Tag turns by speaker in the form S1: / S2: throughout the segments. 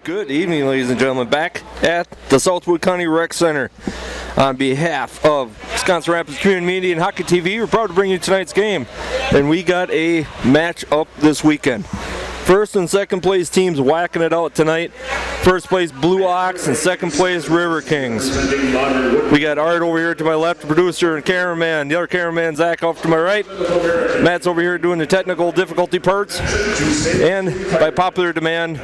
S1: Good evening, ladies and gentlemen. Back at the Southwood County Rec Center. On behalf of Wisconsin Rapids Community Media and Hockey TV, we're proud to bring you tonight's game. And we got a match up this weekend. First and second place teams whacking it out tonight. First place Blue Ox and second place Riverkings. We got Art over here to my left, producer and cameraman. The other cameraman, Zach, off to my right. Matt's over here doing the technical difficulty parts. And by popular demand,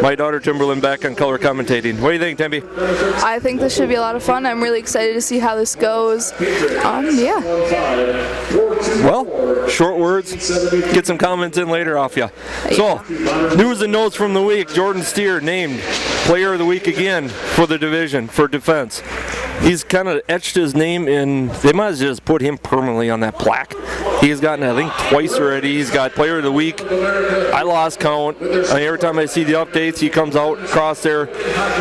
S1: my daughter Timberland back on color commentating. What do you think, Temby?
S2: I think this should be a lot of fun. I'm really excited to see how this goes. Yeah.
S1: Well, short words. Get some comments in later off you. So, news and notes from the week. Jordan Steer named Player of the Week again for the division, for defense. He's kind of etched his name in. They might have just put him permanently on that plaque. He has gotten, I think, twice already. He's got Player of the Week. I lost count. Every time I see the updates, he comes out across there.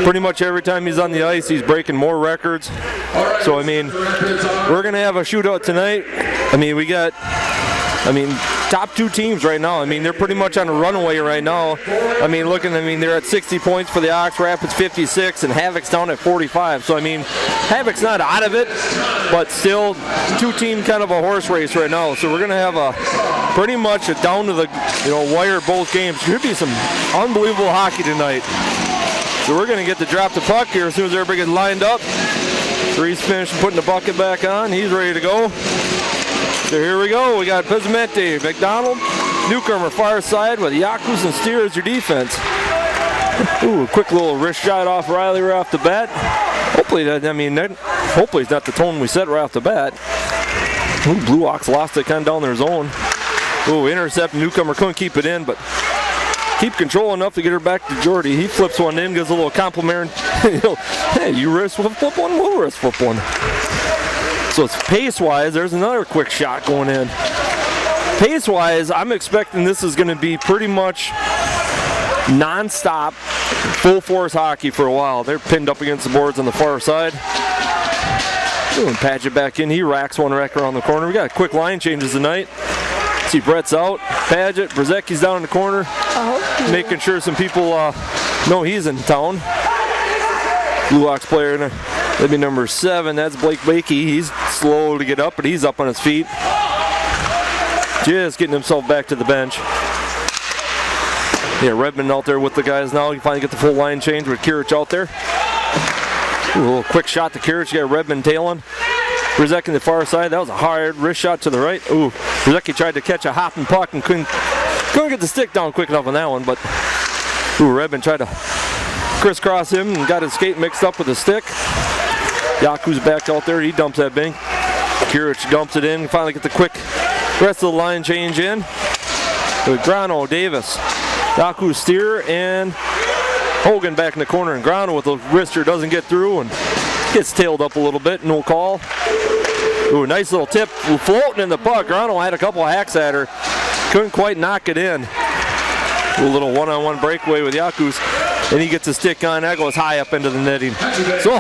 S1: Pretty much every time he's on the ice, he's breaking more records. So, I mean, we're going to have a shootout tonight. We got top two teams right now. They're pretty much on a runaway right now. They're at 60 points for the Ox, Rapids 56, and Havoc's down at 45. So, Havoc's not out of it, but still two-team kind of a horse race right now. So we're going to have a pretty much a down to the wire both games. Should be some unbelievable hockey tonight. So we're going to get to drop the puck here as soon as everybody gets lined up. Reese finished putting the bucket back on. He's ready to go. So here we go. We got Pizzimente, McDonald, newcomer far side with Yakus and Steer as your defense. Ooh, a quick little wrist shot off Riley right off the bat. Hopefully it's not the tone we set right off the bat. Ooh, Blue Ox lost it kind of down their zone. Ooh, intercept, newcomer couldn't keep it in, but keep control enough to get her back to Jordy. He flips one in, gives a little compliment. Hey, you wrist flip one, we'll wrist flip one. So it's pace-wise, there's another quick shot going in. Pace-wise, I'm expecting this is going to be pretty much non-stop, full-force hockey for a while. They're pinned up against the boards on the far side. Ooh, and patch it back in. He racks one rack around the corner. We got quick line changes tonight. See Brett's out. Paget, Brzezinski's down in the corner. Making sure some people know he's in town. Blue Ox player, that'd be number 7. That's Blake Bakey. He's slow to get up, but he's up on his feet. Just getting himself back to the bench. Yeah, Redmond out there with the guys now. You finally get the full line change with Kirich out there. Ooh, a little quick shot to Kirich. You got Redmond tailing. Brzezinski on the far side. That was a hard wrist shot to the right. Ooh, Brzezinski tried to catch a hopping puck and couldn't get the stick down quick enough on that one, but Redmond tried to crisscross him and got his skate mixed up with the stick. Yaku's back out there. He dumps that thing. Kirich dumps it in. Finally get the quick rest of the line change in. With Grano, Davis, Yaku, Steer, and Hogan back in the corner. And Grano with the wrister doesn't get through and gets tailed up a little bit. No call. Ooh, nice little tip. Floating in the puck. Grano had a couple of hacks at her. Couldn't quite knock it in. A little one-on-one breakaway with Yakus. And he gets a stick on. That goes high up into the netting. So,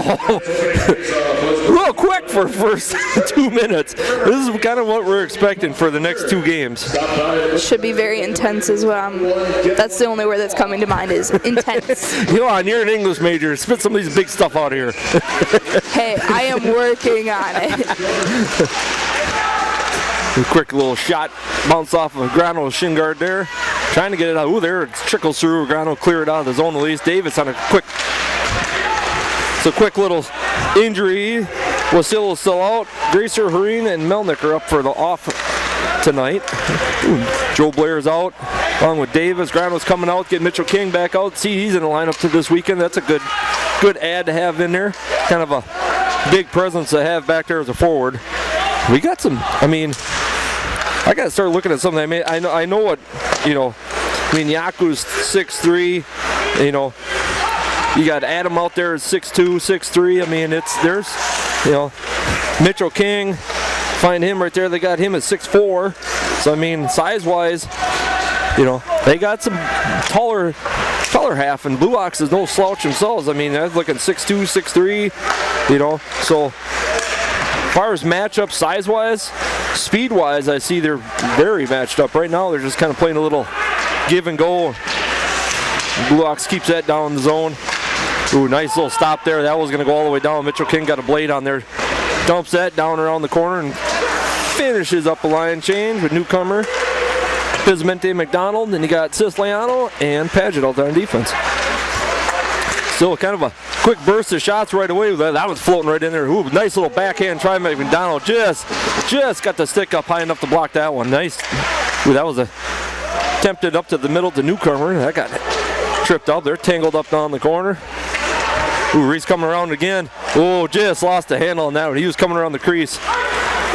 S1: real quick for first 2 minutes. This is kind of what we're expecting for the next 2 games.
S2: Should be very intense as well. That's the only word that's coming to mind is intense.
S1: You're an English major. Spit some of these big stuff out here.
S2: Hey, I am working on it.
S1: A quick little shot, bounce off of Grano's shin guard there. Trying to get it out. Ooh, there it trickles through. Grano clear it out of the zone at least. Davis on a quick little injury. Wasillo still out. Gracer, Hareen, and Melnick are up for the off tonight. Ooh, Joe Blair's out along with Davis. Grano's coming out. Get Mitchell King back out. See, he's in the lineup to this weekend. That's a good add to have in there. Kind of a big presence to have back there as a forward. We got some. I got to start looking at something. I know what, Yaku's 6'3", you got Adam out there at 6'2", 6'3". There's Mitchell King, find him right there. They got him at 6'4". So, size-wise, they got some taller half, and Blue Ox is no slouch themselves. They're looking 6'2", 6'3", so as far as matchup size-wise, speed-wise, I see they're very matched up. Right now, they're just kind of playing a little give and go. Blue Ox keeps that down in the zone. Ooh, nice little stop there. That was going to go all the way down. Mitchell King got a blade on there. Dumps that down around the corner and finishes up a line change with newcomer Bizmente McDonald. Then you got Siciliano and Paget out there on defense. Still kind of a quick burst of shots right away. That was floating right in there. Ooh, nice little backhand try by McDonald. Just got the stick up high enough to block that one. Nice. Ooh, that was attempted up to the middle to newcomer. That got tripped up. They're tangled up down the corner. Ooh, Reese coming around again. Oh, just lost the handle on that one. He was coming around the crease.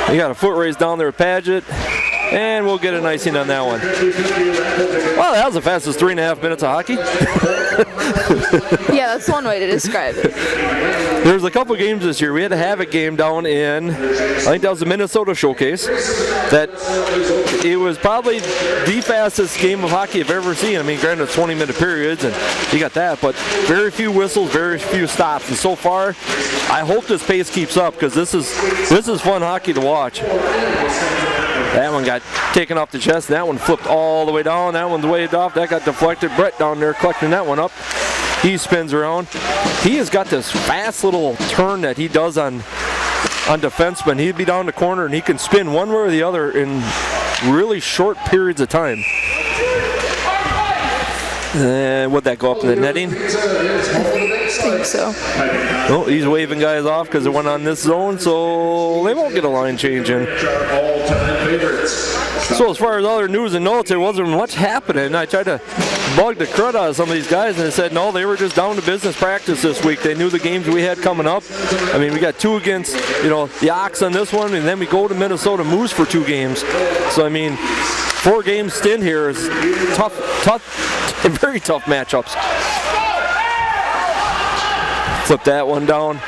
S1: He got a foot race down there with Paget. And we'll get an icing on that one. Well, that was the fastest 3.5 minutes of hockey.
S2: Yeah, that's one way to describe it.
S1: There's a couple games this year. We had a Havoc game down in, I think that was the Minnesota Showcase. That it was probably the fastest game of hockey I've ever seen. I mean, granted, 20-minute periods, and you got that, but very few whistles, very few stops. And so far, I hope this pace keeps up because this is fun hockey to watch. That one got taken off the chest. That one flipped all the way down. That one's waved off. That got deflected. Brett down there collecting that one up. He spins around. He has got this fast little turn that he does on defensemen. He'd be down the corner and he can spin one way or the other in really short periods of time. Would that go up to the netting?
S2: I think so.
S1: Oh, he's waving guys off because it went on this zone, so they won't get a line change in. So as far as other news and notes, there wasn't much happening. I tried to bug the crud out of some of these guys, and they said no, they were just down to business practice this week. They knew the games we had coming up. I mean, we got 2 against, the Ox on this one, and then we go to Minnesota Moose for 2 games. So I mean, 4 game stint here is tough, very tough matchups. Flip that one down.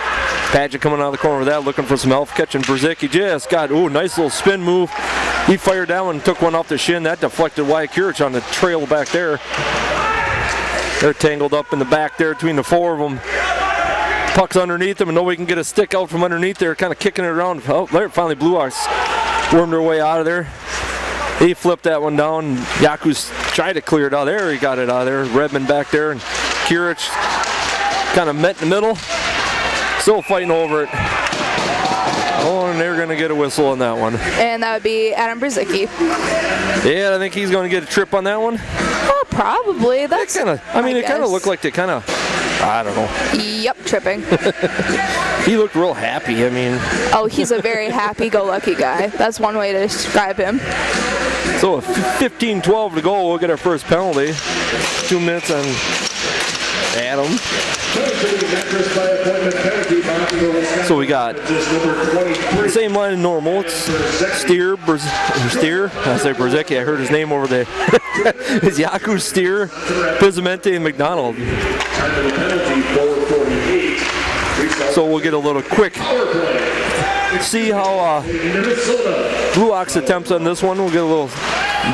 S1: Paget coming out of the corner with that, looking for some help, catching Brzezicki. Just got, nice little spin move. He fired that one, took one off the shin. That deflected Wyatt Kurich on the trail back there. They're tangled up in the back there between the 4 of them. Puck's underneath them, and nobody can get a stick out from underneath there, kind of kicking it around. Oh, there, finally Blue Ox wormed their way out of there. He flipped that one down. Yaku's tried to clear it out there. He got it out of there. Redmond back there, and Kurich kind of met in the middle. Still fighting over it. Oh, and they're going to get a whistle on that one.
S2: And that would be Adam Brzezicki.
S1: Yeah, I think he's going to get a trip on that one.
S2: Oh, probably. That's
S1: it kind of looked like they kind of, I don't know.
S2: Yep, tripping.
S1: He looked real happy. I mean.
S2: Oh, he's a very happy-go-lucky guy. That's one way to describe him.
S1: So 15-12 to go. We'll get our first penalty. 2 minutes on Adam. So we got the same line as normal. It's Steer. I say Brzezicki. I heard his name over there. It's Yaku, Steer, Bizamente, and McDonald. So we'll get a little quick. See how Blue Ox attempts on this one. We'll get a little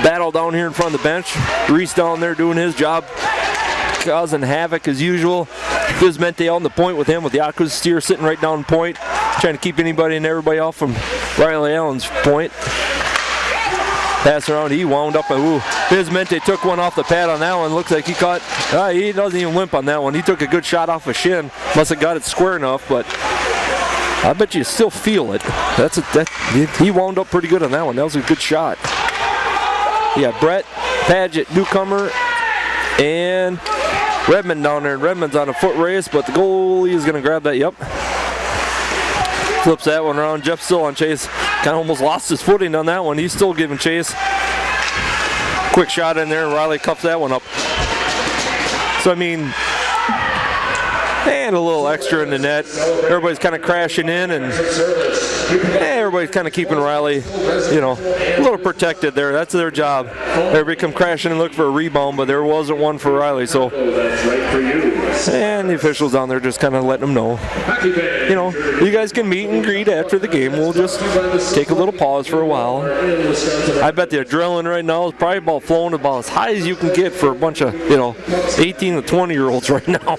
S1: battle down here in front of the bench. Reese down there doing his job, causing havoc as usual. Bizmente on the point with him, with Yaku's Steer sitting right down point, trying to keep anybody and everybody off from Riley Allen's point. Pass around, he wound up. Bizmente took one off the pad on that one. Looks like he caught. He doesn't even limp on that one. He took a good shot off a shin. Must have got it square enough, but I bet you still feel it. He wound up pretty good on that one. That was a good shot. Yeah, Brett, Paget, newcomer, and Redmond down there. Redmond's on a foot race, but the goalie is going to grab that. Yep. Flips that one around. Jeff still on chase. Kind of almost lost his footing on that one. He's still giving chase. Quick shot in there, and Riley cups that one up. So, I mean, and a little extra in the net. Everybody's kind of crashing in, and everybody's kind of keeping Riley, a little protected there. That's their job. Everybody come crashing and look for a rebound, but there wasn't one for Riley. So, and the officials down there just kind of letting them know, you guys can meet and greet after the game. We'll just take a little pause for a while. I bet the adrenaline right now is probably about flowing about as high as you can get for a bunch of, 18 to 20-year-olds right now.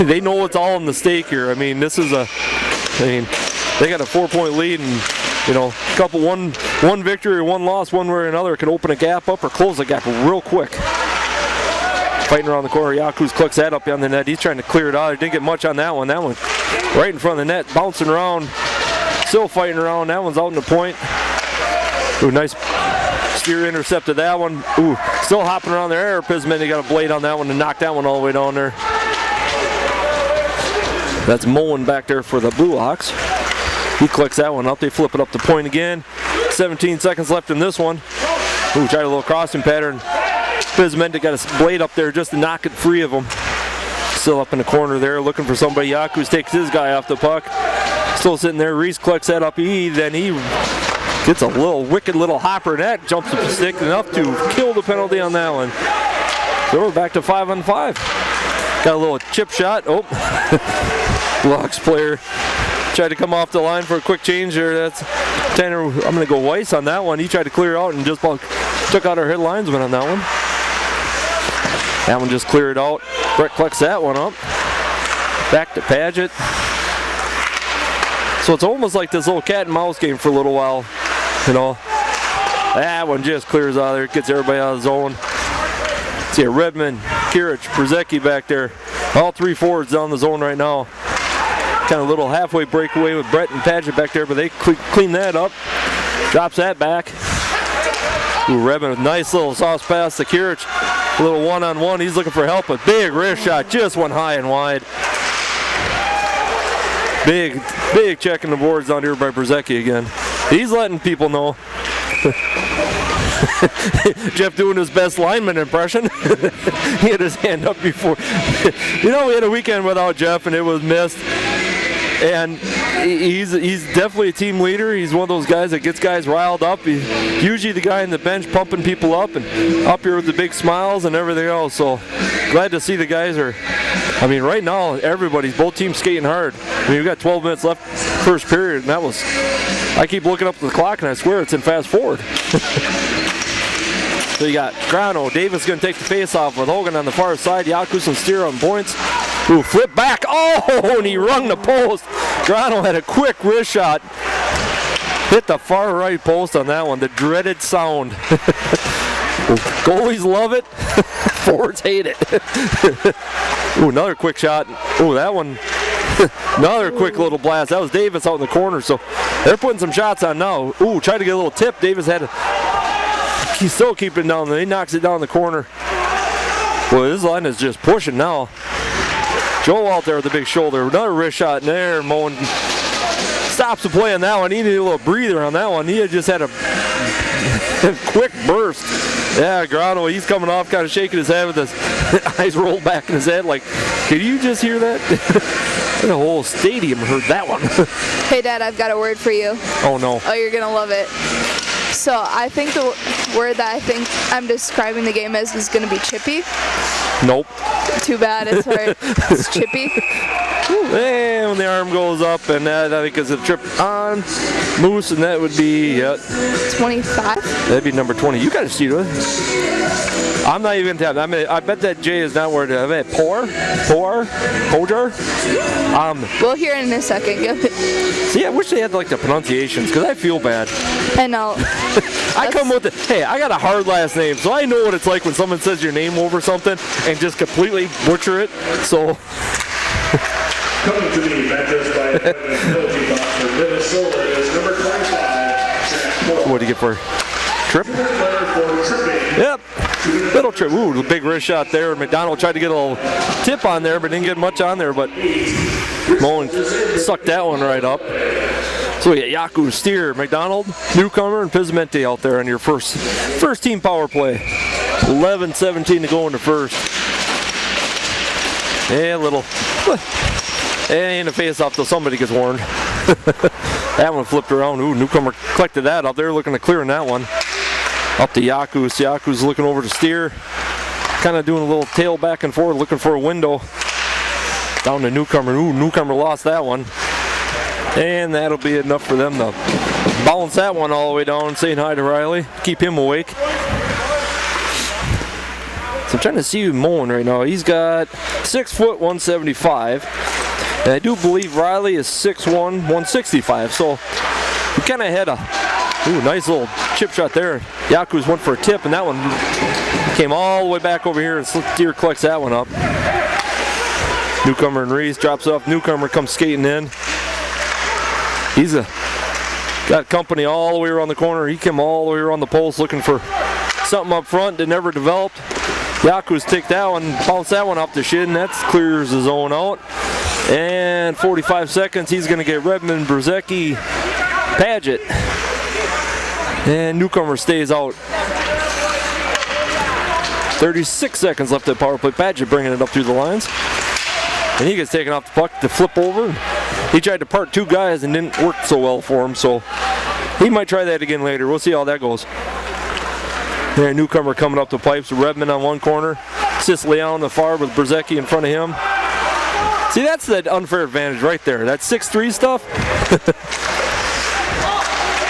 S1: They know it's all in the stake here. I mean, they got a 4-point lead, and one victory or one loss one way or another could open a gap up or close a gap real quick. fighting around the corner. Yakus clicks that up on the net. He's trying to clear it out. He didn't get much on that one. That one right in front of the net, bouncing around, still fighting around. That one's out in the point. Ooh, nice steer, intercepted that one. Ooh, still hopping around there. Pisman, he got a blade on that one to knock that one all the way down there. That's Mullen back there for the Blue Hawks. He clicks that one up. They flip it up the point again. 17 seconds left in this one. Ooh, tried a little crossing pattern. Pisman got a blade up there just to knock it free of him. Still up in the corner there, looking for somebody. Yakus takes his guy off the puck. Still sitting there. Reese clicks that up. Then he gets a little wicked little hopper. That jumps the stick enough to kill the penalty on that one. So we're back to 5-on-5. Got a little chip shot. Oh, Blocks player tried to come off the line for a quick change there. That's Tanner. I'm going to go Weiss on that one. He tried to clear out and just took out our head linesman on that one. That one just cleared out. Brett collects that one up. Back to Paget. So it's almost like this little cat and mouse game for a little while. You know, that one just clears out of there, gets everybody out of the zone. See Redmond, Kirich, Brzezicki back there. All three forwards down the zone right now. Kind of little halfway breakaway with Brett and Paget back there, but they clean that up. Drops that back. Ooh, Redmond, nice little sauce pass to Kirich. A little one-on-one, he's looking for help. A big wrist shot, just went high and wide. Big check in the boards down here by Brzezicki again. He's letting people know. Jeff doing his best lineman impression. He had his hand up before. You know, we had a weekend without Jeff and it was missed. And he's definitely a team leader. He's one of those guys that gets guys riled up. He's usually the guy in the bench pumping people up and up here with the big smiles and everything else. So glad to see the guys are. I mean, right now, both teams skating hard. I mean, we've got 12 minutes left first period, and that was, I keep looking up at the clock, and I swear it's in fast forward. So you got Grano. Davis going to take the face-off with Hogan on the far side. Yakus and Steer on points. Ooh, flip back. Oh, and he rung the post. Grano had a quick wrist shot. Hit the far right post on that one. The dreaded sound. Goalies love it. Forwards hate it. Ooh, another quick shot. Ooh, that one. Another quick little blast. That was Davis out in the corner, so they're putting some shots on now. Ooh, tried to get a little tip. Davis he's still keeping it down there. He knocks it down the corner. Boy, this line is just pushing now. Joel out there with the big shoulder. Another wrist shot in there. Mullen stops the play on that one. He needed a little breather on that one. He had just had a quick burst. Yeah, Grano, he's coming off, kind of shaking his head with his eyes rolled back in his head. Like, did you just hear that? The whole stadium heard that one.
S2: Hey, Dad, I've got a word for you.
S1: Oh, no.
S2: Oh, you're going to love it. So I think the word that I think I'm describing the game as is going to be chippy.
S1: Nope.
S2: Too bad. It's hard. It's chippy.
S1: And when the arm goes up, and that I think is a trip on Moose, and that would be
S2: 25.
S1: That'd be number 20. You got to see it. I'm not even gonna tell. I bet that J is not where. I bet Pojar.
S2: We'll hear it in a second.
S1: See, I wish they had like the pronunciations because I feel bad.
S2: I know.
S1: I come with hey, I got a hard last name, so I know what it's like when someone says your name over something and just completely butcher it. So.
S3: Coming to the matches by penalty box for Minnesota is number 25.
S1: What do you get for trip? Yep. Little trip. Ooh, the big wrist shot there. McDonald tried to get a little tip on there, but didn't get much on there. But Mullen sucked that one right up. So we got Yaku, Steer, McDonald, Newcomer, and Pismente out there on your first team power play. 11-17 to go in the first. Yeah, little. It ain't a face-off till somebody gets warned. That one flipped around. Ooh, Newcomer collected that up there, looking to clear in that one. Up to Yakus. Yakus looking over to Steer. Kind of doing a little tail back and forth, looking for a window. Down to Newcomer. Ooh, Newcomer lost that one. And that'll be enough for them to bounce that one all the way down, saying hi to Riley. Keep him awake. So I'm trying to see Mullen right now. He's got 6 foot 175. And I do believe Riley is 6'1", 165. So we kind of had a Ooh, nice little chip shot there. Yaku's went for a tip, and that one came all the way back over here, and Steer collects that one up. Newcomer and Reese drops off. Newcomer comes skating in. He's got company all the way around the corner. He came all the way around the post looking for something up front that never developed. Yaku's take that one, bounce that one off the shin. That clears the zone out. And 45 seconds, he's going to get Redmond, Brzezicki, Paget. And Newcomer stays out. 36 seconds left at power play. Paget bringing it up through the lines. And he gets taken off the puck to flip over. He tried to part two guys and didn't work so well for him, so he might try that again later. We'll see how that goes. There, Newcomer coming up the pipes. Redmond on one corner. Siciliano on the far with Brzezicki in front of him. See, that's that unfair advantage right there. That 6-3 stuff.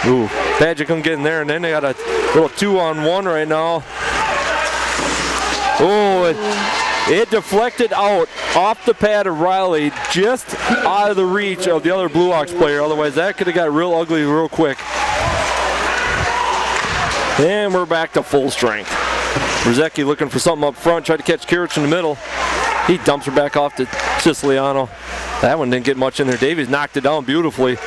S1: Ooh, Paget come get in there, and then they got a little 2-on-1 right now. Oh, it deflected out off the pad of Riley, just out of the reach of the other Blue Hawks player. Otherwise, that could have got real ugly real quick. And we're back to full strength. Brzezicki looking for something up front, tried to catch Kirich in the middle. He dumps her back off to Siciliano. That one didn't get much in there. Davies knocked it down beautifully.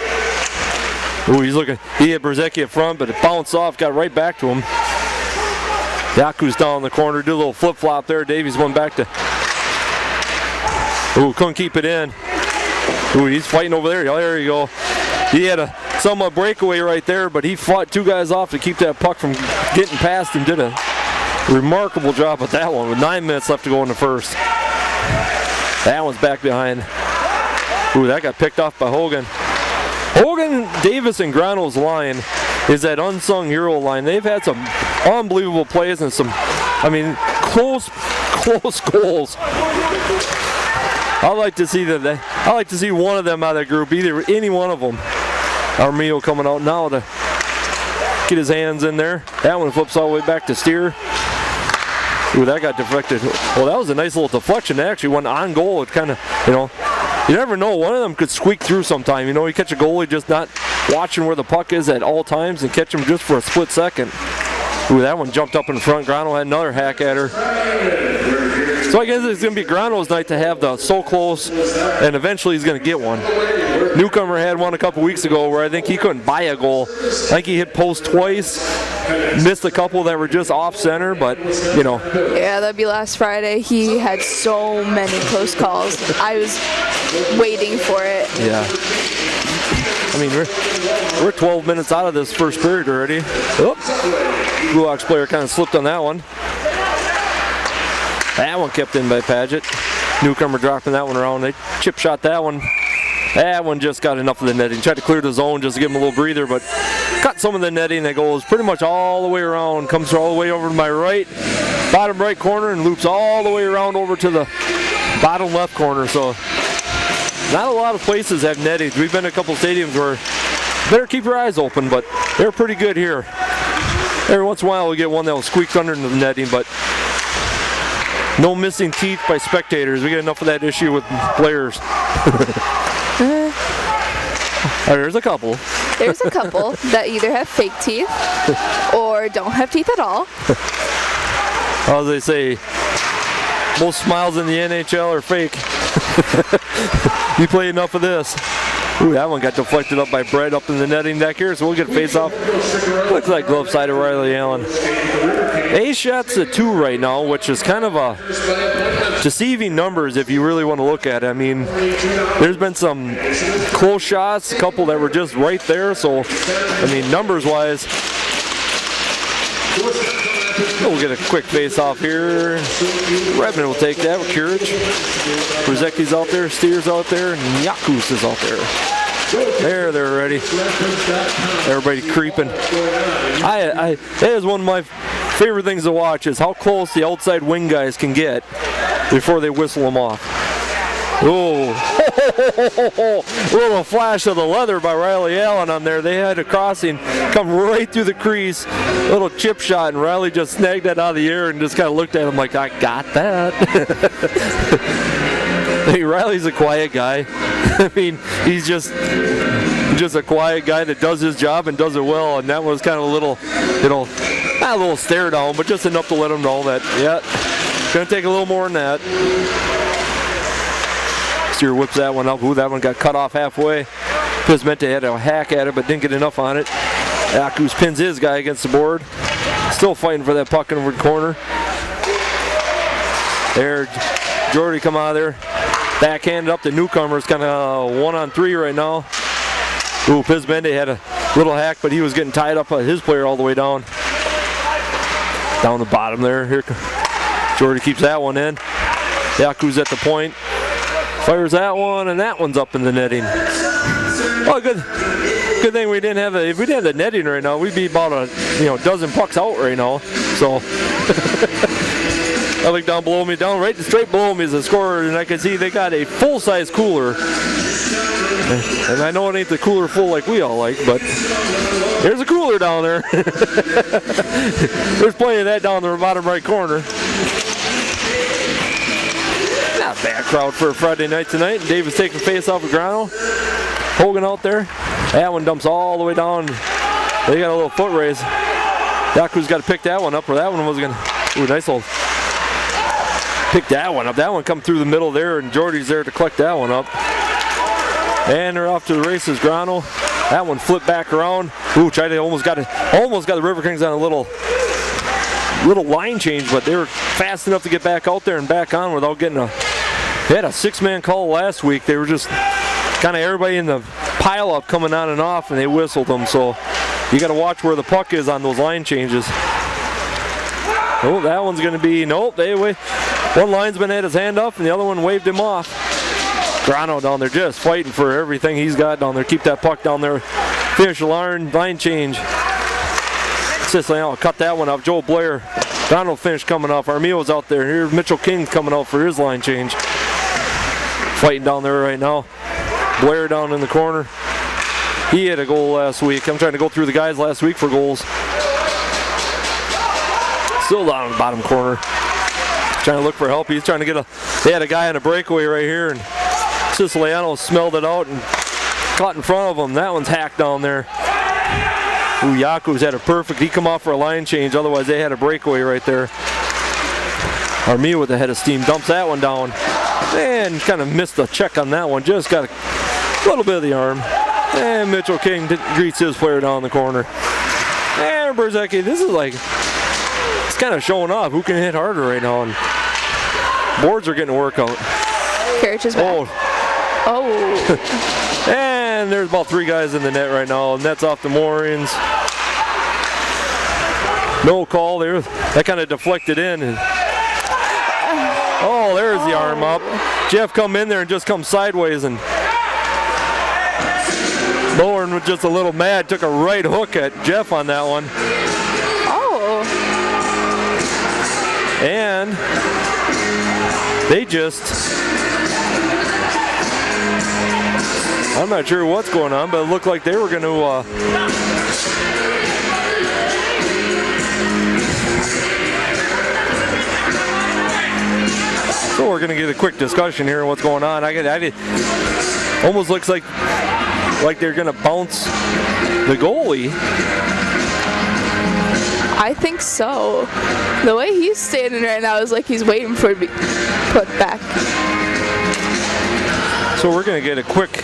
S1: Ooh, he's looking. He had Brzezicki up front, but it bounced off, got right back to him. Yaku's down in the corner, did a little flip-flop there. Davies went back to. Ooh, couldn't keep it in. Ooh, he's fighting over there. Oh, there you go. He had a somewhat breakaway right there, but he fought two guys off to keep that puck from getting past him. Did a remarkable job with that one with 9 minutes left to go in the first. That one's back behind. Ooh, that got picked off by Hogan. Hogan, Davis, and Grano's line is that unsung hero line. They've had some unbelievable plays and some, close goals. I like to see one of them out of that group, either any one of them. Armillo coming out now to get his hands in there. That one flips all the way back to Steer. Ooh, that got deflected. Well, that was a nice little deflection. It actually went on goal. It kind of, you never know. One of them could squeak through sometime. You catch a goalie just not watching where the puck is at all times and catch him just for a split second. Ooh, that one jumped up in front. Grano had another hack at her. So I guess it's going to be Grano's night to have the so close, and eventually he's going to get one. Newcomer had one a couple weeks ago where I think he couldn't buy a goal. I think he hit post twice, missed a couple that were just off center, but
S2: Yeah, that'd be last Friday. He had so many close calls. I was waiting for it.
S1: Yeah. We're 12 minutes out of this first period already. Oops. Blue Hawks player kind of slipped on that one. That one kept in by Paget. Newcomer dropping that one around. They chip shot that one. That one just got enough of the netting. Tried to clear the zone just to give him a little breather, but got some of the netting that goes pretty much all the way around. Comes all the way over to my right, bottom right corner, and loops all the way around over to the bottom left corner. So not a lot of places have nettings. We've been to a couple stadiums where better keep your eyes open, but they're pretty good here. Every once in a while we get one that will squeak under the netting, but no missing teeth by spectators. We get enough of that issue with players. There's a couple.
S2: There's a couple that either have fake teeth or don't have teeth at all.
S1: As they say, most smiles in the NHL are fake. You play enough of this. Ooh, that one got deflected up by Brett up in the netting back here, so we'll get a face off. Looks like glove side of Riley Allen. A shot's a 2 right now, which is kind of a deceiving numbers if you really want to look at it. There's been some close shots, a couple that were just right there, so, numbers wise, we'll get a quick face off here. Redmond will take that with Kirich. Brzezicki's out there, Steer's out there, and Yakus is out there. There, they're ready. Everybody creeping. That is one of my favorite things to watch, is how close the outside wing guys can get before they whistle them off. Oh, little flash of the leather by Riley Allen on there. They had a crossing come right through the crease, little chip shot, and Riley just snagged that out of the air and just kind of looked at him like, I got that. Hey, Riley's a quiet guy. He's just just a quiet guy that does his job and does it well, and that was kind of a little, not a little stare down, but just enough to let him know that, yeah, gonna take a little more than that. Steer whips that one up. Ooh, that one got cut off halfway. Pizmente had a hack at it, but didn't get enough on it. Yakus pins his guy against the board. Still fighting for that puck in the corner. There, Jordy come out of there. Backhanded up the newcomers, kind of 1-on-3 right now. Ooh, Pizmente had a little hack, but he was getting tied up by his player all the way down. Down the bottom there. Here, Jordy keeps that one in. Yaku's at the point. Fires that one, and that one's up in the netting. Oh, good thing we didn't have if we didn't have the netting right now, we'd be about a dozen pucks out right now. So I look down below me, straight below me is the scorer, and I can see they got a full-size cooler. And I know it ain't the cooler full like we all like, but there's a cooler down there. There's plenty of that down the bottom right corner. Not a bad crowd for a Friday night tonight. And Davis taking face off of Grano. Hogan out there. That one dumps all the way down. They got a little foot raise. Yaku's got to pick that one up, or that one was going to. Ooh, nice old. Pick that one up. That one come through the middle there, and Jordy's there to collect that one up. And they're off to the races. Grano. That one flipped back around. Ooh, almost got the Riverkings on a little line change, but they were fast enough to get back out there and back on without getting they had a 6-man call last week. They were just kind of everybody in the pile up coming on and off, and they whistled them. So you got to watch where the puck is on those line changes. Oh, that one's going to be, nope, one linesman had his hand up and the other one waved him off. Grano down there just fighting for everything he's got down there. Keep that puck down there. Finish the line change. Siciliano cut that one off. Joe Blair. Donald finish coming off. Armijo's out there. Here Mitchell King's coming out for his line change. Fighting down there right now. Blair down in the corner. He had a goal last week. I'm trying to go through the guys last week for goals. Still down in the bottom corner. Trying to look for help. He's trying to they had a guy on a breakaway right here, and Siciliano smelled it out and caught in front of him. That one's hacked down there. Ooh, Yaku's had a perfect. He come off for a line change. Otherwise, they had a breakaway right there. Armijo with the head of steam dumps that one down. And kind of missed the check on that one. Just got a little bit of the arm. And Mitchell King greets his player down the corner. And Berzecki, this is like, it's kind of showing off who can hit harder right now. And boards are getting a workout.
S2: Carriage is back.
S1: Oh. And there's about 3 guys in the net right now. Net's off the moorings. No call there. That kind of deflected in. And oh, there's the arm up. Jeff come in there and just come sideways, and Lauren was just a little mad. Took a right hook at Jeff on that one.
S2: Oh.
S1: And they just, I'm not sure what's going on, but it looked like they were going to so we're going to get a quick discussion here on what's going on. Almost looks like they're going to bounce the goalie.
S2: I think so. The way he's standing right now is like he's waiting for it to be put back.
S1: So we're going to get a quick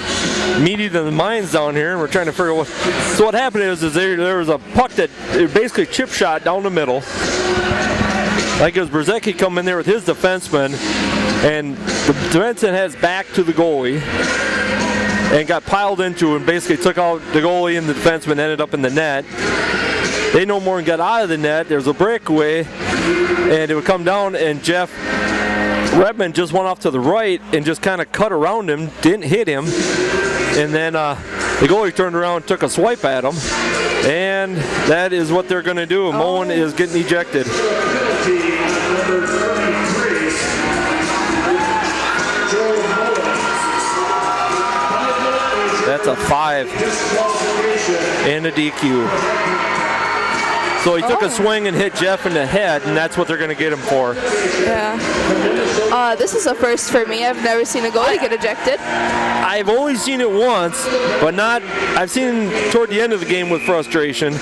S1: meeting of the minds down here, and we're trying to figure out what. So what happened is there was a puck that basically chip shot down the middle. Like it was Berzecki come in there with his defenseman, and the defenseman has back to the goalie and got piled into and basically took out the goalie, and the defenseman ended up in the net. They no more got out of the net. There's a breakaway, and it would come down, and Jeff Redmond just went off to the right and just kind of cut around him, didn't hit him, and then the goalie turned around and took a swipe at him, and that is what they're going to do. Moen is getting ejected. That's a 5 and a DQ. So he took a swing and hit Jeff in the head, and that's what they're going to get him for.
S2: Yeah. This is a first for me. I've never seen a goalie get ejected.
S1: I've only seen it once, but not. I've seen it toward the end of the game with frustration.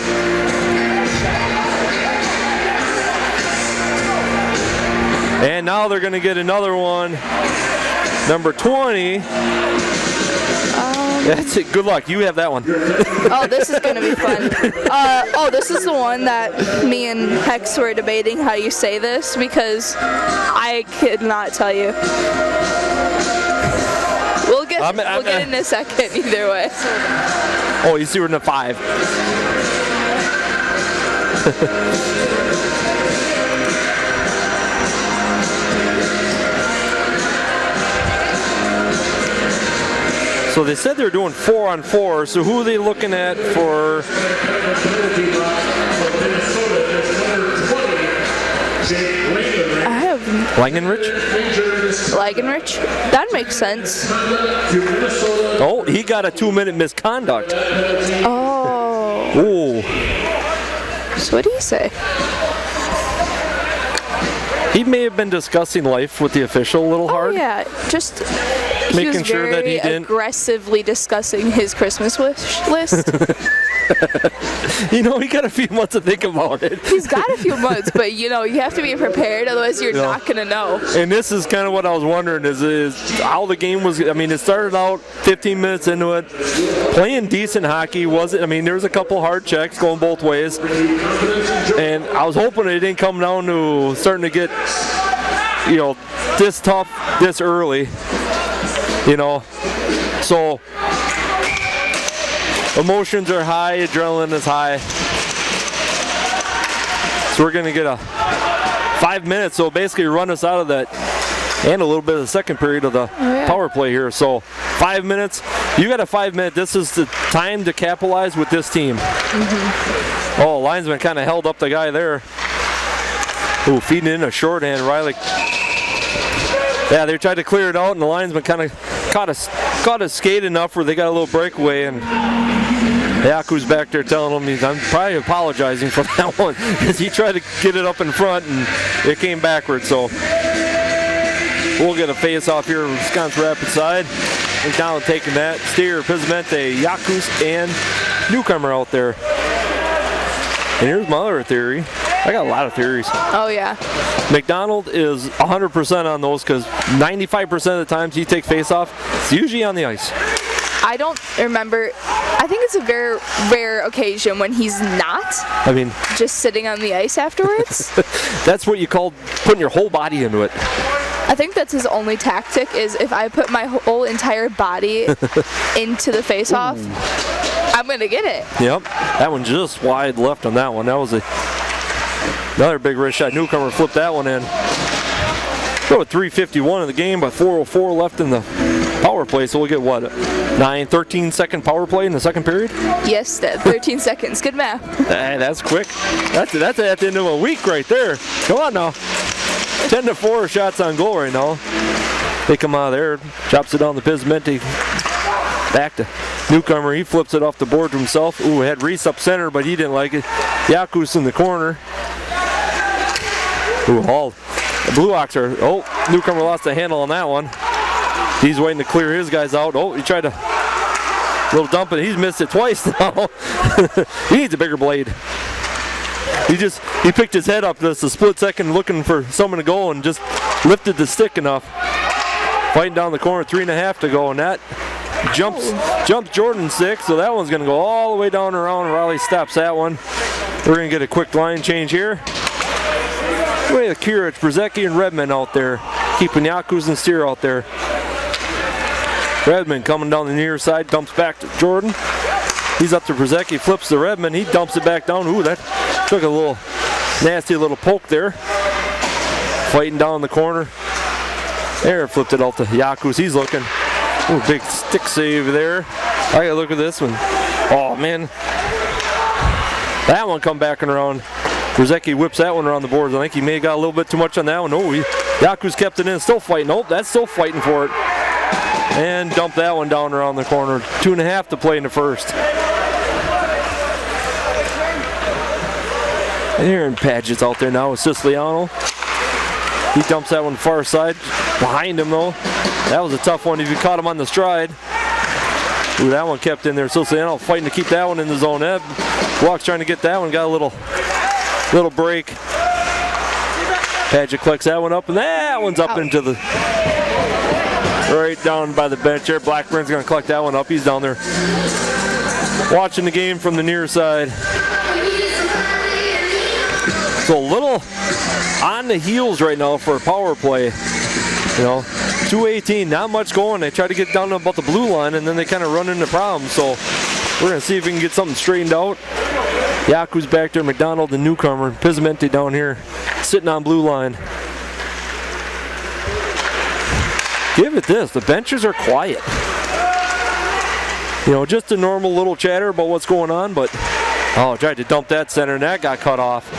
S1: And now they're going to get another one. Number 20. That's it. Good luck. You have that one.
S2: Oh, this is going to be fun. This is the one that me and Hex were debating how you say this because I could not tell you. We'll get in a second either way.
S1: Oh, you see we're in the 5. So they said they're doing 4-on-4. So who are they looking at for?
S2: I have
S1: Langenrich?
S2: That makes sense.
S1: Oh, he got a 2-minute misconduct.
S2: Oh.
S1: Ooh.
S2: So what do you say?
S1: He may have been discussing life with the official a little hard.
S2: Oh yeah, just
S1: making
S2: he was
S1: sure that he
S2: very
S1: didn't
S2: aggressively discussing his Christmas wish list.
S1: You know, he got a few months to think about it.
S2: He's got a few months, but you know, you have to be prepared, otherwise you're not going to know.
S1: And this is kind of what I was wondering is how the game was. I mean, it started out 15 minutes into it, playing decent hockey. I mean, there was a couple hard checks going both ways. And I was hoping it didn't come down to starting to get, you know, this tough this early. You know, so emotions are high, adrenaline is high. So we're going to get a 5 minutes, so basically run us out of that and a little bit of the second period of the power play here. So 5 minutes, you got a 5 minute. This is the time to capitalize with this team. Mm-hmm. Oh, linesman kind of held up the guy there. Ooh, feeding in a shorthand. Riley. Yeah, they tried to clear it out, and the linesman kind of caught a skate enough where they got a little breakaway, and Yaku's back there telling him I'm probably apologizing for that one because he tried to get it up in front and it came backwards. So we'll get a face-off here on Wisconsin Rapids side. McDonald taking that. Steer, Pizmente, Yakus, and Newcomer out there. And here's my other theory. I got a lot of theories.
S2: Oh, yeah.
S1: McDonald is 100% on those because 95% of the times he takes face-off, it's usually on the ice.
S2: I don't remember. I think it's a very rare occasion when he's not.
S1: I mean,
S2: just sitting on the ice afterwards.
S1: That's what you call putting your whole body into it.
S2: I think that's his only tactic is if I put my whole entire body into the face-off, I'm going to get it.
S1: Yep. That one just wide left on that one. That was another big wrist shot. Newcomer flipped that one in. Go with 3:51 in the game, but 4:04 left in the power play. So we'll get what, 13 second power play in the second period?
S2: Yes, 13 seconds. Good math.
S1: Hey, that's quick. That's at the end of a week right there. Come on now. 10-4 shots on goal right now. They come out of there, chops it down the Pizmente. Back to Newcomer. He flips it off the board to himself. Ooh, had Reese up center, but he didn't like it. Yakus in the corner. Ooh, hauled. The Blue Hawks are, Newcomer lost the handle on that one. He's waiting to clear his guys out. Oh, he tried to little dump it. He's missed it twice now. He needs a bigger blade. He picked his head up just a split second looking for someone to go and just lifted the stick enough. Fighting down the corner, 3.5 to go, and that jumps Jordan 6, so that one's gonna go all the way down around. Riley stops that one. We're gonna get a quick line change here. We have Kirich, Brzezicki, and Redmond out there, keeping Yakus and Steer out there. Redmond coming down the near side, dumps back to Jordan. He's up to Brzezicki, flips to Redmond, he dumps it back down. Ooh, that took a little nasty little poke there. Fighting down the corner. There, flipped it out to Yakus, he's looking. Ooh, big stick save there. I gotta look at this one. Oh man. That one come back and around. Brzezicki whips that one around the boards. I think he may have got a little bit too much on that one. Oh, Yakus kept it in, still fighting. Nope, that's still fighting for it. And dump that one down around the corner. 2.5 to play in the first. Aaron Padgett's out there now with Siciliano. He dumps that one far side. Behind him though. That was a tough one if you caught him on the stride. Ooh, that one kept in there. Siciliano fighting to keep that one in the zone. Ed Walk's trying to get that one. Got a little break. Padgett collects that one up, and that one's up into the right down by the bench there. Blackburn's going to collect that one up. He's down there watching the game from the near side. So a little on the heels right now for a power play. You know, 2:18, not much going. They try to get down to about the blue line, and then they kind of run into problems. So we're going to see if we can get something straightened out. Yaku's back there, McDonald, the newcomer. Pizzimente down here, sitting on blue line. Give it this, the benches are quiet. You know, just a normal little chatter about what's going on, but oh, tried to dump that center, and that got cut off.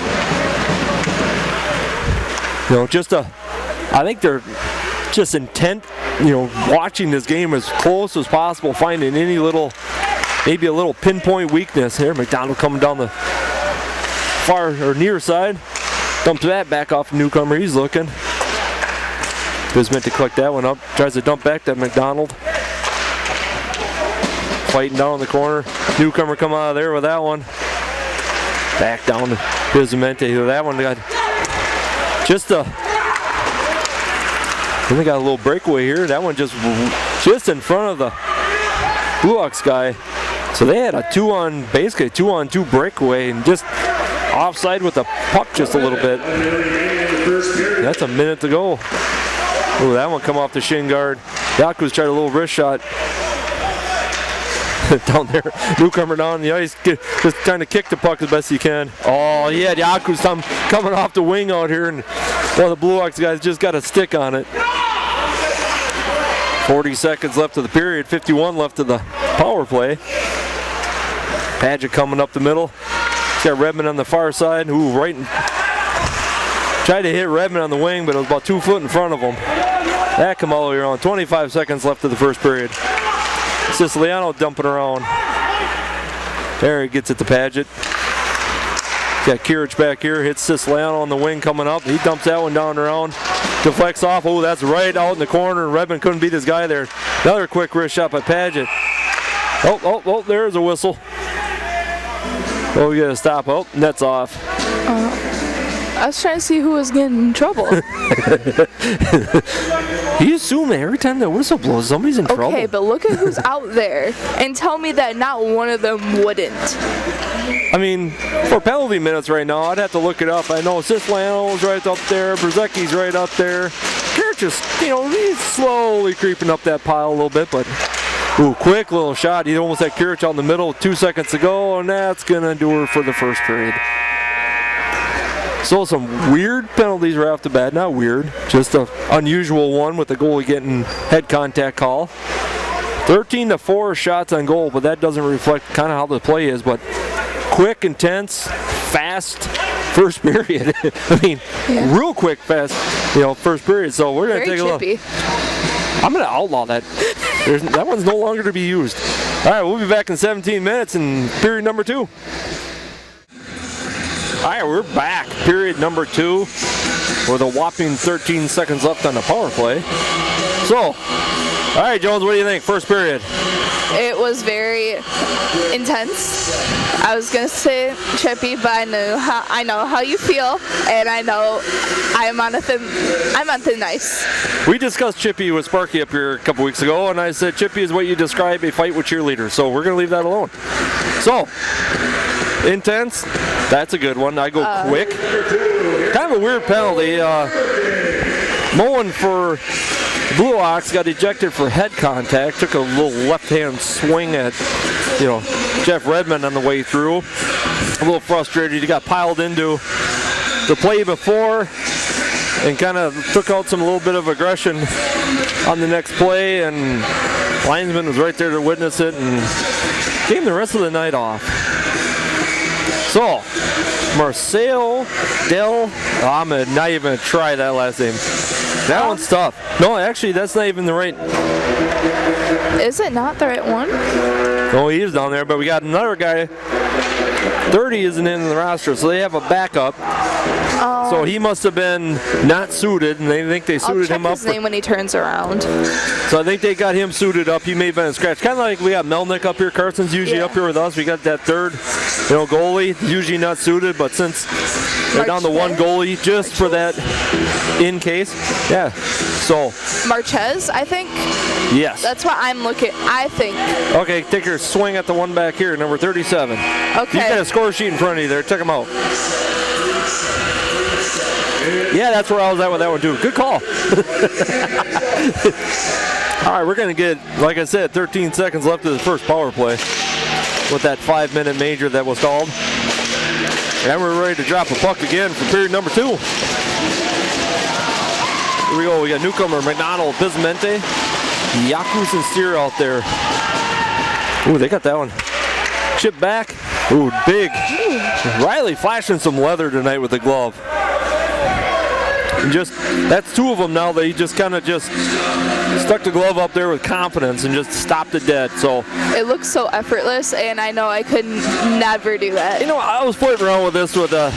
S1: You know, I think they're just intent, you know, watching this game as close as possible, finding any little, maybe a little pinpoint weakness here. McDonald coming down the far or near side, dumps that back off the newcomer. He's looking. Was meant to collect that one up. Tries to dump back to McDonald. Fighting down in the corner. Newcomer come out of there with that one. Back down to Pizzimente. That one got just a. Then they got a little breakaway here. That one just in front of the Blue Hawks guy. So they had basically a 2-on-2 breakaway and just offside with the puck just a little bit. That's a minute to go. Ooh, that one come off the shin guard. Yaku's tried a little wrist shot. Down there, newcomer down the ice, just trying to kick the puck as best he can. Oh, yeah, Yaku's coming off the wing out here, and one of the Blue Hawks guys just got a stick on it. 40 seconds left of the period, 51 left of the power play. Padgett coming up the middle. He's got Redmond on the far side. Ooh, tried to hit Redmond on the wing, but it was about 2 foot in front of him. That come all the way around. 25 seconds left of the first period. Siciliano dumping around. There he gets it to Padgett. Got Kirich back here, hits Siciliano on the wing coming up. He dumps that one down around. Deflects off. Oh, that's right out in the corner. Redmond couldn't beat his guy there. Another quick wrist shot by Padgett. Oh, there's a whistle. Oh, we gotta stop. Oh, net's off.
S2: I was trying to see who was getting in trouble.
S1: You assume that every time the whistle blows, somebody's in trouble.
S2: Okay, but look at who's out there and tell me that not one of them wouldn't.
S1: I mean, for penalty minutes right now, I'd have to look it up. I know Siciliano's right up there, Brzezicki's right up there. Kirich is, he's slowly creeping up that pile a little bit, but ooh, quick little shot. He almost had Kirich out in the middle with 2 seconds to go, and that's gonna do her for the first period. So some weird penalties right off the bat. Not weird, just an unusual one with the goalie getting head contact call. 13-4 shots on goal, but that doesn't reflect kind of how the play is. But quick, intense, fast first period. I mean, real quick, fast, first period. So we're gonna take a look. I'm gonna outlaw that. That one's no longer to be used. All right, we'll be back in 17 minutes in period number 2. All right, we're back. Period number 2 with a whopping 13 seconds left on the power play. So, all right, Jones, what do you think? First period.
S2: It was very intense. I was gonna say Chippy, but I know how you feel, and I know I'm on thin ice.
S1: We discussed Chippy with Sparky up here a couple weeks ago, and I said Chippy is what you describe a fight with cheerleaders. So we're gonna leave that alone. So. Intense, that's a good one. I go quick. Kind of a weird penalty. Moen for Blue Hawks got ejected for head contact. Took a little left-hand swing at, Jeff Redmond on the way through. A little frustrated. He got piled into the play before and kind of took out a little bit of aggression on the next play. And linesman was right there to witness it and gave him the rest of the night off. So, Marcelo Del, I'm not even going to try that last name. That one's tough. No, actually, that's not even the right.
S2: Is it not the right one?
S1: Oh, he is down there, but we got another guy 30 isn't in the roster, so they have a backup. So he must have been not suited, and they think they
S2: I'll
S1: suited
S2: check
S1: him up.
S2: his name when he turns around.
S1: So I think they got him suited up. He may have been a scratch. Kind of like we got Melnick up here. Carson's usually up here with us. We got that third, goalie. Usually not suited, but since they're down to one goalie, just for that in case. Yeah. So.
S2: Marquez, I think.
S1: Yes.
S2: That's what I'm looking. I think.
S1: Okay, take your swing at the one back here, number 37.
S2: Okay.
S1: He's got a score sheet in front of you there. Check him out. Yeah, that's where I was at with that one too. Good call. All right, we're going to get, like I said, 13 seconds left of the first power play with that 5-minute major that was called. And we're ready to drop a puck again for period number 2. Here we go. We got newcomer McDonald, Bismente, Yakus, and Steer out there. Ooh, they got that one. Chip back. Ooh, big. Riley flashing some leather tonight with the glove. And that's 2 of them now. They just kind of stuck the glove up there with confidence and just stopped it dead. So
S2: it looks so effortless, and I know I could never do that.
S1: I was playing around with this with talking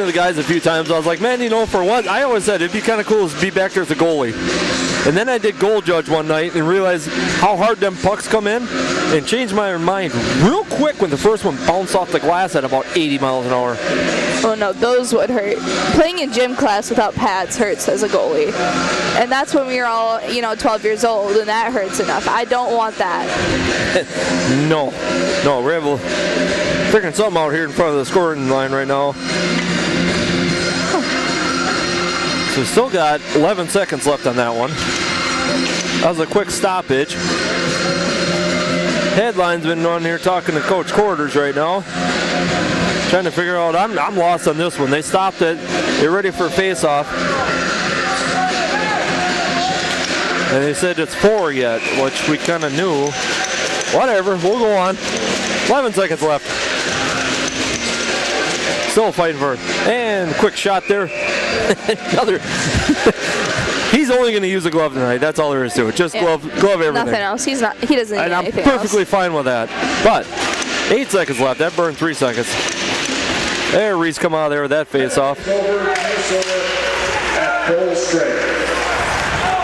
S1: to the guys a few times. I was like, man, for once, I always said it'd be kind of cool to be back there as a goalie. And then I did goal judge one night and realized how hard them pucks come in, and changed my mind real quick when the first one bounced off the glass at about 80 miles an hour.
S2: Oh no, those would hurt. Playing in gym class without pads hurts as a goalie. And that's when we were all, 12 years old, and that hurts enough. I don't want that.
S1: No, we're able to figuring something out here in front of the scoring line right now. So we still got 11 seconds left on that one. That was a quick stoppage. Headline's been on here talking to Coach Quarters right now. Trying to figure out, I'm lost on this one. They stopped it. They're ready for a face-off. And they said it's 4 yet, which we kind of knew. Whatever, we'll go on. 11 seconds left. Still fighting for it. And quick shot there. Another. He's only going to use a glove tonight. That's all there is to it. Just glove everything.
S2: Nothing else. He doesn't need anything else.
S1: And I'm perfectly fine with that. But 8 seconds left. That burned 3 seconds. There, Reese come out of there with that face-off.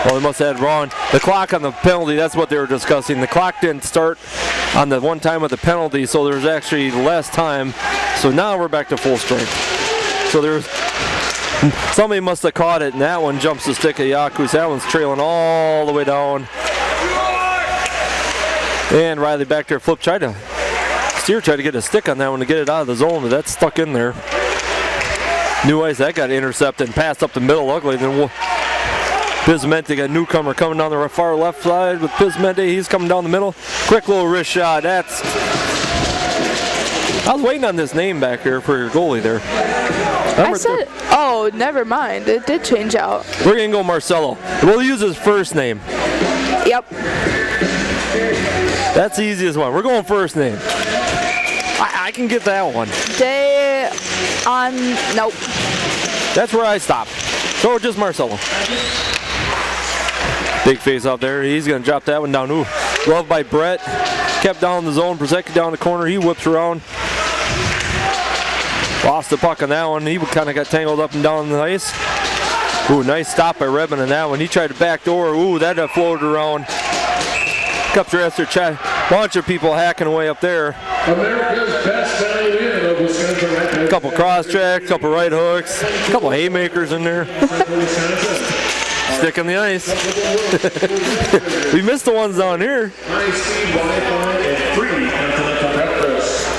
S1: Well, they must have had wrong. The clock on the penalty, that's what they were discussing. The clock didn't start on the one time with the penalty, so there's actually less time. So now we're back to full strength. So somebody must have caught it, and that one jumps the stick of Yakus. That one's trailing all the way down. And Riley back there tried to get a stick on that one to get it out of the zone, but that's stuck in there. New ice, that got intercepted and passed up the middle. Luckily, then Bismente got newcomer coming down the far left side with Bismente. He's coming down the middle. Quick little wrist shot. I was waiting on this name back here for your goalie there.
S2: Never mind. It did change out.
S1: We're going to go Marcelo. We'll use his first name.
S2: Yep.
S1: That's the easiest one. We're going first name. I can get that one.
S2: Nope.
S1: That's where I stop. So just Marcelo. Big face out there. He's going to drop that one down. Ooh. Glove by Brett. Kept down the zone. Protected down the corner. He whips around. Lost the puck on that one. He kind of got tangled up and down the ice. Ooh, nice stop by Redmond on that one. He tried to backdoor. Ooh, that floated around. Cup dresser. Bunch of people hacking away up there.
S3: America's best violin of Wisconsin.
S1: Couple cross tracks, couple right hooks, couple haymakers in there. Stick on the ice. We missed the ones down here.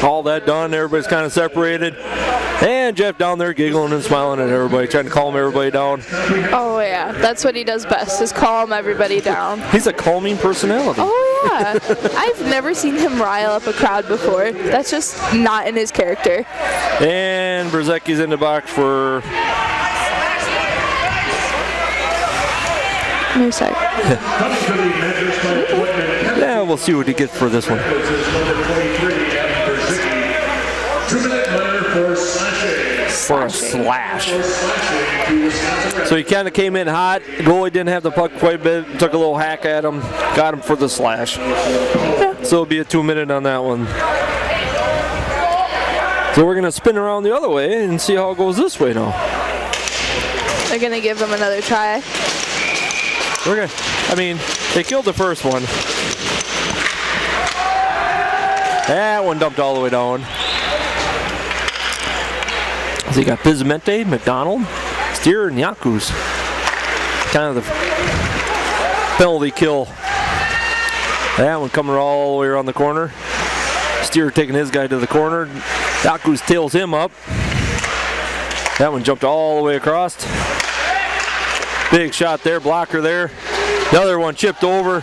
S1: All that done, everybody's kind of separated. And Jeff down there giggling and smiling at everybody, trying to calm everybody down.
S2: Oh yeah, that's what he does best, is calm everybody down.
S1: He's a calming personality.
S2: Oh yeah, I've never seen him rile up a crowd before. That's just not in his character.
S1: And Brzezicki's in the box for...
S2: No sec.
S1: Yeah, we'll see what he gets for this one.
S3: 2-minute minor
S1: for a slash. So he kind of came in hot. Goalie didn't have the puck quite a bit. Took a little hack at him. Got him for the slash. So it'll be a 2-minute on that one. So we're going to spin around the other way and see how it goes this way now.
S2: They're going to give them another try.
S1: They killed the first one. That one dumped all the way down. So you got Pizmente, McDonald, Steer, and Yakus. Kind of the penalty kill. That one coming all the way around the corner. Steer taking his guy to the corner. Yakus tails him up. That one jumped all the way across. Big shot there, blocker there. The other one chipped over.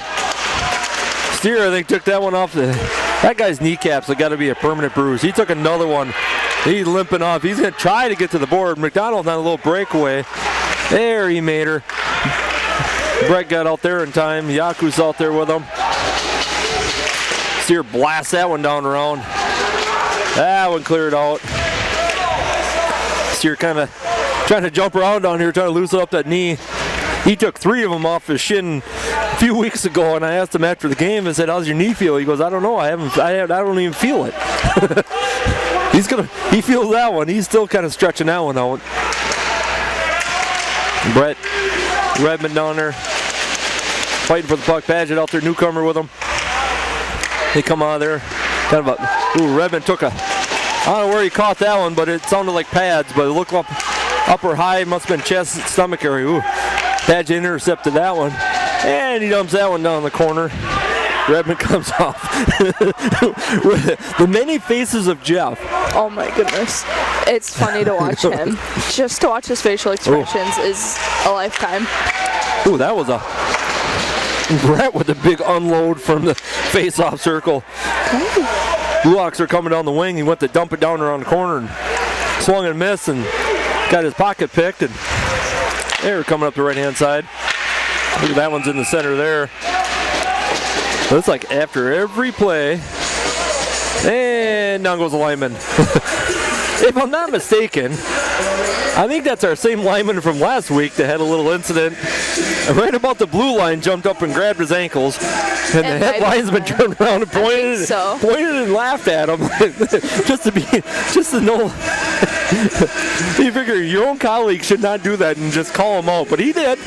S1: Steer, I think, took that one off. That guy's kneecaps have got to be a permanent bruise. He took another one. He's limping off. He's going to try to get to the board. McDonald's on a little breakaway. There, he made her. Brett got out there in time. Yaku's out there with him. Steer blasts that one down around. That one cleared out. Steer kind of trying to jump around down here, trying to loosen up that knee. He took 3 of them off his shin a few weeks ago, and I asked him after the game, I said, how's your knee feel? He goes, I don't know. I don't even feel it. He feels that one. He's still kind of stretching that one out. Brett Redmond down there fighting for the puck. Padgett out there, newcomer with him. They come out of there. Kind of Redmond took I don't know where he caught that one, but it sounded like pads, but it looked up or high. Must have been chest, stomach area. Ooh. Padgett intercepted that one. And he dumps that one down the corner. Redmond comes off. The many faces of Jeff.
S2: Oh my goodness. It's funny to watch him. Just to watch his facial expressions is a lifetime.
S1: Ooh, that was a Brett with a big unload from the face-off circle. Blue Hawks are coming down the wing. He went to dump it down around the corner and swung and missed and got his pocket picked. And they're coming up the right-hand side. Look at that one's in the center there. Looks like after every play, and down goes the lineman. If I'm not mistaken, I think that's our same lineman from last week that had a little incident. Right about the blue line, jumped up and grabbed his ankles, and the head linesman turned around and pointed and laughed at him, just to know. You figure your own colleague should not do that and just call him out, but he did.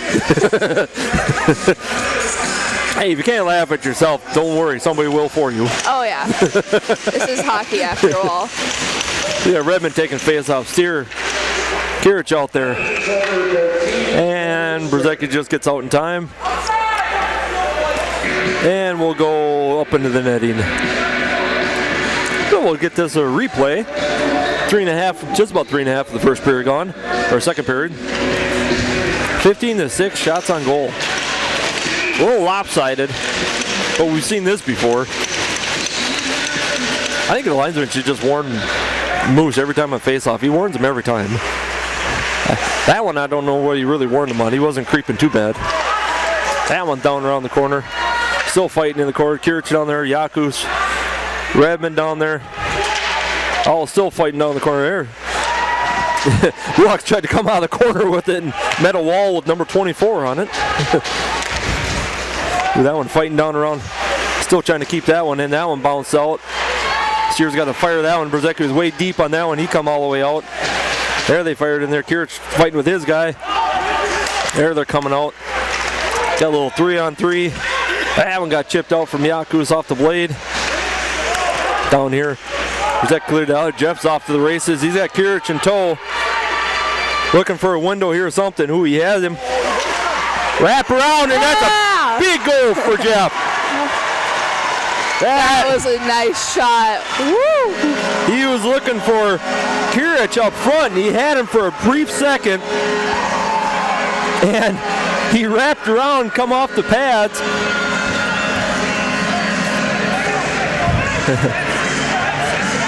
S1: Hey, if you can't laugh at yourself, don't worry, somebody will for you.
S2: Oh yeah, this is hockey after all.
S1: Yeah, Redmond taking face off. Steer, Kirich out there. And Brzezicki just gets out in time. And we'll go up into the netting. So we'll get this a replay. 3.5, just about 3.5 of the first period gone, or second period. 15-6 shots on goal. A little lopsided, but we've seen this before. I think the linesman should just warn Moose every time on face-off. He warns him every time. That one, I don't know what he really warned him on. He wasn't creeping too bad. That one down around the corner. Still fighting in the corner. Kirich down there. Yakus. Redmond down there. Oh, still fighting down the corner there. Rucks tried to come out of the corner with it and met a wall with number 24 on it. That one fighting down around. Still trying to keep that one in. That one bounced out. Steer's got to fire that one. Brzezicki was way deep on that one. He come all the way out. There they fired in there. Kirich fighting with his guy. There they're coming out. Got a little 3-on-3. That one got chipped out from Yakus off the blade. Down here. Brzezicki cleared out. Jeff's off to the races. He's got Kirich in tow. Looking for a window here or something. Ooh, he has him. Wrap around, and that's a big goal for Jeff.
S2: That was a nice shot. Woo!
S1: He was looking for Kirich up front, and he had him for a brief second. And he wrapped around, come off the pads.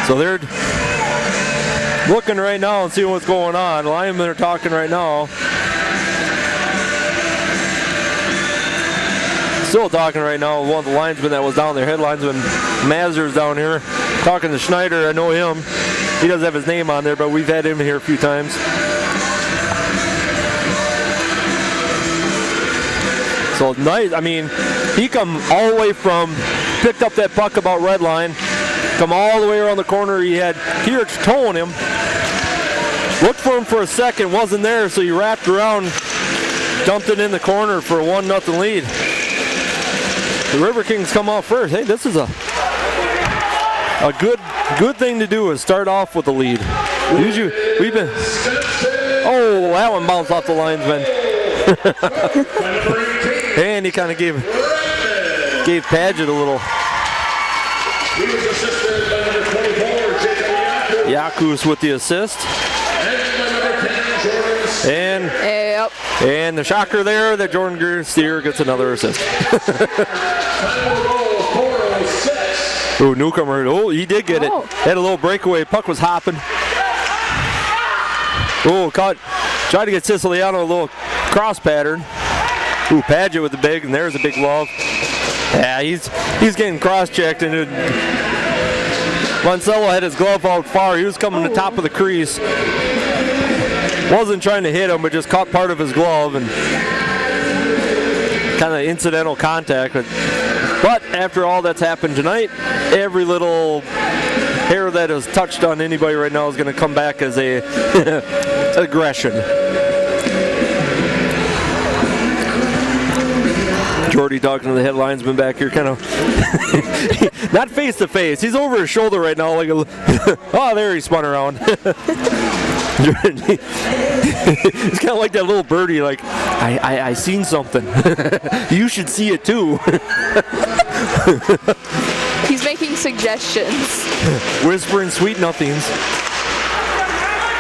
S1: So they're looking right now and seeing what's going on. The linemen are talking right now. Still talking right now with one of the linesmen that was down there. Head linesman Mazur's down here. Talking to Schneider, I know him. He doesn't have his name on there, but we've had him here a few times. So nice, I mean, he come all the way from, picked up that puck about red line, come all the way around the corner. He had Kirch towing him. Looked for him for a second, wasn't there, so he wrapped around, dumped it in the corner for a 1-0 lead. The Riverkings come off first. Hey, this is a good thing to do is start off with the lead. Usually we've been. Oh, that one bounced off the linesman. And he kind of gave Paget a little. Yakus with the assist. And the shocker there that Jordan Steer gets another assist. Oh, newcomer. Oh, he did get it. Had a little breakaway. Puck was hopping. Oh, tried to get Siciliano a little cross pattern. Ooh, Paget with the big, and there's a big love. Yeah, he's getting cross-checked, and Moncello had his glove out far. He was coming to the top of the crease. Wasn't trying to hit him, but just caught part of his glove and kind of incidental contact. But after all that's happened tonight, every little hair that is touched on anybody right now is going to come back as a aggression. Jordy talking to the head linesman back here, kind of not face to face. He's over his shoulder right now, like oh, there he spun around. He's kind of like that little birdie, like I seen something. You should see it too.
S2: He's making suggestions.
S1: Whispering sweet nothings.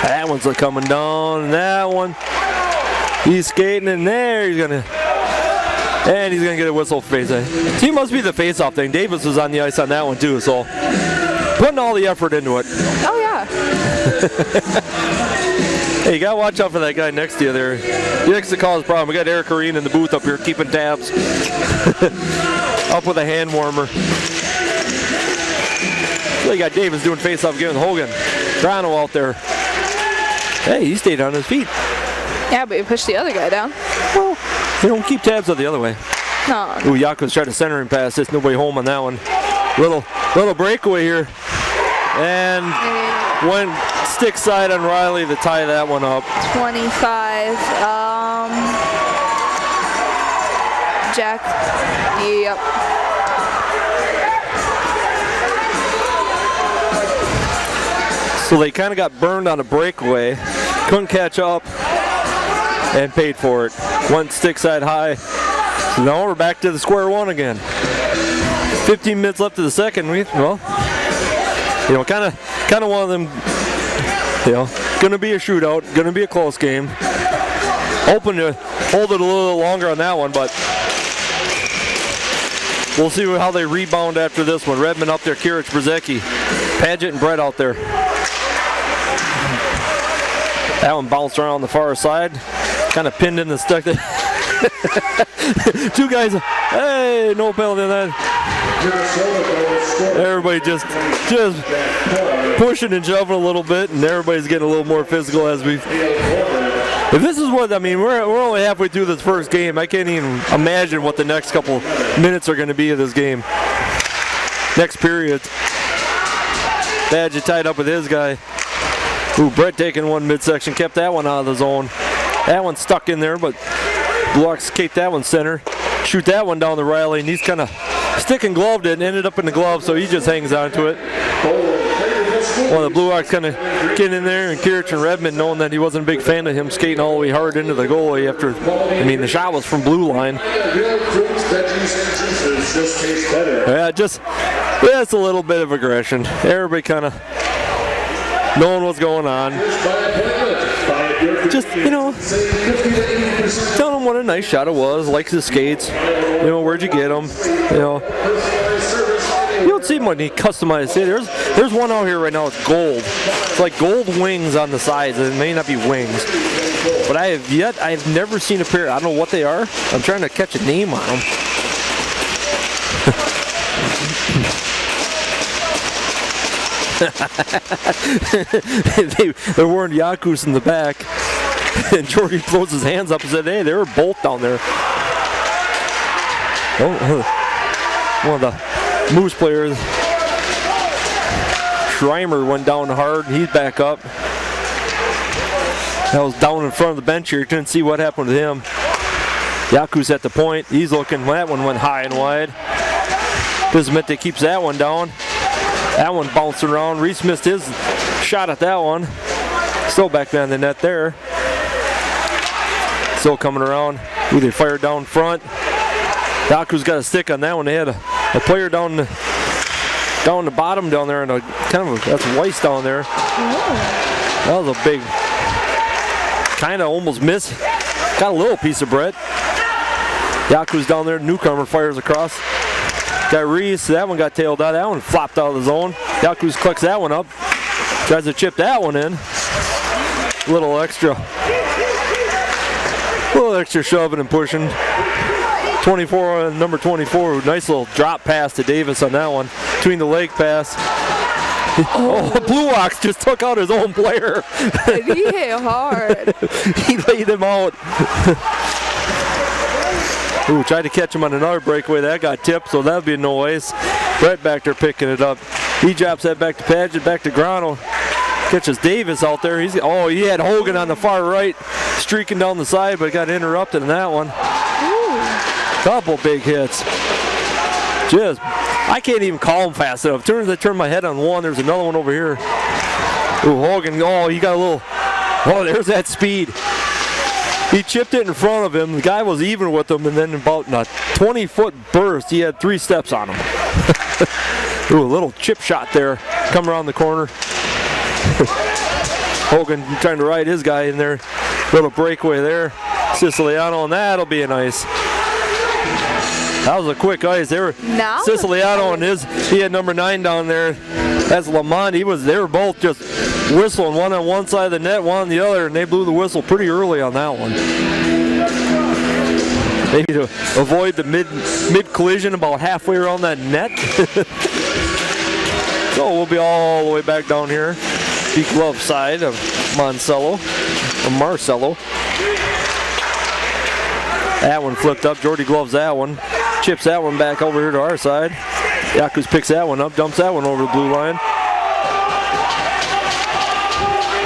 S1: That one's coming down. That one. He's skating in there. He's gonna get a whistle face. So he must be the face-off thing. Davis was on the ice on that one too, so putting all the effort into it.
S2: Oh yeah.
S1: Hey, you gotta watch out for that guy next to you there. He likes to cause a problem. We got Eric Arene in the booth up here keeping tabs. Up with a hand warmer. So you got Davis doing face-off, giving Hogan. Toronto out there. Hey, he stayed on his feet.
S2: Yeah, but you pushed the other guy down.
S1: Well, you don't keep tabs on the other way.
S2: No.
S1: Ooh, Yako's trying to center him past this. Nobody home on that one. Little breakaway here. And went stick side on Riley to tie that one up.
S2: 25. Jack. Yep.
S1: So they kind of got burned on a breakaway. Couldn't catch up and paid for it. Went stick side high. So now we're back to the square one again. 15 minutes left of the second. Kind of one of them. Going to be a shootout. Going to be a close game. Hoping to hold it a little longer on that one, but we'll see how they rebound after this one. Redmond up there, Kirich, Brzezicki, Paget, and Brett out there. That one bounced around the far side. Kind of pinned in the stick. Two guys, hey, no penalty on that. Everybody just pushing and shoving a little bit, and everybody's getting a little more physical as we. If this is what, I mean, we're only halfway through this first game. I can't even imagine what the next couple minutes are going to be of this game. Next period. Badge tied up with his guy. Ooh, Brett taking one midsection, kept that one out of the zone. That one stuck in there, but Blue Hawks kicked that one center. Shoot that one down the Riley, and he's kind of stick and gloved it and ended up in the glove, so he just hangs on to it. Well, the Blue Hawks kind of getting in there, and Kirich and Redmond knowing that he wasn't a big fan of him skating all the way hard into the goalie after, the shot was from blue line. Yeah, it's a little bit of aggression. Everybody kind of knowing what's going on. Just, telling him what a nice shot it was, likes his skates, where'd you get them, You don't see him when he customized it. There's one out here right now, it's gold. It's like gold wings on the sides. It may not be wings. But I've never seen a pair, I don't know what they are. I'm trying to catch a name on them. They're wearing Yakus in the back. And Jordy throws his hands up and said, hey, they were both down there. One of the Moose players Schreimer went down hard, and he's back up. That was down in front of the bench here. You couldn't see what happened to him. Yaku's at the point. He's looking. That one went high and wide. Bismette keeps that one down. That one bouncing around. Reese missed his shot at that one. Still back behind the net there. Still coming around. Ooh, they fired down front. Yaku's got a stick on that one. They had a player down the bottom down there, and that's Weiss down there. That was a big, kind of almost miss. Got a little piece of bread. Yaku's down there. Newcomer fires across. Got Reese. That one got tailed out. That one flopped out of the zone. Yaku's collects that one up. Tries to chip that one in. Little extra shoving and pushing. 24, number 24, nice little drop pass to Davis on that one. Between the leg pass. Oh, Blue Ox just took out his own player.
S2: He hit hard.
S1: He laid him out. Ooh, tried to catch him on another breakaway. That got tipped, so that would be a noise. Brett back there picking it up. He drops that back to Padgett, back to Grano. Catches Davis out there. He had Hogan on the far right, streaking down the side, but got interrupted in that one. Couple big hits. I can't even call him fast enough. As soon as I turn my head on one, there's another one over here. Ooh, Hogan, he got a little, there's that speed. He chipped it in front of him. The guy was even with him, and then about a 20-foot burst, he had 3 steps on him. Ooh, a little chip shot there. Come around the corner. Hogan trying to ride his guy in there. Little breakaway there. Siciliano, and that'll be a nice. That was a quick ice. Siciliano and he had number 9 down there. That's Lamont. They were both just whistling, one on one side of the net, one on the other, and they blew the whistle pretty early on that one. Maybe to avoid the mid collision about halfway around that net. So we'll be all the way back down here. The glove side of Marcello. That one flipped up. Jordy gloves that one. Chips that one back over here to our side. Yakus picks that one up, dumps that one over the blue line.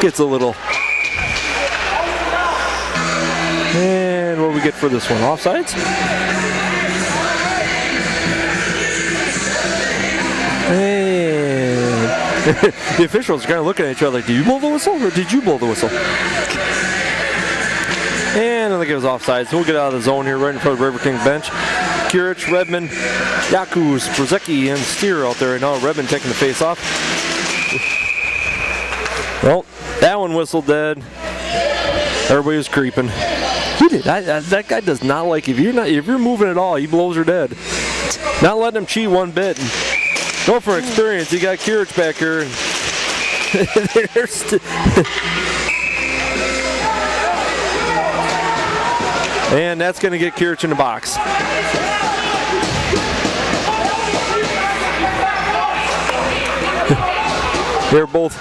S1: Gets a little. And what do we get for this one? Offsides? And the officials are kind of looking at each other like, did you blow the whistle or did you blow the whistle? And I think it was offside, so we'll get out of the zone here right in front of the Riverkings bench. Kurich, Redmond, Yakus, Brzecki, and Steer out there right now. Redmond taking the face off. Well, that one whistled dead. Everybody was creeping. He did. That guy does not like if you're moving at all, he blows her dead. Not letting him cheat one bit. And go for experience. You got Kurich back here. And that's going to get Kurich in the box. They're both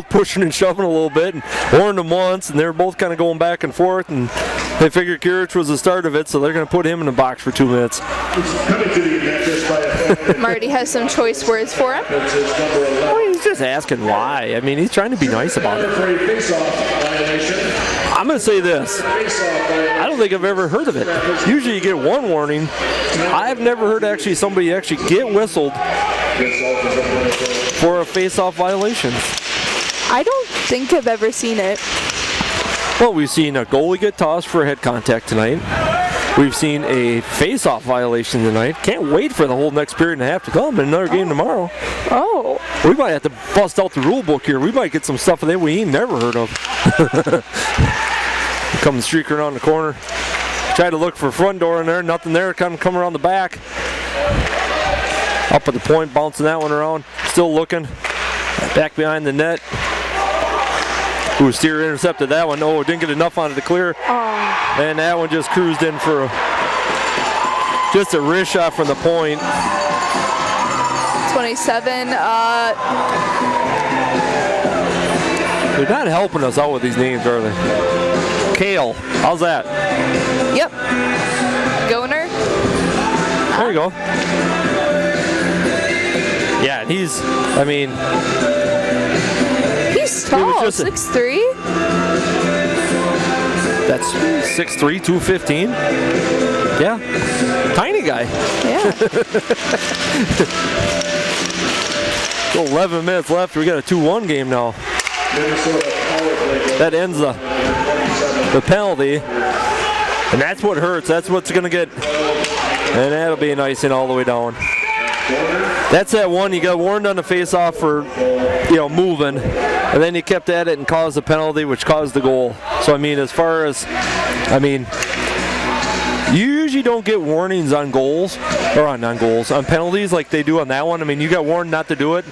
S1: pushing and shoving a little bit and warned them once, and they're both kind of going back and forth, and they figured Kurich was the start of it, so they're going to put him in the box for 2 minutes.
S2: Marty has some choice words for him.
S1: Well, he's just asking why. I mean, he's trying to be nice about it. I'm going to say this. I don't think I've ever heard of it. Usually you get one warning. I've never heard somebody get whistled for a face-off violation.
S2: I don't think I've ever seen it.
S1: Well, we've seen a goalie get tossed for head contact tonight. We've seen a face-off violation tonight. Can't wait for the whole next period and a half to come and another game tomorrow.
S2: Oh.
S1: We might have to bust out the rule book here. We might get some stuff that we ain't never heard of. Coming streaking around the corner. Try to look for front door in there. Nothing there. Come around the back. Up at the point, bouncing that one around. Still looking. Back behind the net. Ooh, Steer intercepted that one. Oh, didn't get enough on it to clear.
S2: Oh.
S1: And that one just cruised in for just a wrist shot from the point.
S2: 27.
S1: They're not helping us out with these names, are they? Kale, how's that?
S2: Yep. Goner.
S1: There you go. Yeah, and he's
S2: tall,
S1: just
S2: 6'3".
S1: That's 6'3", 215. Yeah, tiny guy.
S2: Yeah.
S1: 11 minutes left. We got a 2-1 game now. That ends the penalty, and that's what hurts. That's what's gonna get, and that'll be an icing all the way down. That's that one you got warned on the face-off for, moving, and then you kept at it and caused the penalty, which caused the goal. So as far as, you usually don't get warnings on goals, or on penalties like they do on that one. You got warned not to do it,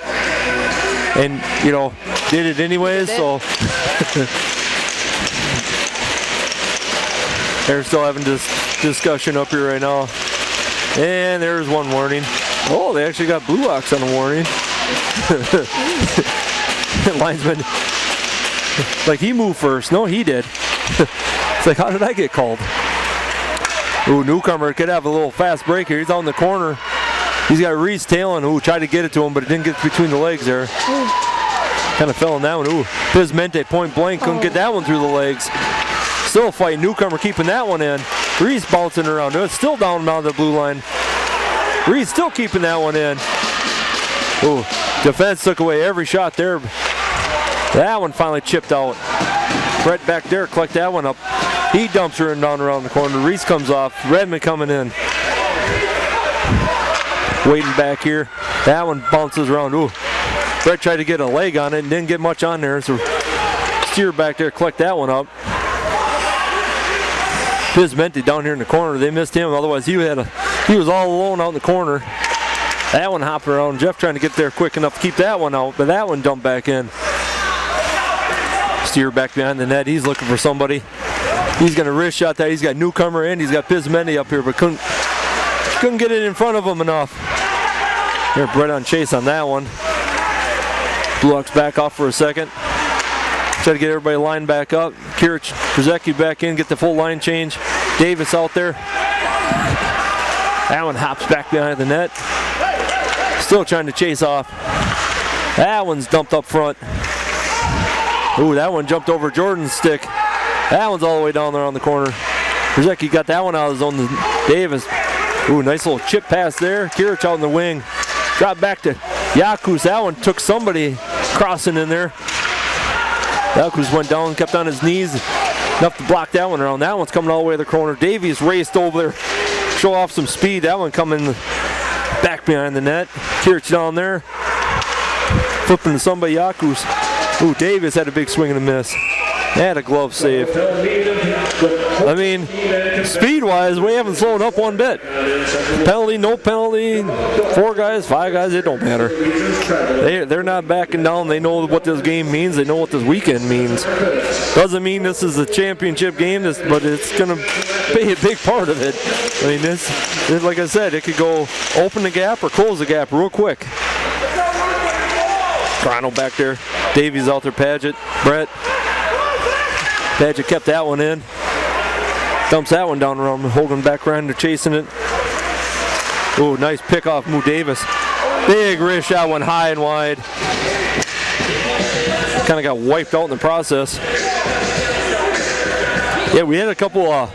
S1: and did it anyways. So they're still having this discussion up here right now, and there's one warning. Oh, they actually got Blue Ox on a warning. Linesman, like he moved first. No, he did. It's like, how did I get called? Ooh, newcomer could have a little fast break here. He's on the corner. He's got Reese tailing. Ooh, tried to get it to him, but it didn't get between the legs there. Kind of fell in that one. Ooh, Pismente point blank couldn't get that one through the legs. Still fighting. Newcomer keeping that one in. Reese bouncing around. It's still down the blue line. Reese still keeping that one in. Ooh, defense took away every shot there. That one finally chipped out. Brett back there, collect that one up. He dumps her in down around the corner. Reese comes off. Redmond coming in. Waiting back here. That one bounces around. Ooh, Brett tried to get a leg on it and didn't get much on there. So Steer back there, collect that one up. Pismente down here in the corner. They missed him. Otherwise, he was all alone out in the corner. That one hopped around. Jeff trying to get there quick enough to keep that one out, but that one dumped back in. Steer back behind the net. He's looking for somebody. He's going to wrist shot that. He's got Newcomer and he's got Pismente up here, but couldn't get it in front of him enough. Here, Brett on chase on that one. Blue Ox back off for a second. Try to get everybody lined back up. Kirich, Brzecki back in, get the full line change. Davis out there. That one hops back behind the net. Still trying to chase off. That one's dumped up front. Ooh, that one jumped over Jordan's stick. That one's all the way down there on the corner. Brzecki got that one out of his own. Davis. Ooh, nice little chip pass there. Kirich out in the wing. Drop back to Yakus. That one took somebody crossing in there. Yakus went down, kept on his knees. Enough to block that one around. That one's coming all the way to the corner. Davies raced over there. Show off some speed. That one coming back behind the net. Kirich down there. Flipping to somebody, Yakus. Ooh, Davis had a big swing and a miss. Had a glove save. Speed-wise, we haven't slowed up one bit. Penalty, no penalty, 4 guys, 5 guys, it don't matter. They're not backing down. They know what this game means. They know what this weekend means. Doesn't mean this is a championship game, but it's going to be a big part of it. This, like I said, it could go open the gap or close the gap real quick. Toronto back there. Davies out there, Paget, Brett. Paget kept that one in. Dumps that one down around. Hogan back around to chasing it. Ooh, nice pick off Moo Davis. Big wrist shot, went high and wide. Kind of got wiped out in the process. Yeah, we had a couple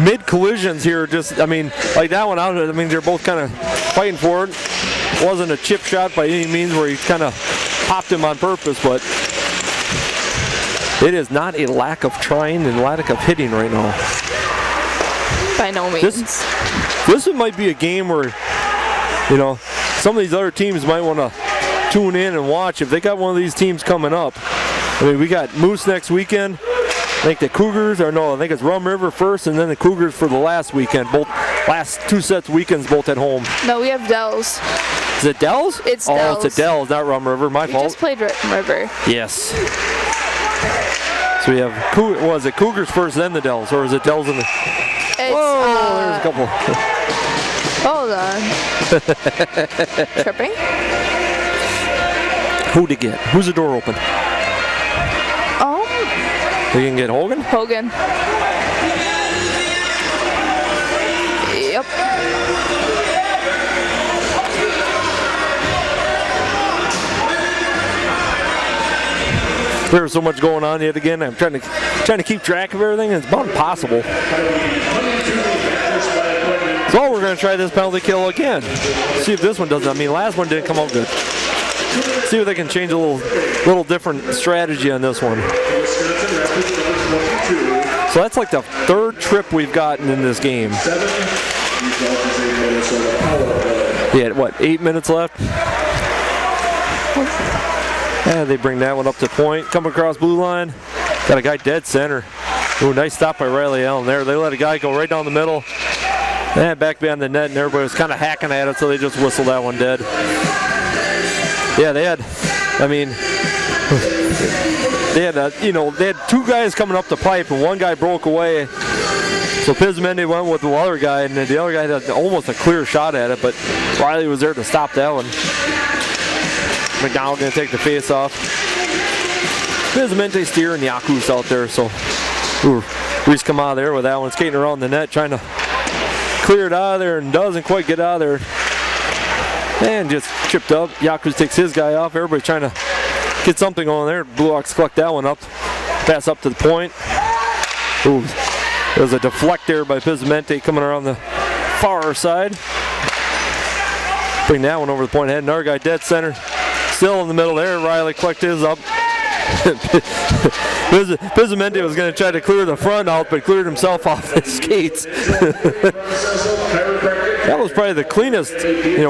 S1: mid collisions here. Like that one out. They're both kind of fighting for it. Wasn't a chip shot by any means where he kind of popped him on purpose, but it is not a lack of trying and lack of hitting right now.
S2: By no means.
S1: This might be a game where, some of these other teams might want to tune in and watch. If they got one of these teams coming up, we got Moose next weekend. I think the Cougars, I think it's Rum River first, and then the Cougars for the last weekend. Both last 2 sets weekends, both at home.
S2: No, we have Dells.
S1: Is it Dells?
S2: It's
S1: Dells.
S2: Dells.
S1: Oh, it's a Dells, not Rum River. My fault.
S2: We just played Rum River.
S1: Yes. So we have, was it Cougars first, then the Dells, or is it Dells in the? Whoa, there's a couple.
S2: Hold on. Tripping.
S1: Who'd it get? Who's the door open? They can get Hogan?
S2: Hogan. Yep.
S1: There was so much going on yet again. I'm trying to keep track of everything. It's about impossible. So we're going to try this penalty kill again. See if this one doesn't. I mean, last one didn't come out good. See if they can change a little different strategy on this one. So that's like the third trip we've gotten in this game. Yeah, what, 8 minutes left? Yeah, they bring that one up to point. Coming across blue line. Got a guy dead center. Ooh, nice stop by Riley Allen there. They let a guy go right down the middle. And back behind the net, and everybody was kind of hacking at it, so they just whistled that one dead. Yeah, they had two guys coming up the pipe, and one guy broke away. So Pizmendi went with the other guy, and the other guy had almost a clear shot at it, but Riley was there to stop that one. McDonald going to take the face off. Pizmendi, Steer, and Yakus out there, so Reese come out of there with that one, skating around the net, trying to clear it out of there, and doesn't quite get out of there. And just chipped up. Yakus takes his guy off. Everybody trying to get something on there. Blue Hawks collect that one up. Pass up to the point. Ooh, there's a deflect there by Pizmente coming around the far side. Bring that one over the point ahead. Another guy dead center. Still in the middle there. Riley collect his up. Pizmente was going to try to clear the front out, but cleared himself off the skates. That was probably the cleanest,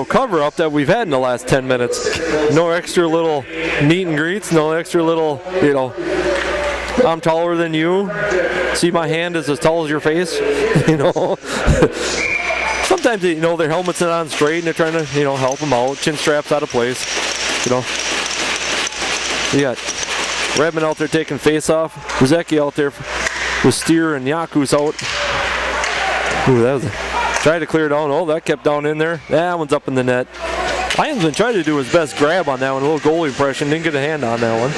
S1: cover up that we've had in the last 10 minutes. No extra little meet and greets, no extra little, I'm taller than you. See, my hand is as tall as your face. Sometimes their helmet's not on straight and they're trying to help them out. Chin straps out of place. You got Redmond out there taking face off. Brzezicki out there with Steer and Yakus out. Ooh, that was tried to clear down. Oh, that kept down in there. That one's up in the net. Lionsman tried to do his best grab on that one. A little goalie impression. Didn't get a hand on that one.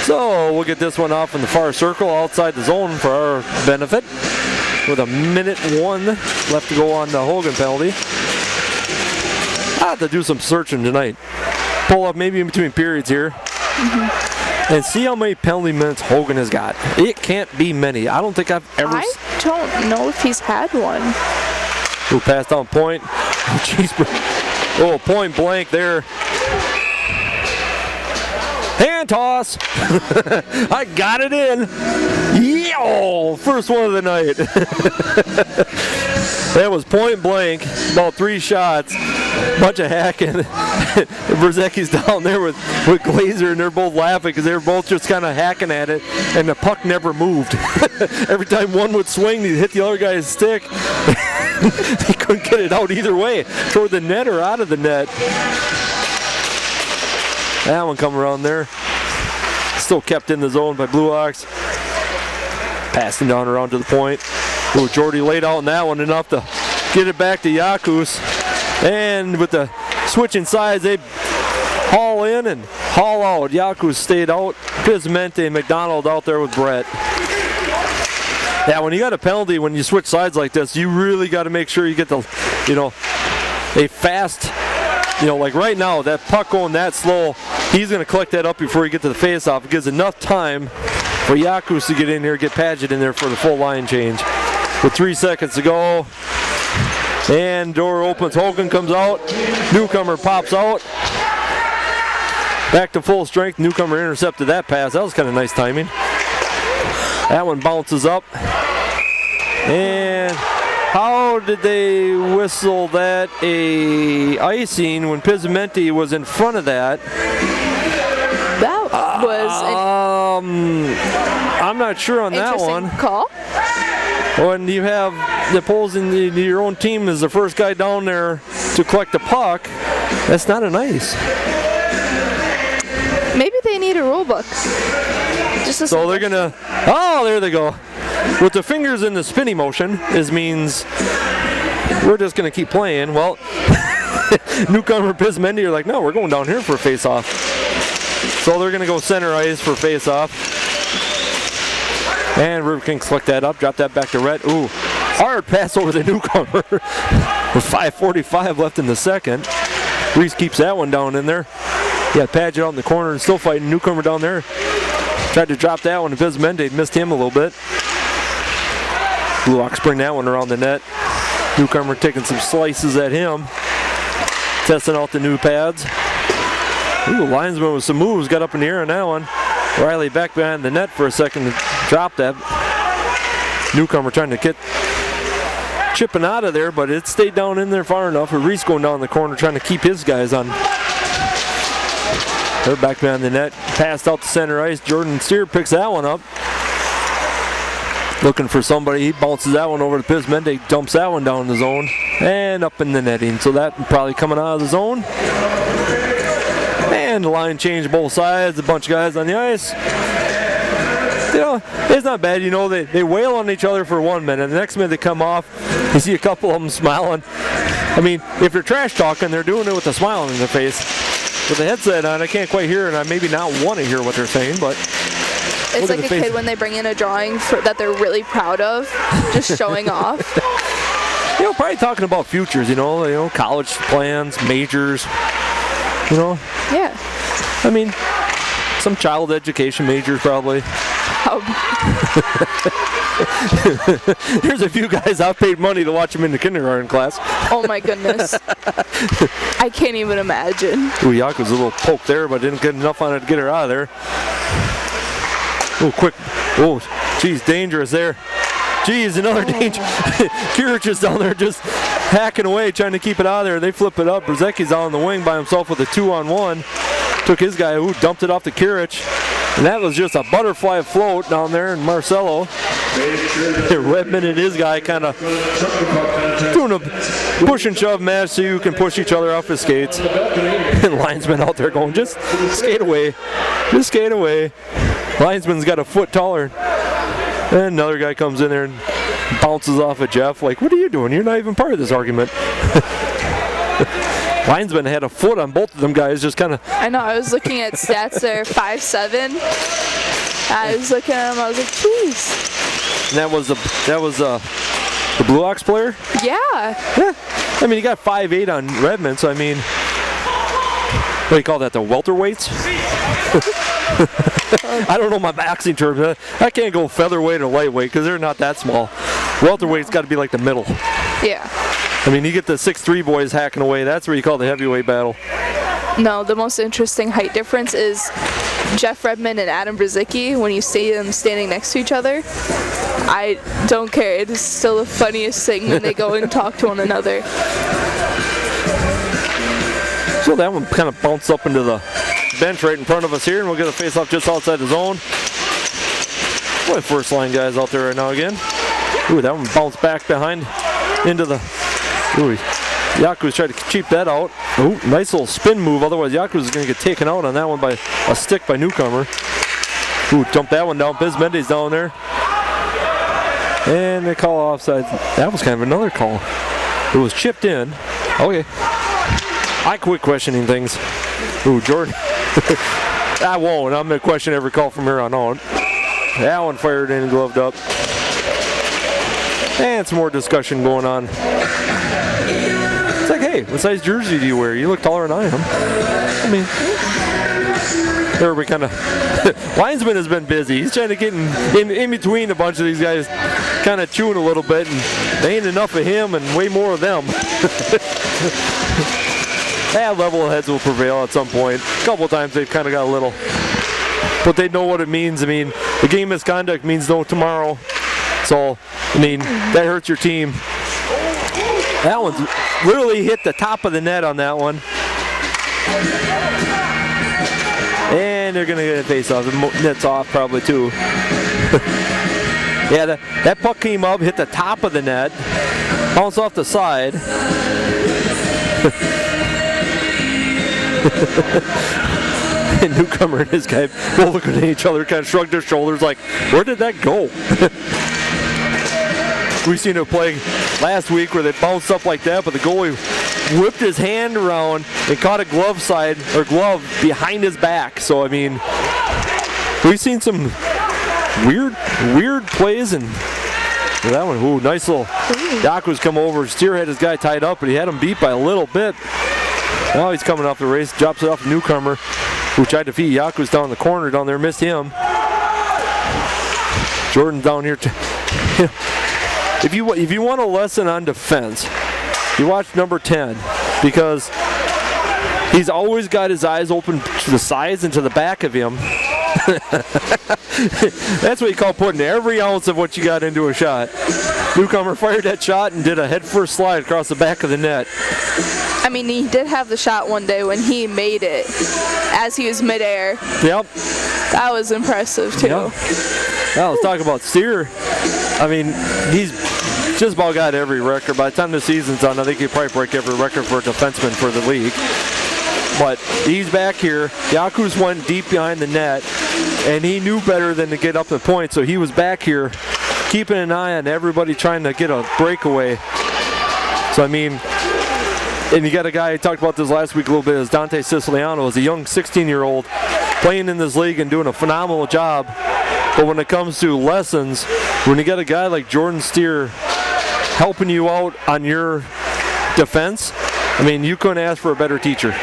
S1: So we'll get this one off in the far circle outside the zone for our benefit. With 1:01 left to go on the Hogan penalty. I have to do some searching tonight. Pull up maybe in between periods here. And see how many penalty minutes Hogan has got. It can't be many. I don't think I've ever...
S2: I don't know if he's had one.
S1: Ooh, pass down point. Jeez. Oh, point blank there. Hand toss. I got it in. Yo! First one of the night. That was point blank. About 3 shots. Bunch of hacking. Brzezicki's down there with Glazer, and they're both laughing because they were both just kind of hacking at it, and the puck never moved. Every time one would swing, he'd hit the other guy's stick. They couldn't get it out either way, toward the net or out of the net. That one come around there. Still kept in the zone by Blue Hawks. Passing down around to the point. Ooh, Jordy laid out on that one enough to get it back to Yakus. And with the switching sides, they haul in and haul out. Yakus stayed out. Pizmente and McDonald out there with Brett. Yeah, when you got a penalty, when you switch sides like this, you really got to make sure you get the, a fast, like right now, that puck going that slow, he's going to collect that up before you get to the face-off. It gives enough time for Yakus to get in here, get Padgett in there for the full line change. With 3 seconds to go. And door opens, Hogan comes out, Newcomer pops out. Back to full strength, Newcomer intercepted that pass. That was kind of nice timing. That one bounces up. And how did they whistle that a icing when Pizmente was in front of that?
S2: That was
S1: I'm not sure on that one.
S2: interesting call.
S1: When you have the opposing, your own team is the first guy down there to collect the puck, that's not an ice.
S2: Maybe they need a rule book.
S1: So they're gonna, there they go. With the fingers in the spinning motion, means we're just gonna keep playing. Well, Newcomer and Pizmendi are like, no, we're going down here for a face-off. So they're gonna go center ice for face-off. And Riverkings collect that up, drop that back to Rhett. Ooh, hard pass over the Newcomer. With 5:45 left in the second. Reese keeps that one down in there. Yeah, Padgett out in the corner and still fighting. Newcomer down there. Tried to drop that one, and Bismende missed him a little bit. Blue Hawks bring that one around the net. Newcomer taking some slices at him. Testing out the new pads. Ooh, linesman with some moves, got up in the air on that one. Riley back behind the net for a second to drop that. Newcomer trying to get chipping out of there, but it stayed down in there far enough. Reese going down the corner trying to keep his guys on. They're back behind the net. Passed out to center ice. Jordan Steer picks that one up. Looking for somebody. He bounces that one over to Pismende. Dumps that one down the zone. And up in the netting. So that probably coming out of the zone. And the line changed both sides. A bunch of guys on the ice. You know, it's not bad. You know, they wail on each other for 1 minute. The next minute they come off. You see a couple of them smiling. I mean, if they're trash talking, they're doing it with a smile on their face. With the headset on, I can't quite hear, and I maybe not want to hear what they're saying, but
S2: it's like a kid when they bring in a drawing that they're really proud of, just showing off.
S1: You know, probably talking about futures, you know, college plans, majors, you know.
S2: Yeah.
S1: I mean, some child education majors probably. There's a few guys I've paid money to watch them in the kindergarten class.
S2: Oh my goodness. I can't even imagine.
S1: Ooh, Yak was a little poke there, but didn't get enough on it to get her out of there. Oh, quick. Oh, geez, dangerous there. Geez, another danger. Kirich is down there just hacking away, trying to keep it out of there. They flip it up. Brzezinski's on the wing by himself with a 2-on-1. Took his guy, dumped it off to Kirich. And that was just a butterfly float down there, and Marcelo, Redmond and his guy kind of doing a push and shove match so you can push each other off his skates. And linesman out there going, just skate away. Just skate away. Linesman's got a foot taller. And another guy comes in there and bounces off of Jeff. Like, what are you doing? You're not even part of this argument. Linesman had a foot on both of them guys, just kind of.
S2: I know, I was looking at stats there, 5'7". I was looking at him, I was like, jeez.
S1: And that was the Blue Hawks player?
S2: Yeah.
S1: Yeah. I mean, he got 5'8" on Redmond, so I mean, what do you call that, the welterweights? I don't know my boxing terms. I can't go featherweight or lightweight because they're not that small. Welterweight's got to be like the middle.
S2: Yeah.
S1: I mean, you get the 6'3" boys hacking away. That's where you call the heavyweight battle.
S2: No, the most interesting height difference is Jeff Redmond and Adam Brzezinski. When you see them standing next to each other, I don't care. It is still the funniest thing when they go and talk to one another.
S1: So that one kind of bounced up into the bench right in front of us here, and we'll get a face-off just outside the zone. Boy, first line guys out there right now again. Ooh, that one bounced back behind into the. Ooh, Yaku's tried to cheap that out. Ooh, nice little spin move. Otherwise, Yaku's going to get taken out on that one by a stick by Newcomer. Ooh, dumped that one down. Bismende's down there. And they call offside. That was kind of another call. It was chipped in. Okay. I quit questioning things. Ooh, Jordan. I won't. I'm going to question every call from here on out. That one fired in and gloved up. And some more discussion going on. It's like, hey, what size jersey do you wear? You look taller than I am. I mean, everybody kind of. Linesman has been busy. He's trying to get in between a bunch of these guys, kind of chewing a little bit, and they ain't enough of him and way more of them. That level heads will prevail at some point. A couple of times they've kind of got a little, but they know what it means. I mean, the game misconduct means no tomorrow. So, I mean, that hurts your team. That one literally hit the top of the net on that one. And they're going to get a face-off. The net's off probably too. Yeah, that puck came up, hit the top of the net, bounced off the side. And Newcomer and his guy both looking at each other, kind of shrugged their shoulders like, where did that go? We seen it play last week where they bounced up like that, but the goalie whipped his hand around and caught a glove behind his back. So, I mean, we've seen some weird plays, and that one, ooh, nice little. Yaku's come over. Steer had his guy tied up, but he had him beat by a little bit. Now he's coming off the race, drops it off to Newcomer, who tried to feed Yakus down the corner down there, missed him. Jordan down here. If you want a lesson on defense, you watch number 10, because he's always got his eyes open to the sides and to the back of him. That's what you call putting every ounce of what you got into a shot. Newcomer fired that shot and did a head-first slide across the back of the net.
S2: I mean, he did have the shot one day when he made it as he was midair.
S1: Yep.
S2: That was impressive, too.
S1: Yep. Now let's talk about Steer. I mean, he's just about got every record. By the time the season's done, I think he'll probably break every record for a defenseman for the league. But he's back here. Yakus went deep behind the net, and he knew better than to get up the point, so he was back here keeping an eye on everybody trying to get a breakaway. So, I mean, and you got a guy, I talked about this last week a little bit, is Dante Siciliano, is a young 16-year-old playing in this league and doing a phenomenal job. But when it comes to lessons, when you got a guy like Jordan Steer helping you out on your defense, I mean, you couldn't ask for a better teacher.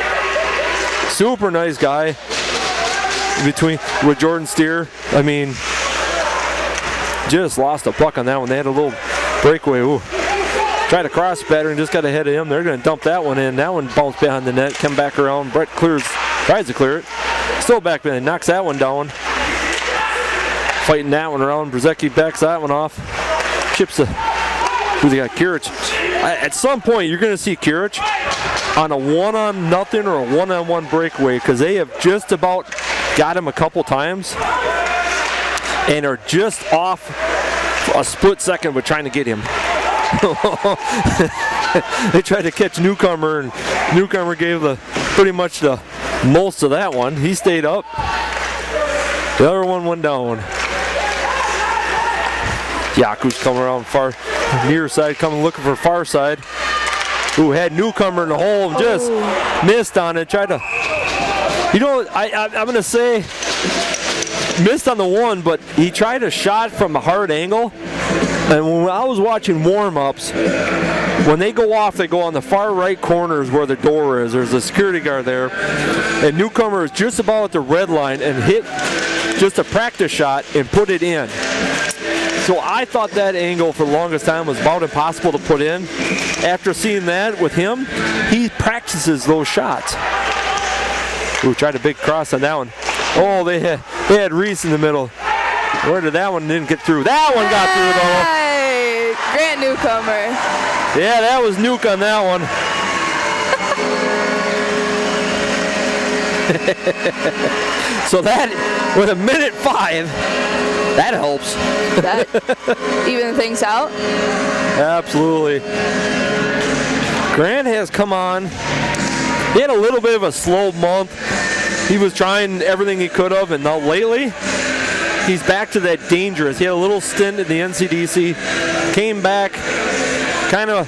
S1: Super nice guy with Jordan Steer. I mean, just lost a puck on that one. They had a little breakaway. Ooh. Tried to cross better and just got ahead of him. They're going to dump that one in. That one bounced behind the net, come back around. Brett tries to clear it. Still back behind, knocks that one down. Fighting that one around. Brzezicki backs that one off. Chips who they got? Kirich. At some point, you're going to see Kirich on a 1-on-0 or a 1-on-1 breakaway, because they have just about got him a couple times and are just off a split second with trying to get him. They tried to catch Newcomer, and Newcomer gave pretty much the most of that one. He stayed up. The other one went down. Yaku's coming around far near side, coming looking for far side. Who had Newcomer in the hole and just missed on it. Tried to, I'm going to say missed on the one, but he tried a shot from a hard angle. And when I was watching warm-ups, when they go off, they go on the far right corners where the door is. There's a security guard there. And Newcomer is just about at the red line and hit just a practice shot and put it in. So I thought that angle for the longest time was about impossible to put in. After seeing that with him, he practices those shots. Ooh, tried a big cross on that one. Oh, they had Reese in the middle. Where did that one didn't get through? That one got through though.
S2: Hey, Grant Newcomer.
S1: Yeah, that was Nuke on that one. So that, with 1:05, that helps.
S2: That even things out.
S1: Absolutely. Grant has come on. He had a little bit of a slow month. He was trying everything he could have, and now lately, he's back to that dangerous. He had a little stint in the NCDC, came back, kind of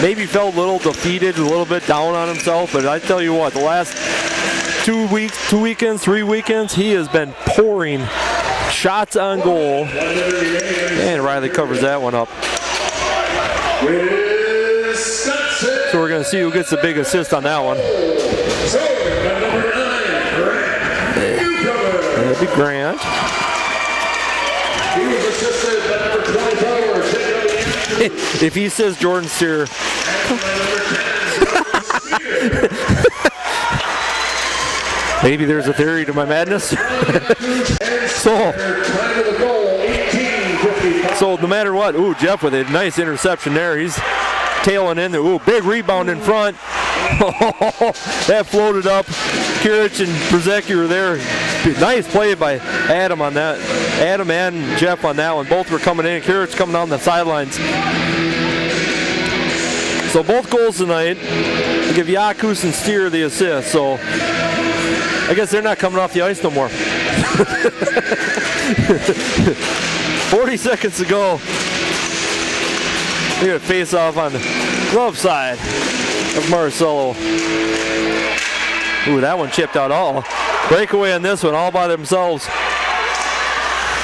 S1: maybe felt a little defeated, a little bit down on himself, but I tell you what, the last 3 weekends, he has been pouring shots on goal, and Riley covers that one up. So we're going to see who gets the big assist on that one. That'd be Grant. If he says Jordan Steer, maybe there's a theory to my madness. So no matter what, ooh, Jeff with a nice interception there. He's tailing in there. Ooh, big rebound in front. That floated up. Kirich and Brzezicki were there. Nice play by Adam on that. Adam and Jeff on that one. Both were coming in. Kirich coming down the sidelines. So both goals tonight. I give Yakus and Steer the assist. So I guess they're not coming off the ice no more. 40 seconds to go. They're going to face off on the glove side of Marcelo. Ooh, that one chipped out all. Breakaway on this one all by themselves.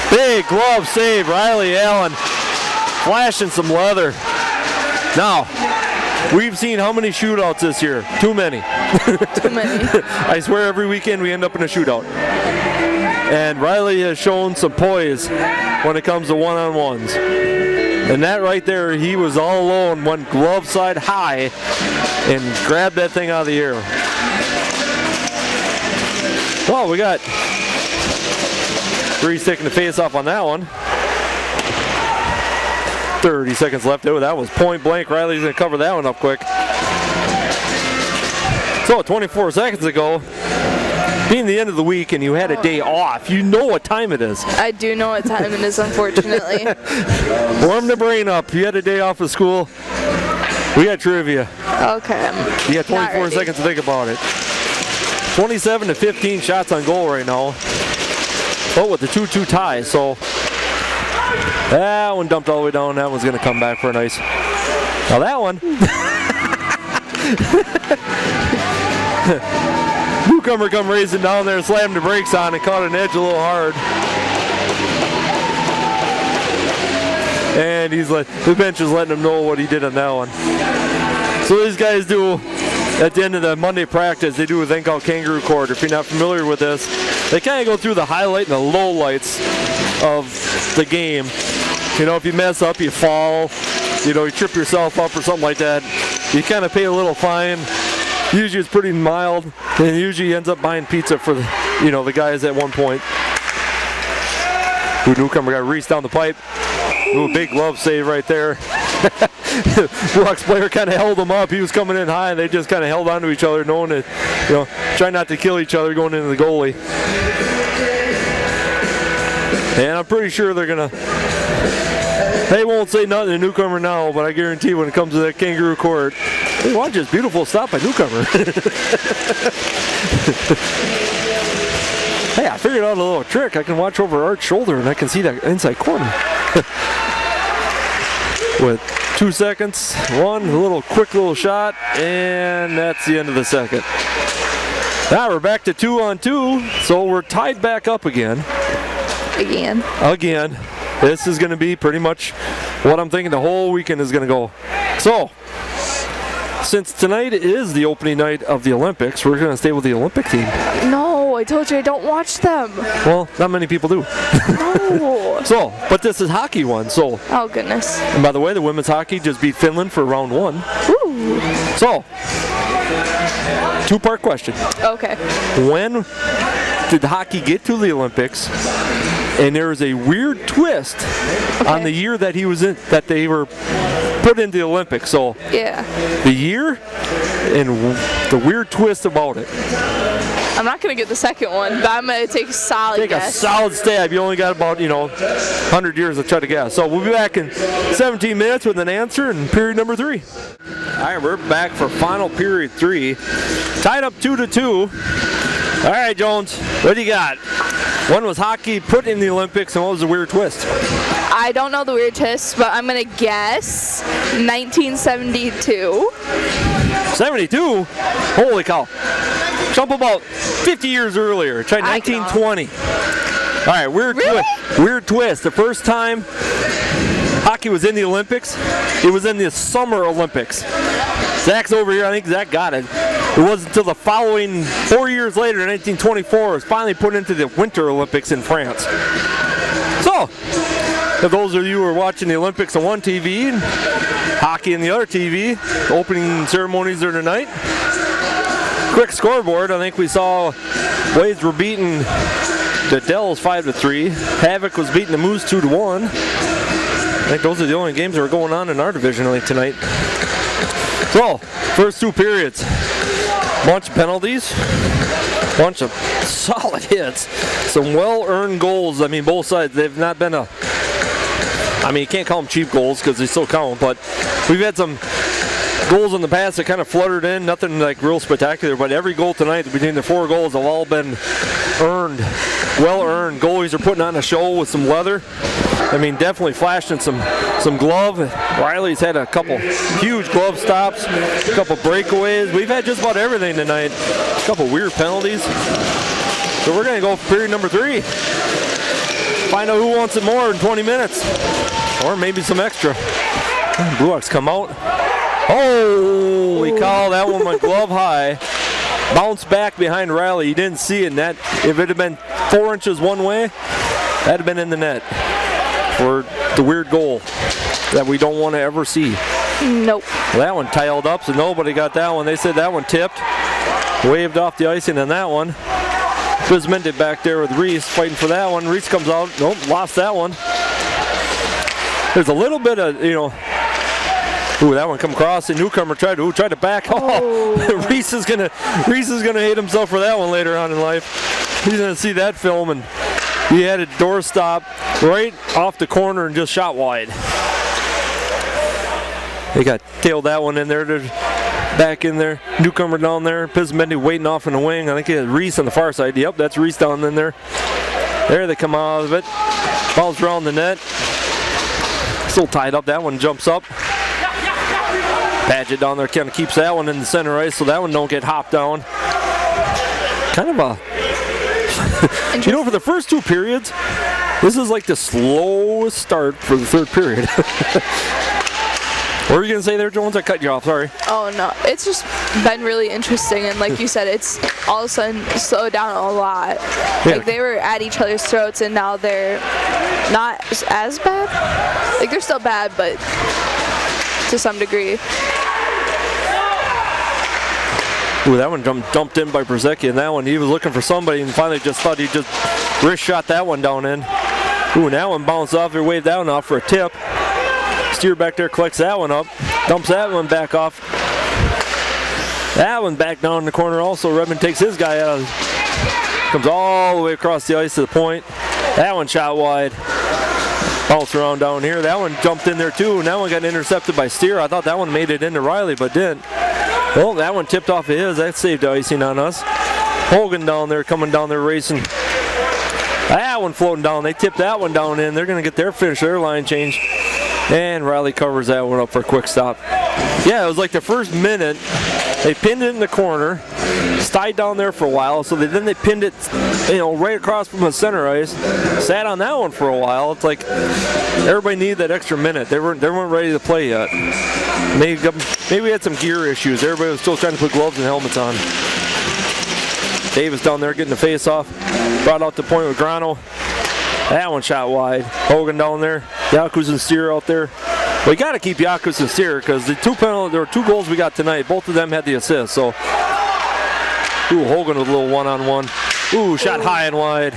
S1: Big glove save, Riley Allen flashing some leather. Now, We've seen how many shootouts this year? Too many.
S2: Too many.
S1: I swear every weekend we end up in a shootout. And Riley has shown some poise when it comes to one-on-ones. And that right there, he was all alone, went glove side high, and grabbed that thing out of the air. Well, we got Breeze taking the face off on that one. 30 seconds left. Oh, that was point blank. Riley's going to cover that one up quick. So 24 seconds ago, being the end of the week and you had a day off, you know what time it is.
S2: I do know what time it is, unfortunately.
S1: Warm the brain up. You had a day off of school. We got trivia.
S2: Okay.
S1: You got 24 seconds to think about it. 27 to 15 shots on goal right now. But with the 2-2 tie, so that one dumped all the way down. That one's going to come back for a nice. Now that one. Newcomer come racing down there, slammed the brakes on and caught an edge a little hard. And he's like, the bench is letting him know what he did on that one. So these guys do, at the end of the Monday practice, they do a thing called kangaroo court. If you're not familiar with this, they kind of go through the highlight and the low lights of the game. You know, if you mess up, you fall, you know, you trip yourself up or something like that, you kind of pay a little fine. Usually it's pretty mild, and usually ends up buying pizza for the, you know, the guys at one point. Ooh, Newcomer got Reese down the pipe. Ooh, big glove save right there. Bucks player kind of held him up. He was coming in high, and they just kind of held on to each other, knowing that, you know, try not to kill each other going into the goalie. And I'm pretty sure they're gonna. They won't say nothing to Newcomer now, but I guarantee when it comes to that kangaroo court, hey, watch this beautiful stop by Newcomer. Hey, I figured out a little trick. I can watch over Art's shoulder and I can see that inside corner. With 2 seconds, a little quick little shot, and that's the end of the second. Now we're back to 2-on-2, so we're tied back up again. Again. This is going to be pretty much what I'm thinking the whole weekend is going to go. So, since tonight is the opening night of the Olympics, we're going to stay with the Olympic team.
S2: No, I told you I don't watch them.
S1: Well, not many people do.
S2: No.
S1: So, but this is hockey one, so.
S2: Oh, goodness.
S1: And by the way, the women's hockey just beat Finland for round 1.
S2: Ooh.
S1: So, 2-part question.
S2: Okay.
S1: When did hockey get to the Olympics? And there was a weird twist on the year that he was in, that they were put into the Olympics. So
S2: yeah,
S1: the year and the weird twist about it.
S2: I'm not gonna get the second one, but I'm gonna take a solid guess.
S1: Take a solid stab. You only got about 100 years to try to guess. So we'll be back in 17 minutes with an answer in period number 3. All right, we're back for final period 3. Tied up 2-2. All right, Jones, what do you got? When was hockey put in the Olympics, and what was the weird twist?
S2: I don't know the weird twist, but I'm going to guess 1972.
S1: 72? Holy cow. Jump about 50 years earlier. Try 1920. All right, weird twist. The first time hockey was in the Olympics, it was in the Summer Olympics. Zach's over here. I think Zach got it. It wasn't until the following 4 years later, in 1924, it was finally put into the Winter Olympics in France. So, if those of you who are watching the Olympics on one TV and hockey on the other TV, the opening ceremonies are tonight. Quick scoreboard. I think we saw Blades were beating the Dells 5-3. Havoc was beating the Moose 2-1. I think those are the only games that are going on in our division tonight. So, first 2 periods. Bunch of penalties, bunch of solid hits, some well-earned goals. I mean, both sides, they've not been you can't call them cheap goals because they still count, but we've had some goals in the past that kind of fluttered in, nothing like real spectacular, but every goal tonight between the 4 goals have all been earned, well-earned. Goalies are putting on a show with some weather. I mean, definitely flashing some glove. Riley's had a couple huge glove stops, a couple breakaways. We've had just about everything tonight. A couple weird penalties. So we're going to go for period number 3. Find out who wants it more in 20 minutes. Or maybe some extra. Blue Hawks come out. Oh, we call that one went glove high. Bounced back behind Riley. You didn't see it. And that, if it had been 4 inches one way, that'd have been in the net for the weird goal that we don't want to ever see.
S2: Nope.
S1: Well, that one tiled up, so nobody got that one. They said that one tipped. Waved off the icing on that one. Bismente back there with Reese fighting for that one. Reese comes out. Nope, lost that one. There's a little bit of, ooh, that one come across. The newcomer tried to back. Oh, Reese is gonna hate himself for that one later on in life. He's gonna see that film, and he had a doorstop right off the corner and just shot wide. They got tailed that one in there. They're back in there. Newcomer down there. Bismente waiting off in the wing. I think he had Reese on the far side. Yep, that's Reese down in there. There they come out of it. Ball's around the net. Still tied up. That one jumps up. Paget down there kind of keeps that one in the center ice, so that one don't get hopped down. Kind of a, for the first two periods, this is like the slowest start for the third period. What were you going to say there, Jones? I cut you off, sorry.
S2: Oh, no. It's just been really interesting, and like you said, it's all of a sudden slowed down a lot.
S1: Yeah.
S2: Like, they were at each other's throats, and now they're not as bad. Like, they're still bad, but to some degree.
S1: Ooh, that one dumped in by Brzezicki, and that one, he was looking for somebody, and finally just thought he just wrist shot that one down in. Ooh, and that one bounced off, or waved that one off for a tip. Steer back there collects that one up, dumps that one back off. That one back down in the corner also. Redmond takes his guy out. Comes all the way across the ice to the point. That one shot wide. Bounce around down here. That one jumped in there too, and that one got intercepted by Steer. I thought that one made it into Riley, but didn't. Well, that one tipped off of his. That saved the icing on us. Hogan down there, coming down there racing. That one floating down. They tipped that one down in. They're going to get their finish, their line change. And Riley covers that one up for a quick stop. Yeah, it was like the first minute. They pinned it in the corner, stayed down there for a while. So then they pinned it, right across from the center ice. Sat on that one for a while. It's like everybody needed that extra minute. They weren't ready to play yet. Maybe we had some gear issues. Everybody was still trying to put gloves and helmets on. Davis down there getting the face off. Brought out the point with Grano. That one shot wide. Hogan down there. Yakus and Steer out there. We got to keep Yakus and Steer because there were two goals we got tonight. Both of them had the assist. So, ooh, Hogan with a little one-on-one. Ooh, shot high and wide.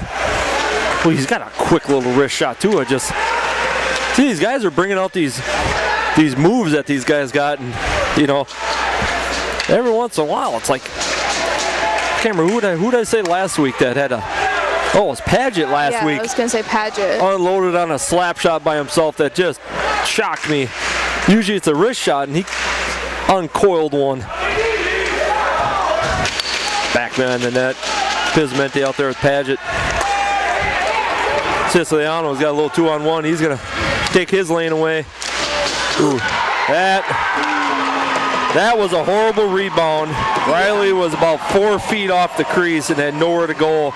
S1: Ooh, he's got a quick little wrist shot too. See, these guys are bringing out these moves that these guys got, and every once in a while it's like, I can't remember who did I say last week that had a. Oh, it was Paget last week.
S2: I was going to say Paget.
S1: Unloaded on a slap shot by himself that just shocked me. Usually it's a wrist shot, and he uncoiled one. Back behind the net. Bismente out there with Paget. Siciliano's got a little 2-on-1. He's going to take his lane away. Ooh, that was a horrible rebound. Riley was about 4 feet off the crease and had nowhere to go.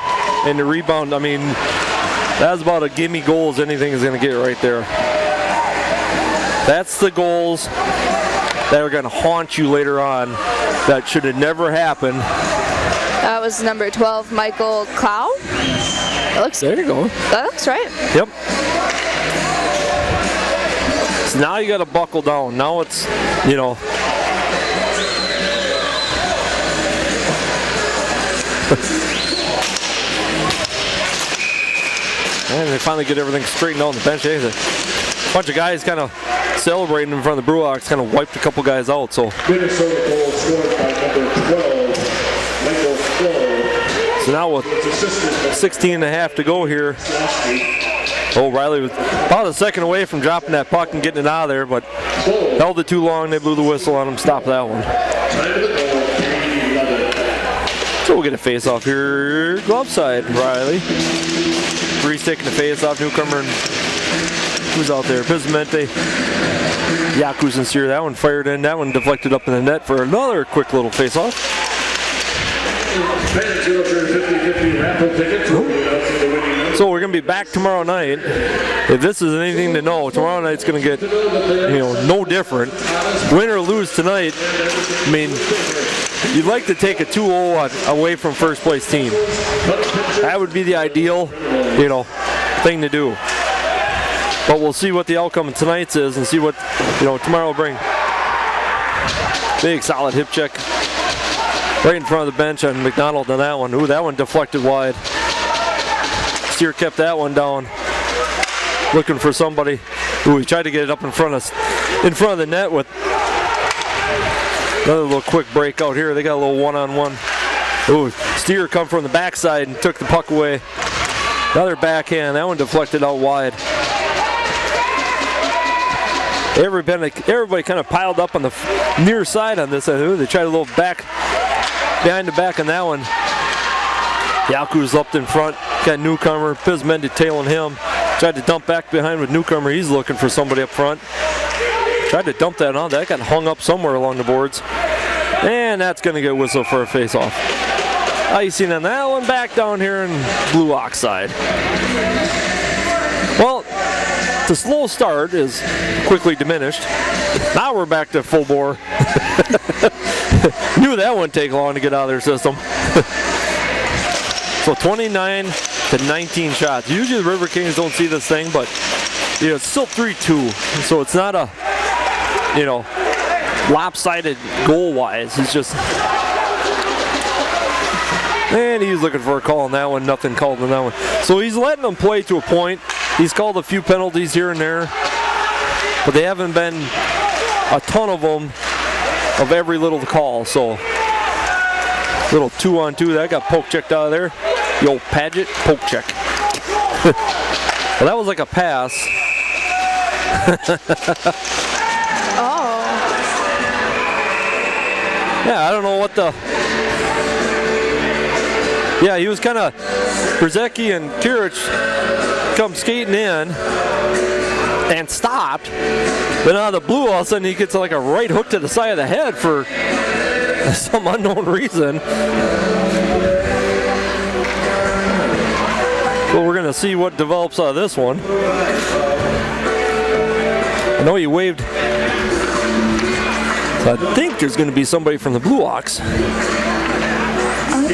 S1: And the rebound, that's about a gimme goal as anything is going to get right there. That's the goals that are going to haunt you later on. That should have never happened.
S2: That was number 12, Michael Clow.
S1: There you go.
S2: That looks right.
S1: Yep. So now you got to buckle down. Now it's, and they finally get everything straightened out on the bench. There's a bunch of guys kind of celebrating in front of the Brewhawks, kind of wiped a couple guys out. So
S3: Minnesota goal scored by number 12, Michael Clow.
S1: So now with 16 and a half to go here. Oh, Riley was about a second away from dropping that puck and getting it out of there, but held it too long. They blew the whistle on him, stopped that one. So we'll get a face-off here, glove side, Riley. Reese taking the face-off, newcomer, and who's out there? Bismente, Yakus and Steer. That one fired in, that one deflected up in the net for another quick little face-off.
S3: Fans, 0-50-50 raffle tickets will be announcing the winning number.
S1: So we're going to be back tomorrow night. If this is anything to know, tomorrow night's going to get, no different. Win or lose tonight, I mean, you'd like to take a 2-0 away from first place team. That would be the ideal, thing to do. But we'll see what the outcome of tonight's is and see what, tomorrow will bring. Big solid hip check right in front of the bench on McDonald on that one. Ooh, that one deflected wide. Steer kept that one down. Looking for somebody. Ooh, he tried to get it up in front of the net with another little quick break out here. They got a little one-on-one. Ooh, Steer come from the backside and took the puck away. Another backhand. That one deflected out wide. Everybody kind of piled up on the near side on this. Ooh, they tried a little back behind the back on that one. Yaku's up in front. Got Newcomer. Pizmendi tailing him. Tried to dump back behind with Newcomer. He's looking for somebody up front. Tried to dump that on. That got hung up somewhere along the boards. And that's going to get whistled for a face-off. Icing on that one back down here in Blue Ox side. Well, the slow start is quickly diminished. Now we're back to full bore. Knew that wouldn't take long to get out of their system. So 29 to 19 shots. Usually the Riverkings don't see this thing, but it's still 3-2. So it's not a lopsided goal-wise. It's just, and he's looking for a call on that one. Nothing called on that one. So he's letting them play to a point. He's called a few penalties here and there, but they haven't been a ton of them of every little call. So little 2-on-2 that got poke checked out of there. The old Paget poke check. Well, that was like a pass.
S2: Oh.
S1: Yeah, I don't know what the. Yeah, he was kind of Brzezicki and Kirich come skating in and stopped. But out of the blue, all of a sudden he gets like a right hook to the side of the head for some unknown reason. Well, we're going to see what develops out of this one. I know he waved. So I think there's going to be somebody from the Blue Ox.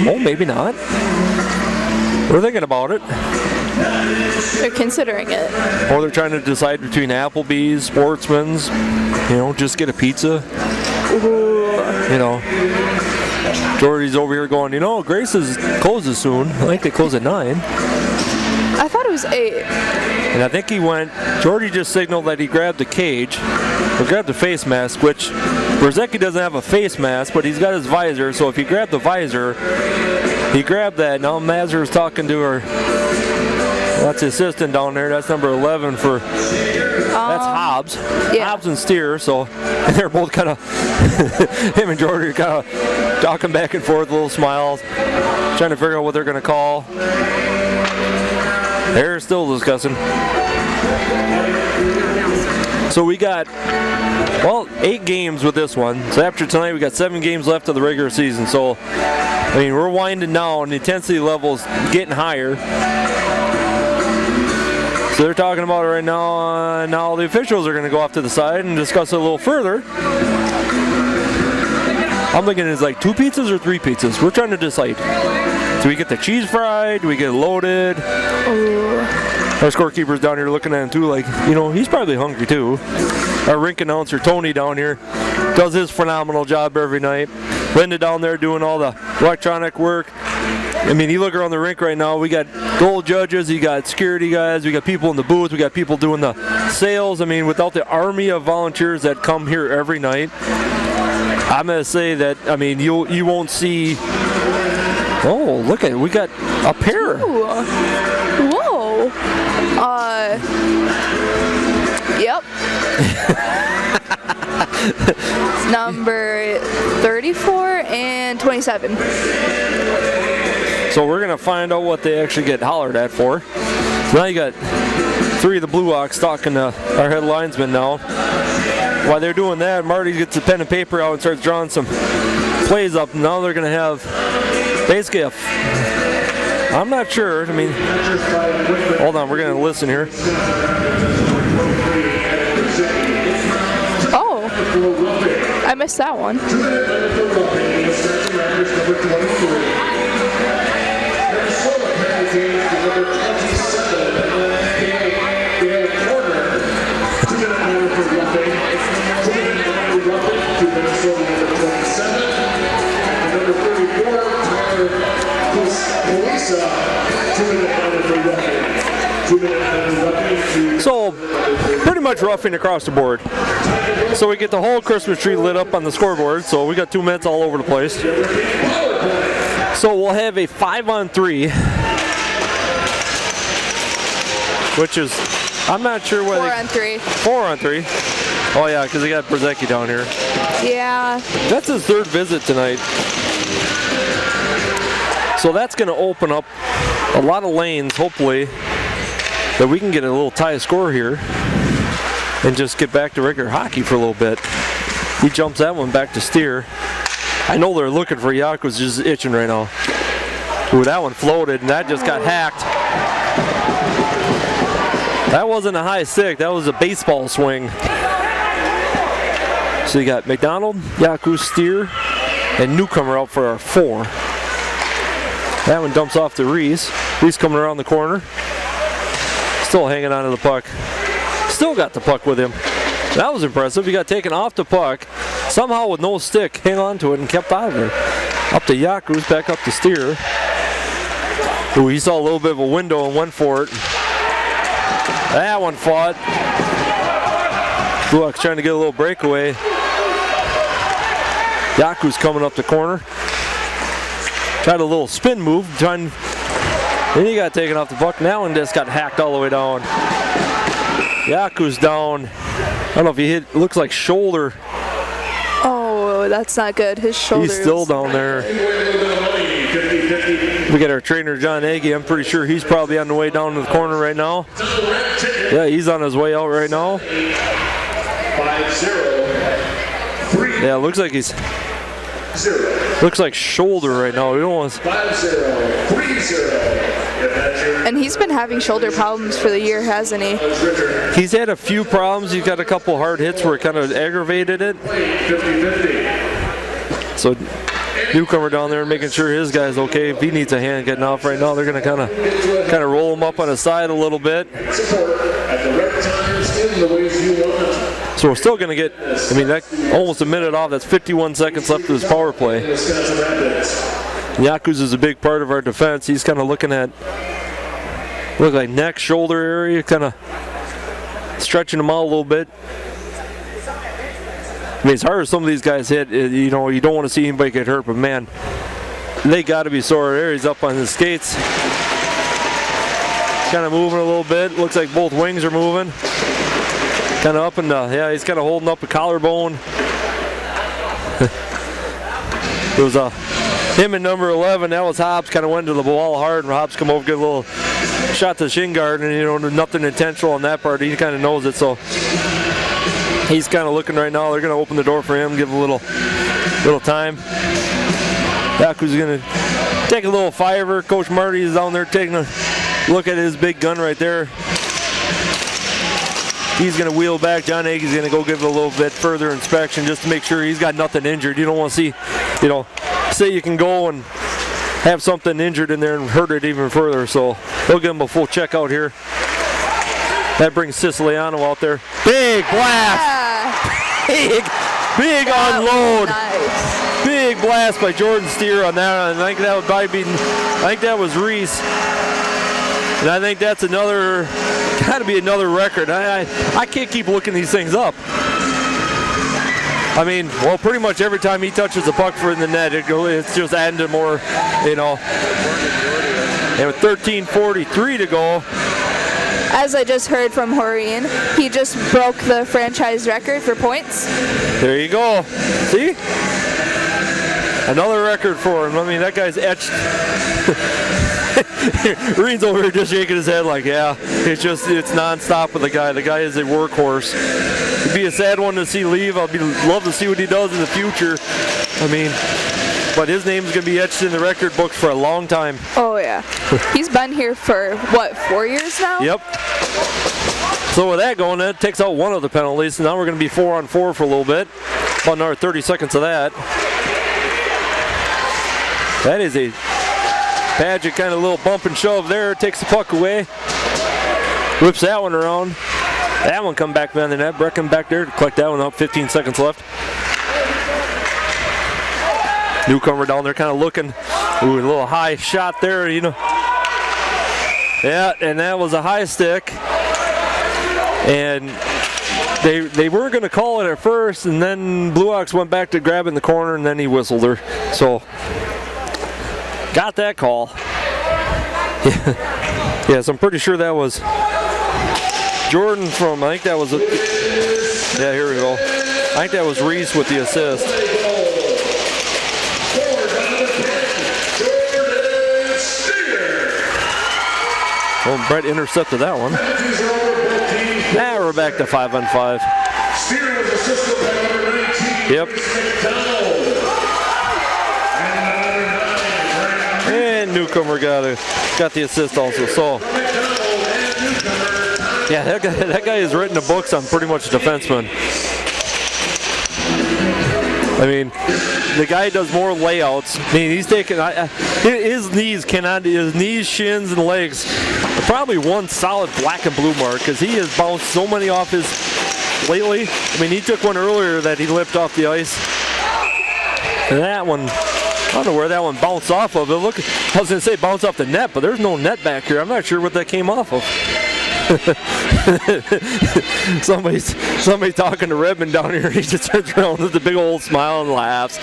S1: Oh, maybe not. We're thinking about it.
S2: They're considering it.
S1: Or they're trying to decide between Applebee's, Sportsman's, just get a pizza.
S2: Ooh.
S1: Jordy's over here going, Grace's closes soon. I think they close at 9.
S2: I thought it was 8.
S1: And I think Jordy just signaled that he grabbed the cage, or grabbed the face mask, which Brzezicki doesn't have a face mask, but he's got his visor, so if he grabbed the visor, he grabbed that. Now Mazur's talking to her. That's the assistant down there. That's number 11 for, that's Hobbs.
S2: Yeah.
S1: Hobbs and Steer, so and they're both kind of, him and Jordy are kind of talking back and forth, little smiles, trying to figure out what they're going to call. They're still discussing. So we got, 8 games with this one. So after tonight, we got 7 games left of the regular season. So, we're winding down. The intensity level's getting higher. So they're talking about it right now. Now the officials are going to go off to the side and discuss it a little further. I'm thinking it's like 2 pizzas or 3 pizzas. We're trying to decide. Do we get the cheese fried? Do we get it loaded?
S2: Ooh.
S1: Our scorekeeper's down here looking at him too, like, he's probably hungry too. Our rink announcer, Tony, down here, does his phenomenal job every night. Linda down there doing all the electronic work. You look around the rink right now, we got goal judges, you got security guys, we got people in the booth, we got people doing the sales. Without the army of volunteers that come here every night, I'm going to say that, you won't see. Oh, look at it. We got a pair.
S2: Ooh. Whoa. Yep. Number 34 and 27.
S1: So we're going to find out what they actually get hollered at for. So now you got 3 of the Blue Ox talking to our head linesman now. While they're doing that, Marty gets a pen and paper out and starts drawing some plays up. Now they're going to have basically I'm not sure. I mean, hold on, we're going to listen here.
S2: Oh, I missed that one.
S1: So, pretty much roughing across the board. So we get the whole Christmas tree lit up on the scoreboard, so we got 2 minutes all over the place. So we'll have a 5-on-3, which is, I'm not sure whether
S2: 4-on-3.
S1: 4-on-3. Oh yeah, because they got Brzezicki down here.
S2: Yeah.
S1: That's his 3rd visit tonight. So that's going to open up a lot of lanes, hopefully, that we can get a little tie score here and just get back to regular hockey for a little bit. He jumps that one back to Steer. I know they're looking for Yaku's just itching right now. Ooh, that one floated and that just got hacked. That wasn't a high stick, that was a baseball swing. So you got McDonald, Yaku, Steer, and Newcomer out for our 4. That one dumps off to Reese. Reese coming around the corner. Still hanging on to the puck. Still got the puck with him. That was impressive. He got taken off the puck. Somehow with no stick, hang on to it and kept out of there. Up to Yaku's, back up to Steer. Ooh, he saw a little bit of a window and went for it. That one fought. Buck's trying to get a little breakaway. Yaku's coming up the corner. Tried a little spin move, then he got taken off the puck now and just got hacked all the way down. Yaku's down. I don't know if he hit, looks like shoulder.
S2: Oh, that's not good. His shoulder.
S1: He's still down there. We got our trainer John Agee. I'm pretty sure he's probably on the way down to the corner right now. Yeah, he's on his way out right now. Yeah, looks like he's. Looks like shoulder right now. We don't want to...
S2: And he's been having shoulder problems for the year, hasn't he?
S1: He's had a few problems. He's got a couple hard hits where it kind of aggravated it. So Newcomer down there making sure his guy's okay. If he needs a hand getting off right now, they're going to kind of roll him up on his side a little bit. So we're still going to get, I mean, that almost a minute off. That's 51 seconds left of his power play. Yaku's is a big part of our defense. He's kind of looking at, look like neck, shoulder area, kind of stretching them out a little bit. I mean, as hard as some of these guys hit, you know, you don't want to see anybody get hurt, but man, they got to be sore there. He's up on his skates. Kind of moving a little bit. Looks like both wings are moving. Kind of up in the, yeah, he's kind of holding up a collarbone. It was him and number 11. That was Hobbs. Kind of went to the ball hard, and Hobbs come over, get a little shot to the shin guard, and you know, nothing intentional on that part. He kind of knows it, so he's kind of looking right now. They're going to open the door for him, give a little time. Yaku's going to take a little fiver. Coach Marty is down there taking a look at his big gun right there. He's going to wheel back. John Agee's going to go give it a little bit further inspection just to make sure he's got nothing injured. You don't want to see, you know, say you can go and have something injured in there and hurt it even further. So they'll give him a full check out here. That brings Siciliano out there. Big blast! Yeah. Big unload. Nice. Big blast by Jordan Steer on that. I think that would probably be, I think that was Reese. And I think that's another, got to be another record. I can't keep looking these things up. I mean, well, pretty much every time he touches the puck for in the net, it's just adding to more, you know. And with 13:43 to go.
S2: As I just heard from Horeen, he just broke the franchise record for points.
S1: There you go. See? Another record for him. I mean, that guy's etched. Reen's over here just shaking his head like, yeah, it's nonstop with the guy. The guy is a workhorse. It'd be a sad one to see leave. Love to see what he does in the future. I mean, but his name's going to be etched in the record books for a long time.
S2: Oh, yeah. He's been here for, what, 4 years now?
S1: Yep. So with that going, that takes out one of the penalties. So now we're going to be 4-on-4 for a little bit. About another 30 seconds of that. That is a Paget kind of little bump and shove there. Takes the puck away. Whips that one around. That one come back behind the net. Brecken back there to collect that one up. 15 seconds left. Newcomer down there kind of looking. Ooh, a little high shot there, you know. Yeah, and that was a high stick. And they were going to call it at first, and then Blue Hawks went back to grab in the corner, and then he whistled her. So, got that call. Yeah, so I'm pretty sure that was Jordan from, I think that was, yeah, here we go. I think that was Reese with the assist. Well, Brett intercepted that one. Now we're back to 5-on-5. Yep. And Newcomer got the assist also. So, yeah, that guy has written the books on pretty much defenseman. I mean, the guy does more layouts. I mean, he's taking his knees, shins, and legs. Probably one solid black and blue mark because he has bounced so many off his lately. I mean, he took one earlier that he lipped off the ice. And that one, I don't know where that one bounced off of. Look, I was going to say bounce off the net, but there's no net back here. I'm not sure what that came off of. Somebody talking to Redmond down here. He just turns around with a big old smile and laughs.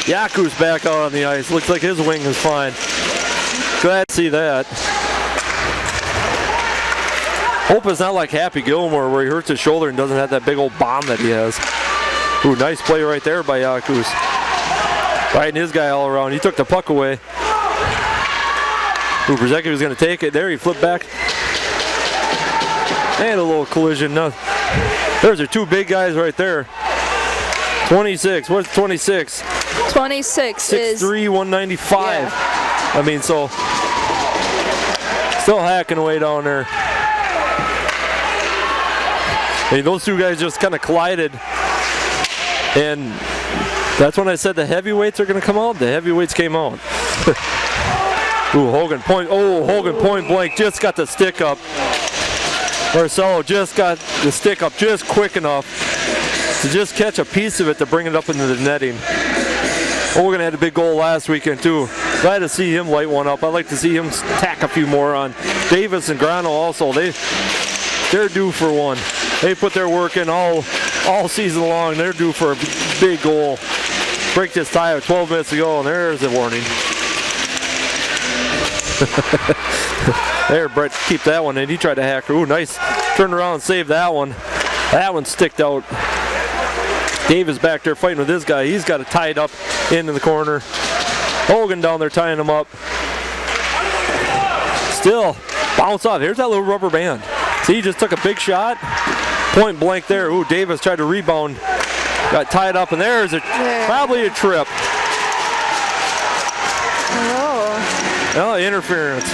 S1: Yaku's back out on the ice. Looks like his wing is fine. Glad to see that. Hope it's not like Happy Gilmore where he hurts his shoulder and doesn't have that big old bomb that he has. Ooh, nice play right there by Yakus. Riding his guy all around. He took the puck away. Ooh, Brzezicki was going to take it there. He flipped back. And a little collision. No, there's our two big guys right there. 26. What's 26?
S2: 26 is
S1: 6'3", 195.
S2: Yeah.
S1: I mean, so still hacking away down there. I mean, those two guys just kind of collided. And that's when I said the heavyweights are going to come out. The heavyweights came out. Ooh, Hogan point blank just got the stick up. Marcelo just got the stick up just quick enough to just catch a piece of it to bring it up into the netting. Hogan had a big goal last weekend too. Glad to see him light one up. I'd like to see him tack a few more on. Davis and Grano also, they're due for one. They put their work in all season long. They're due for a big goal. Break this tie of 12 minutes ago, and there's a warning. There, Brett, keep that one in. He tried to hack her. Ooh, nice. Turned around and saved that one. That one sticked out. Davis back there fighting with this guy. He's got it tied up into the corner. Hogan down there tying him up. Still, bounce off. Here's that little rubber band. See, he just took a big shot. Point blank there. Ooh, Davis tried to rebound. Got tied up, and there's probably a trip. Oh, interference.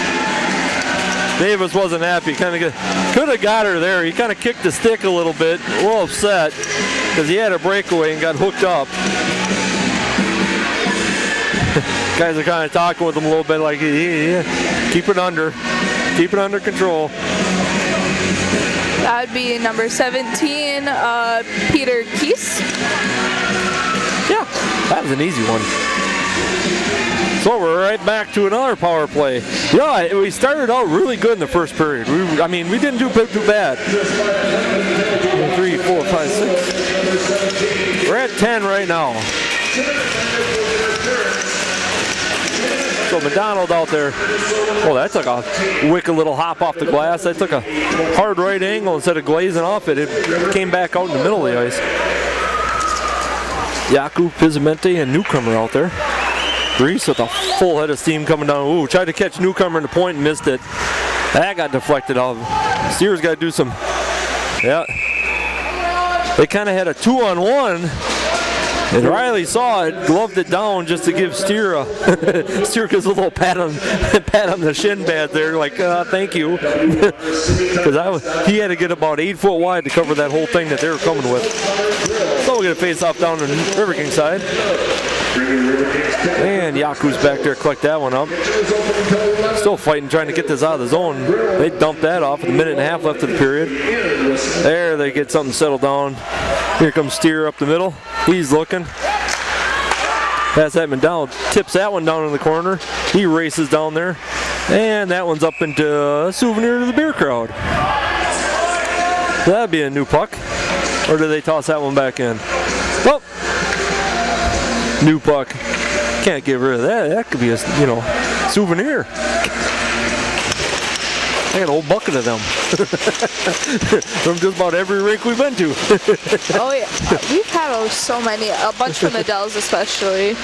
S1: Davis wasn't happy. Could have got her there. He kind of kicked the stick a little bit. A little upset because he had a breakaway and got hooked up. Guys are kind of talking with him a little bit like, yeah, keep it under control.
S2: That would be number 17, Peter Keese.
S1: Yeah, that was an easy one. So we're right back to another power play. Yeah, we started out really good in the first period. We didn't do too bad. 3, 4, 5, 6. We're at 10 right now. So McDonald out there. Oh, that took a wicked little hop off the glass. That took a hard right angle instead of glazing off it. It came back out in the middle of the ice. Yaku, Pizzimente, and Newcomer out there. Reese with a full head of steam coming down. Ooh, tried to catch Newcomer in the point and missed it. That got deflected off. Steers got to do some. Yeah. They kind of had a 2-on-1. And Riley saw it, gloved it down just to give Steer gives a little pat on the shin pad there, like thank you, because he had to get about 8 foot wide to cover that whole thing that they were coming with. So we're gonna face off down on Riverkings side. And Yaku's back there, collect that one up. Still fighting, trying to get this out of the zone. They dumped that off with a minute and a half left of the period. There, they get something settled down. Here comes Steer up the middle. He's looking. Pass that one down, tips that one down in the corner. He races down there. And that one's up into a souvenir to the beer crowd. That'd be a new puck. Or do they toss that one back in? Oh! New puck. Can't get rid of that. That could be a, souvenir. I got a whole bucket of them. From just about every rink we've been to.
S2: Oh yeah, we've had so many, a bunch from the Dells especially.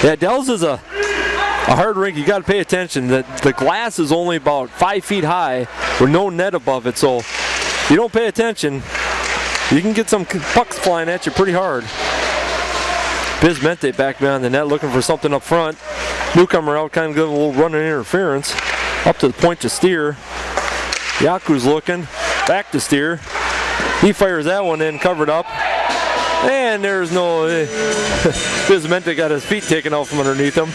S1: Yeah, Dells is a hard rink. You got to pay attention. The glass is only about 5 feet high with no net above it, so if you don't pay attention, you can get some pucks flying at you pretty hard. Bismente back behind the net looking for something up front. Newcomer out, kind of giving a little running interference. Up to the point to Steer. Yaku's looking, back to Steer. He fires that one in, covered up. And there's no, Bismente got his feet taken out from underneath him.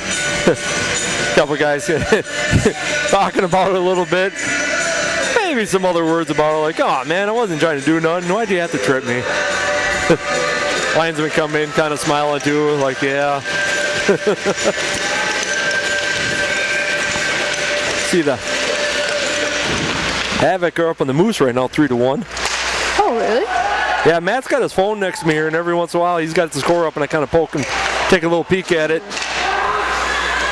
S1: Couple guys talking about it a little bit. Maybe some other words about it, like, oh man, I wasn't trying to do nothing. Why'd you have to trip me? Linesman come in, kind of smiling too, like, yeah. See the Havoc are up on the Moose right now, 3-1.
S2: Oh, really?
S1: Yeah, Matt's got his phone next to me here, and every once in a while he's got the score up, and I kind of poke and take a little peek at it.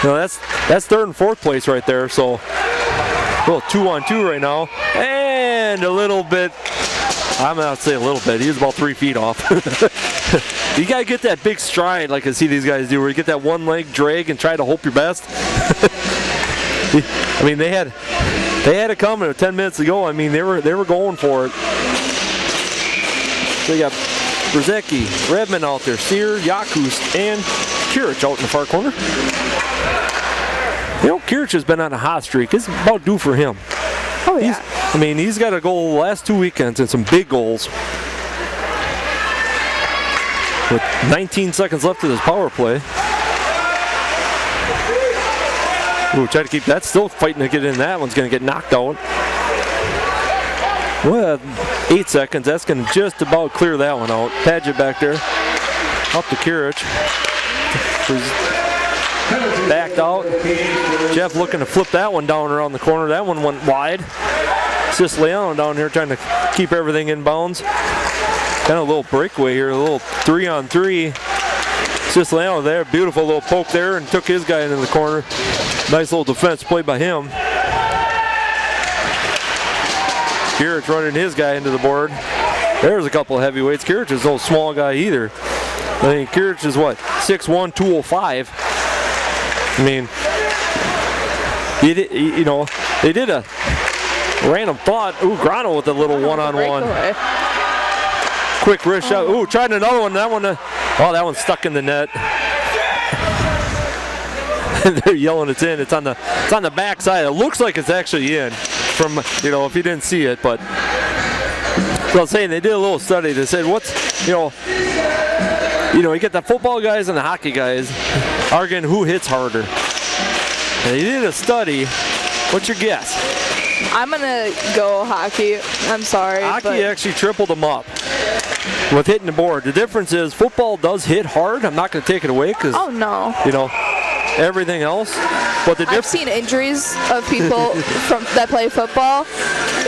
S1: That's third and fourth place right there, so a little 2-on-2 right now. And a little bit, I'm not say a little bit, he was about 3 feet off. You got to get that big stride like I see these guys do, where you get that one leg drag and try to hope your best. I mean, they had it coming 10 minutes ago. I mean, they were going for it. So you got Brzecki, Redmond out there, Steer, Yakus, and Kirich out in the far corner. Kirich has been on a hot streak. It's about due for him.
S2: Oh, yeah.
S1: He's got a goal the last 2 weekends and some big goals. With 19 seconds left of his power play. Ooh, try to keep that, still fighting to get in. That one's going to get knocked out. Well, 8 seconds. That's going to just about clear that one out. Padgett back there. Up to Kirich. Backed out. Jeff looking to flip that one down around the corner. That one went wide. Siciliano down here trying to keep everything in bounds. Kind of a little breakaway here, a little 3-on-3. Siciliano there, beautiful little poke there, and took his guy into the corner. Nice little defense play by him. Kirich running his guy into the board. There's a couple of heavyweights. Kirich is no small guy either. I mean, Kirich is what, 6'1", 205. I mean, they did a random thought. Ooh, Grano with a little one-on-one. Quick wrist shot. Ooh, tried another one. That one, that one's stuck in the net. They're yelling it's in. It's on the back side. It looks like it's actually in. From if you didn't see it, but so I'm saying they did a little study. They said, you get the football guys and the hockey guys arguing who hits harder. And they did a study. What's your guess?
S2: I'm gonna go hockey. I'm sorry.
S1: Hockey actually tripled them up with hitting the board. The difference is football does hit hard. I'm not going to take it away because everything else. But
S2: I've seen injuries of people that play football,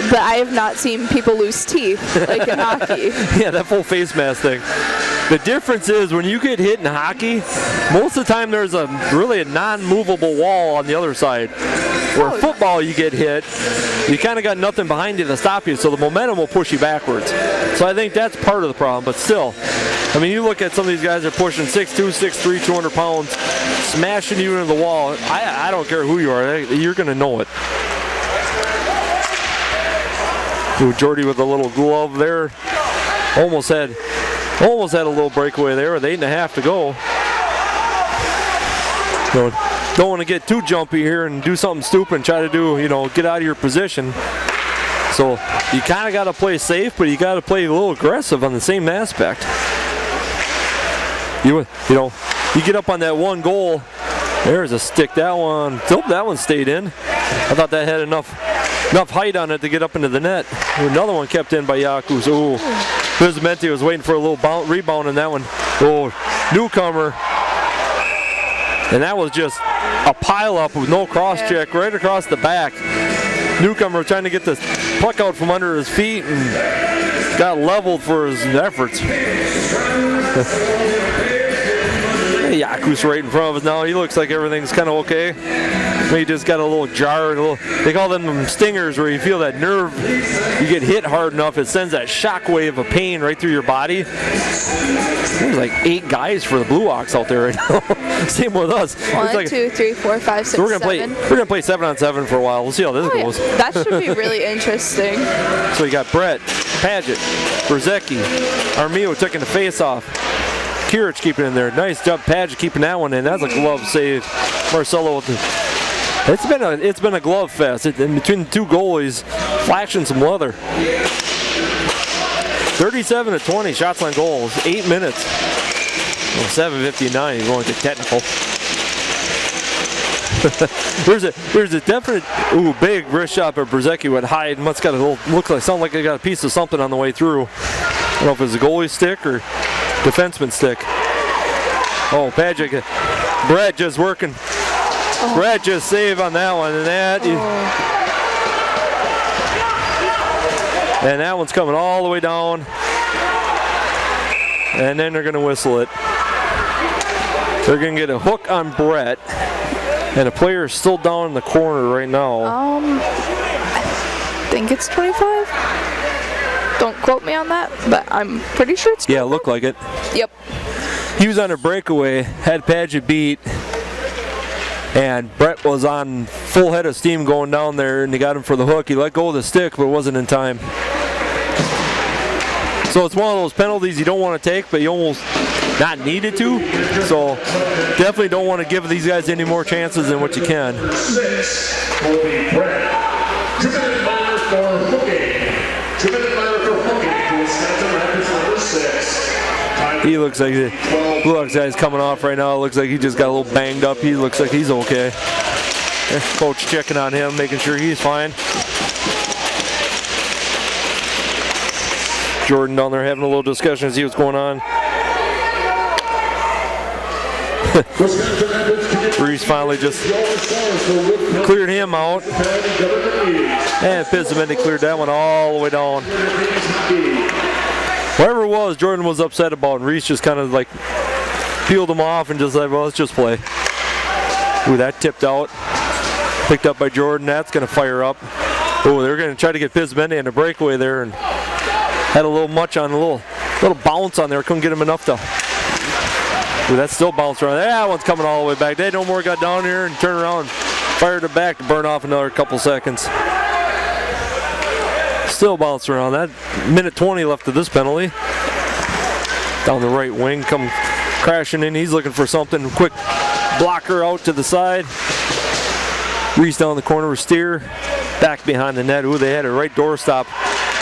S2: but I have not seen people lose teeth like in hockey.
S1: Yeah, that full face mask thing. The difference is when you get hit in hockey, most of the time there's really a non-movable wall on the other side. Where football you get hit, you kind of got nothing behind you to stop you, so the momentum will push you backwards. So I think that's part of the problem, but still, I mean, you look at some of these guys that are pushing 6'2", 6'3", 200 pounds, smashing you into the wall. I don't care who you are, you're going to know it. Ooh, Jordy with a little glove there. Almost had Almost had a little breakaway there with 8.5 to go. Don't want to get too jumpy here and do something stupid and try to do, get out of your position. So you kind of got to play safe, but you got to play a little aggressive on the same aspect. You get up on that one goal. There's a stick. That one stayed in. I thought that had enough height on it to get up into the net. Another one kept in by Yakus. Ooh, Bizamenti was waiting for a little rebound in that one. Oh, newcomer. And that was just a pile up with no cross check right across the back. Newcomer trying to get the puck out from under his feet and got leveled for his efforts. Yakus right in front of us now. He looks like everything's kind of okay. He just got a little jar. They call them stingers, where you feel that nerve. You get hit hard enough, it sends that shock wave of pain right through your body. There's like 8 guys for the Blue Hawks out there right now. Same with us.
S2: 1, 2, 3, 4, 5, 6,
S1: so we're
S2: 7.
S1: gonna play 7-on-7 for a while. We'll see how this goes.
S2: Yeah. That should be really interesting.
S1: So you got Brett, Paget, Berzecki, Armio taking the face off. Kirich keeping it in there. Nice job, Paget, keeping that one in. That's a glove save. Marcelo with the. It's been a glove fest. In between the two goalies, flashing some leather. 37-20 shots on goals. 8 minutes. Well, 7:59. He's going to technical. There's a definite big wrist shot by Berzecki with Hyde. Must got a little sound like they got a piece of something on the way through. I don't know if it's a goalie stick or defenseman stick. Oh, Paget. Brett just working. Brett just saved on that one, and that one's coming all the way down. And then they're going to whistle it. They're going to get a hook on Brett, and a player is still down in the corner right now.
S2: I think it's 25. Don't quote me on that, but I'm pretty sure it's 25.
S1: Yeah, it looked like it.
S2: Yep.
S1: He was on a breakaway, had Paget beat, and Brett was on full head of steam going down there, and they got him for the hook. He let go of the stick, but it wasn't in time. So it's one of those penalties you don't want to take, but you almost not needed to. So definitely don't want to give these guys any more chances than what you can.
S3: 6 will be Brett. 2-minute minor for hooking. 2-minute minor for hooking to Wisconsin Rapids number 6.
S1: He looks like the Blue Hawks guy's coming off right now. It looks like he just got a little banged up. He looks like he's okay. Coach checking on him, making sure he's fine. Jordan down there having a little discussion to see what's going on. Reese finally just cleared him out. And Pizzamendi cleared that one all the way down. Whatever it was, Jordan was upset about. Reese just kind of like peeled him off and just like, well, let's just play. Ooh, that tipped out. Picked up by Jordan. That's going to fire up. Oh, they're going to try to get Pizzamendi on a breakaway there, and had a little much on a little bounce on there. Couldn't get him enough to. Ooh, that's still bounced around. That one's coming all the way back. They no more got down here and turned around and fired it back to burn off another couple seconds. Still bouncing around. That minute 20 left of this penalty. Down the right wing, come crashing in. He's looking for something. Quick blocker out to the side. Reese down the corner with Steer. Back behind the net. Ooh, they had a right doorstop.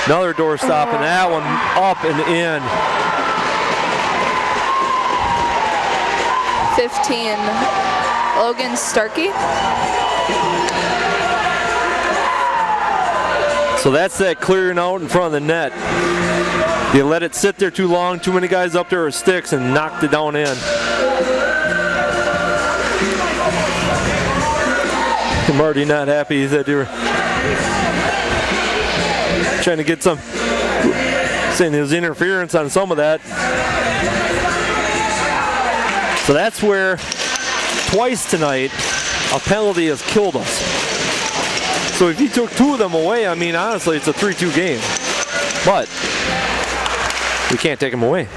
S1: Another doorstop, and that one up and in.
S2: 15. Logan Starkey.
S1: So that's that clearing out in front of the net. You let it sit there too long, too many guys up there with sticks, and knocked it down in. Marty not happy that they were trying to get some, saying there was interference on some of that. So that's where twice tonight a penalty has killed us. So if you took 2 of them away, I mean, honestly, it's a 3-2 game. But we can't take them away.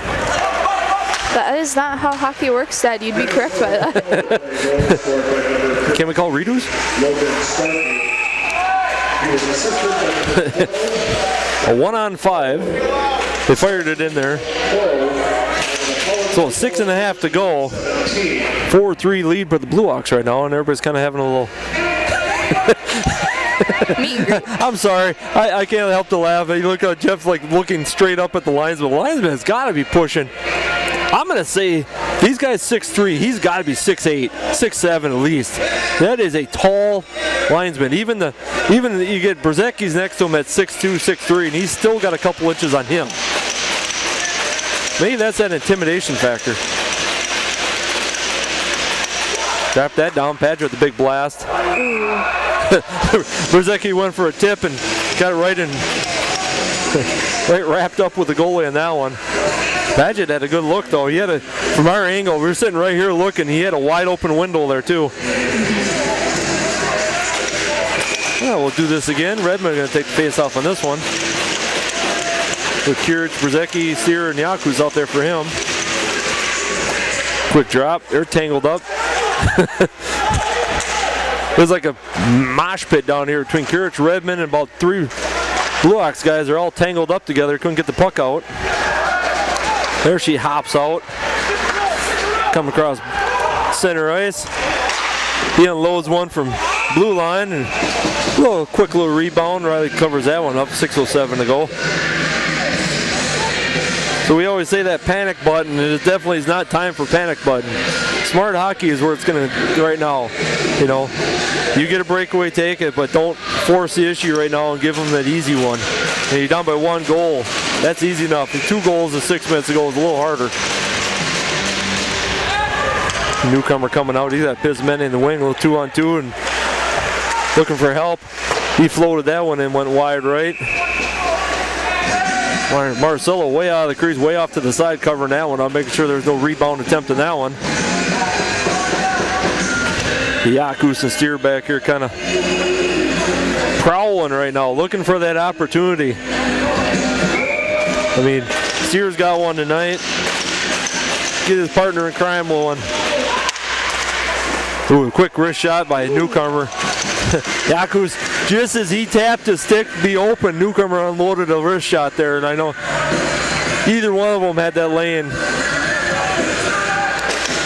S2: That is not how hockey works, Dad. You'd be correct by that.
S1: Can we call redos? A 1-on-5. They fired it in there. So 6.5 to go. 4-3 lead for the Blue Hawks right now, and everybody's kind of having a little. I'm sorry, I can't help to laugh. You look at Jeff like looking straight up at the linesman. The linesman has got to be pushing. I'm going to say these guys 6'3", he's got to be 6'8", 6'7" at least. That is a tall linesman. Even you get Brzezinski's next to him at 6'2", 6'3", and he's still got a couple inches on him. Maybe that's that intimidation factor. Drop that down, Padgett with the big blast. Brzezinski went for a tip and got it right wrapped up with the goalie on that one. Padgett had a good look though. He had a, from our angle, we were sitting right here looking, he had a wide open window there too. Well, we'll do this again. Redmond going to take the face off on this one. With Kirich, Brzezinski, Steer, and Yaku's out there for him. Quick drop. They're tangled up. There's like a mosh pit down here between Kirich, Redmond, and about 3 Blue Hawks guys. They're all tangled up together. Couldn't get the puck out. There she hops out. Come across center ice. He unloads one from blue line. And a quick little rebound. Riley covers that one up. 6:07 to go. So we always say that panic button, and it definitely is not time for panic button. Smart hockey is where it's going to right now. You know, you get a breakaway, take it, but don't force the issue right now and give them that easy one. And you're down by 1 goal. That's easy enough. And 2 goals in 6 minutes ago is a little harder. Newcomer coming out. He's got Pizmen in the wing, a little 2-on-2, and looking for help. He floated that one and went wide right. Marcelo way out of the crease, way off to the side, covering that one. I'm making sure there's no rebound attempt in that one. Yakus and Steer back here kind of prowling right now, looking for that opportunity. I mean, Steer's got one tonight. Get his partner in crime one. Ooh, a quick wrist shot by a newcomer. Yakus, just as he tapped his stick to be open, newcomer unloaded a wrist shot there, and I know either one of them had that laying.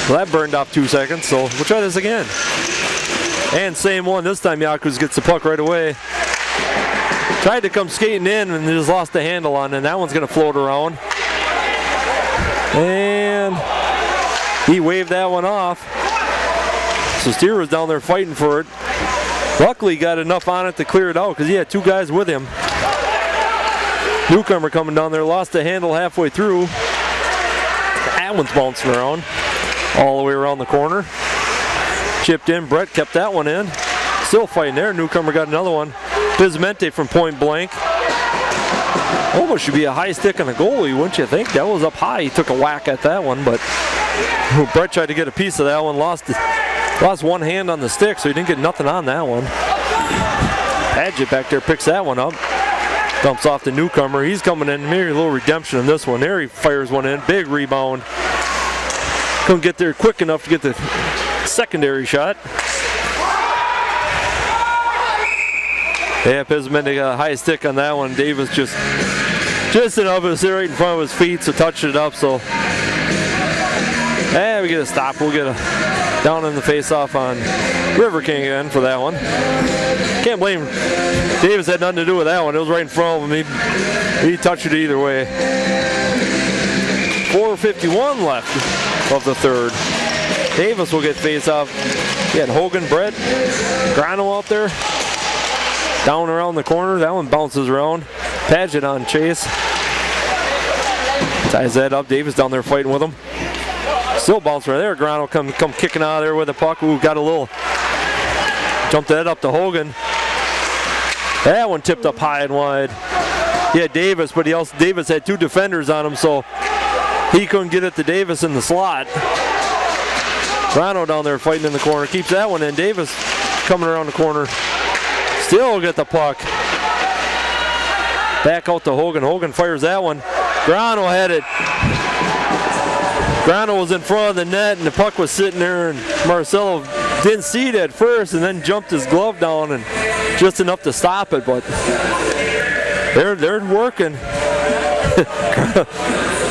S1: Well, that burned off 2 seconds, so we'll try this again. And same one, this time Yakus gets the puck right away. Tried to come skating in and just lost the handle on it, and that one's going to float around. And he waved that one off. So Steer was down there fighting for it. Luckily got enough on it to clear it out because he had 2 guys with him. Newcomer coming down there, lost the handle halfway through. That one's bouncing around all the way around the corner. Chipped in, Brett kept that one in. Still fighting there, newcomer got another one. Pizmente from point blank. Almost should be a high stick on the goalie, wouldn't you think? That was up high, he took a whack at that one, but Brett tried to get a piece of that one, lost one hand on the stick, so he didn't get nothing on that one. Padgett back there picks that one up. Dumps off the newcomer. He's coming in. Maybe a little redemption in this one. There he fires one in. Big rebound. Couldn't get there quick enough to get the secondary shot. Yeah, Pizmente got a high stick on that one. Davis just enough to sit right in front of his feet, so touched it up. So, we get a stop. We'll get a down in the face-off on Riverking again for that one. Can't blame Davis, had nothing to do with that one. It was right in front of him. He touched it either way. 4:51 left of the third. Davis will get face-off. He had Hogan, Brett, Grano out there. Down around the corner. That one bounces around. Padgett on chase. Ties that up. Davis down there fighting with him. Still bounce right there. Grano come kicking out of there with the puck. Ooh, got a little. Jumped that up to Hogan. That one tipped up high and wide. Yeah, Davis, but Davis had 2 defenders on him, so he couldn't get it to Davis in the slot. Grano down there fighting in the corner. Keeps that one in. Davis coming around the corner. Still get the puck. Back out to Hogan. Hogan fires that one. Grano had it. Grano was in front of the net and the puck was sitting there, and Marcelo didn't see it at first and then jumped his glove down and just enough to stop it, but they're working.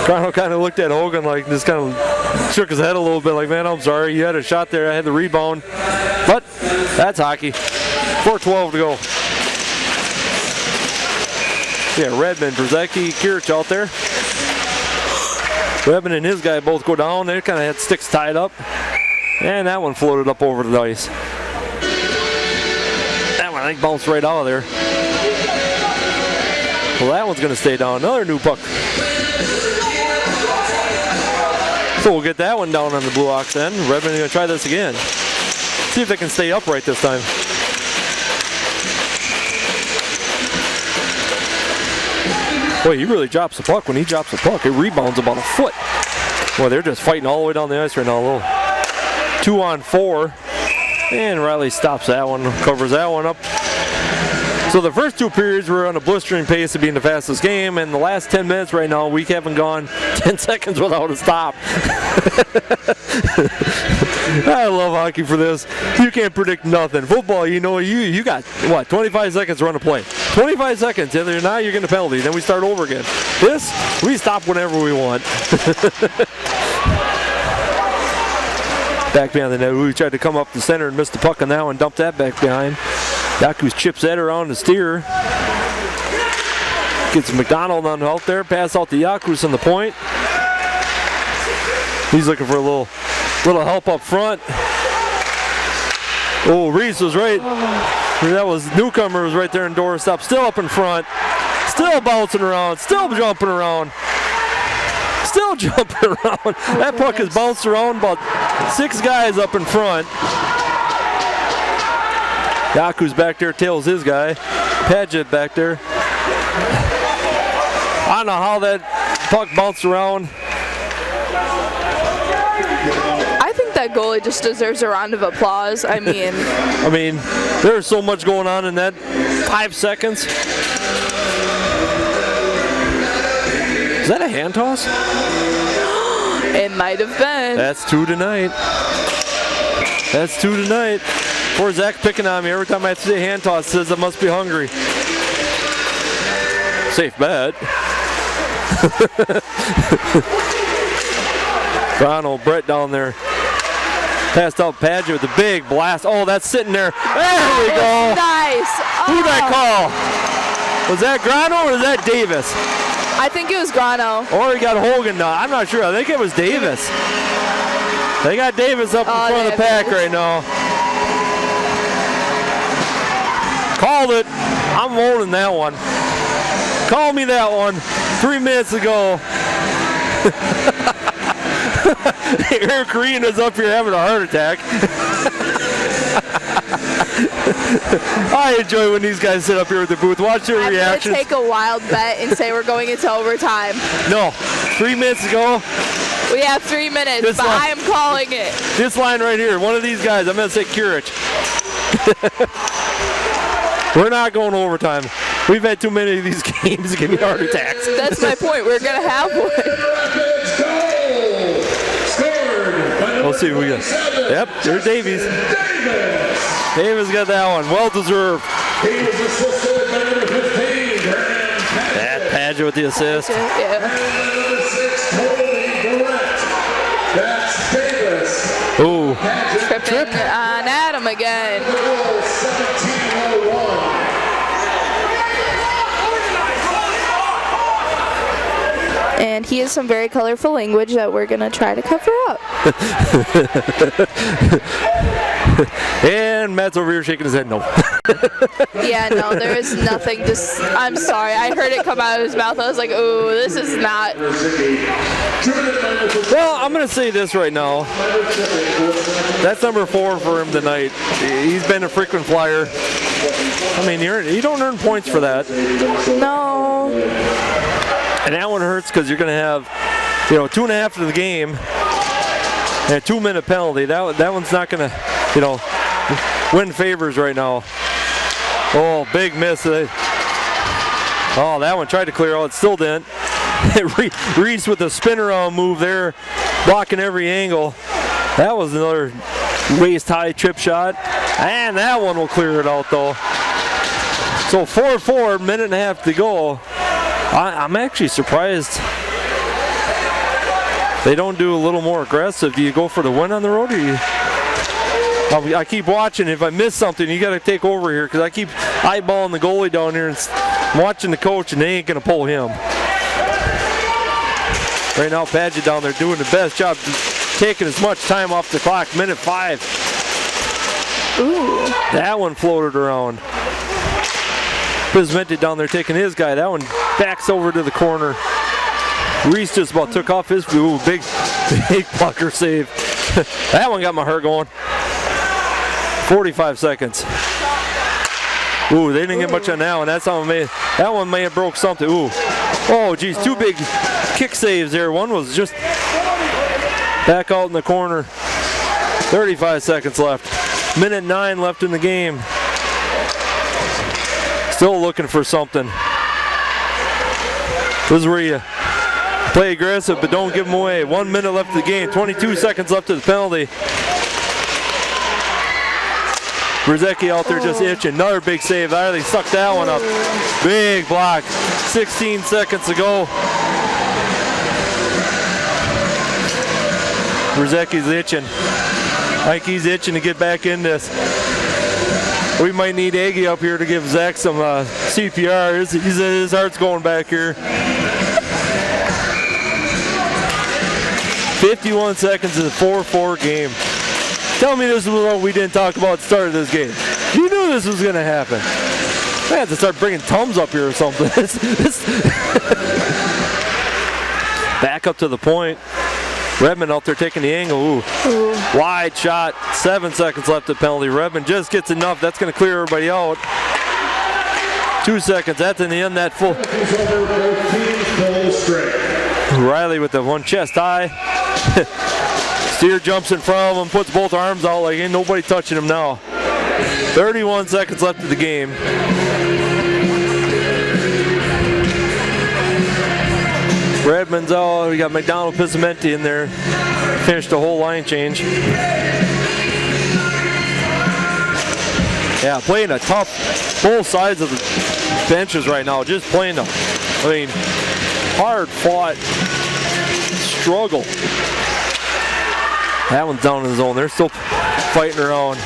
S1: Grano kind of looked at Hogan like, just kind of shook his head a little bit like, man, I'm sorry. You had a shot there. I had the rebound. But that's hockey. 4:12 to go. Yeah, Redmond, Brzezicki, Kirich out there. Redmond and his guy both go down. They kind of had sticks tied up. And that one floated up over the ice. That one, I think, bounced right out of there. Well, that one's going to stay down. Another new puck. So we'll get that one down on the Blue Ox then. Redmond going to try this again. See if they can stay upright this time. Boy, he really drops the puck. When he drops the puck, it rebounds about a foot. Boy, they're just fighting all the way down the ice right now. A little 2-on-4. And Riley stops that one, covers that one up. So the first 2 periods were on a blistering pace of being the fastest game, and the last 10 minutes right now, we haven't gone 10 seconds without a stop. I love hockey for this. You can't predict nothing. Football, you know, you got, what, 25 seconds to run a play. 25 seconds, and now you're getting a penalty. Then we start over again. This, we stop whenever we want. Back behind the net, we tried to come up the center and missed the puck on that one, dumped that back behind. Yakus chips that around the steer. Gets McDonald on out there, pass out to Yakus on the point. He's looking for a little help up front. Oh, Reese was right. That was Newcomer was right there in doorstop, still up in front, still bouncing around, still jumping around. Still jumping around. That puck has bounced around about 6 guys up in front. Yaku's back there, tails his guy. Padgett back there. I don't know how that puck bounced around.
S2: I think that goalie just deserves a round of applause. I mean,
S1: there's so much going on in that 5 seconds. Is that a hand toss?
S2: It might have been.
S1: That's 2 tonight. That's 2 tonight. Poor Zach picking on me every time I say hand toss. Says I must be hungry. Safe bet. Ronald Brett down there. Passed out Padgett with a big blast. Oh, that's sitting there. There we go.
S2: Nice.
S1: Who'd I call? Was that Grano or was that Davis?
S2: I think it was Grano.
S1: Or he got Hogan now. I'm not sure. I think it was Davis. They got Davis up in front of the pack right now. Called it. I'm owning that one. Call me that one 3 minutes ago. Eric Green is up here having a heart attack. I enjoy when these guys sit up here at the booth. Watch their reactions.
S2: I'm going to take a wild bet and say we're going into overtime.
S1: No. 3 minutes ago.
S2: We have 3 minutes, but I am calling it.
S1: This line right here, one of these guys, I'm going to say Kirich. We're not going overtime. We've had too many of these games to give me heart attacks.
S2: That's my point. We're going to have one.
S1: We'll see what we got. Yep, there's Davies. Davis got that one. Well deserved. That Padgett with the assist.
S2: Yeah.
S1: Ooh.
S2: Tripping on Adam again. And he has some very colorful language that we're going to try to cover up.
S1: And Matt's over here shaking his head no.
S2: Yeah, no, there is nothing. I'm sorry. I heard it come out of his mouth. I was like, ooh, this is not.
S1: Well, I'm going to say this right now. That's number 4 for him tonight. He's been a frequent flyer. I mean, you don't earn points for that.
S2: No.
S1: And that one hurts because you're going to have, 2.5 to the game and a 2-minute penalty. That one's not going to, win favors right now. Oh, big miss. Oh, that one tried to clear out. It still didn't. Reese with a spin around move there, blocking every angle. That was another waist-high chip shot. And that one will clear it out, though. So 4-4, minute and a half to go. I'm actually surprised they don't do a little more aggressive? Do you go for the win on the road, or you? I keep watching. If I miss something, you got to take over here because I keep eyeballing the goalie down here and watching the coach, and they ain't going to pull him. Right now, Padgett down there doing the best job, taking as much time off the clock. Minute 5.
S2: Ooh.
S1: That one floated around. Pismenti down there taking his guy. That one backs over to the corner. Reese just about took off his big pucker save. That one got my heart going. 45 seconds. Ooh, they didn't get much on that one. That one may have broke something. Ooh. Oh, geez, 2 big kick saves there. One was just back out in the corner. 35 seconds left. Minute 9 left in the game. Still looking for something. This is where you play aggressive, but don't give them away. 1 minute left of the game. 22 seconds left of the penalty. Brzezicki out there just itching. Another big save there. They sucked that one up. Big block. 16 seconds to go. Brzezicki's itching. I think he's itching to get back in this. We might need Aggie up here to give Zach some CPR. His heart's going back here. 51 seconds in the 4-4 game. Tell me this is what we didn't talk about at the start of this game. You knew this was going to happen. I had to start bringing Tums up here or something. Back up to the point. Redmond out there taking the angle. Ooh. Wide shot. 7 seconds left of penalty. Redmond just gets enough. That's going to clear everybody out. 2 seconds. That's in the end. That full. Riley with the one chest high. Steer jumps in front of him, puts both arms out like ain't nobody touching him now. 31 seconds left of the game. Redmond's out. We got McDonald Pismenti in there. Finished the whole line change. Yeah, playing a tough, both sides of the benches right now. Just playing a, hard fought struggle. That one's down in the zone. They're still fighting around.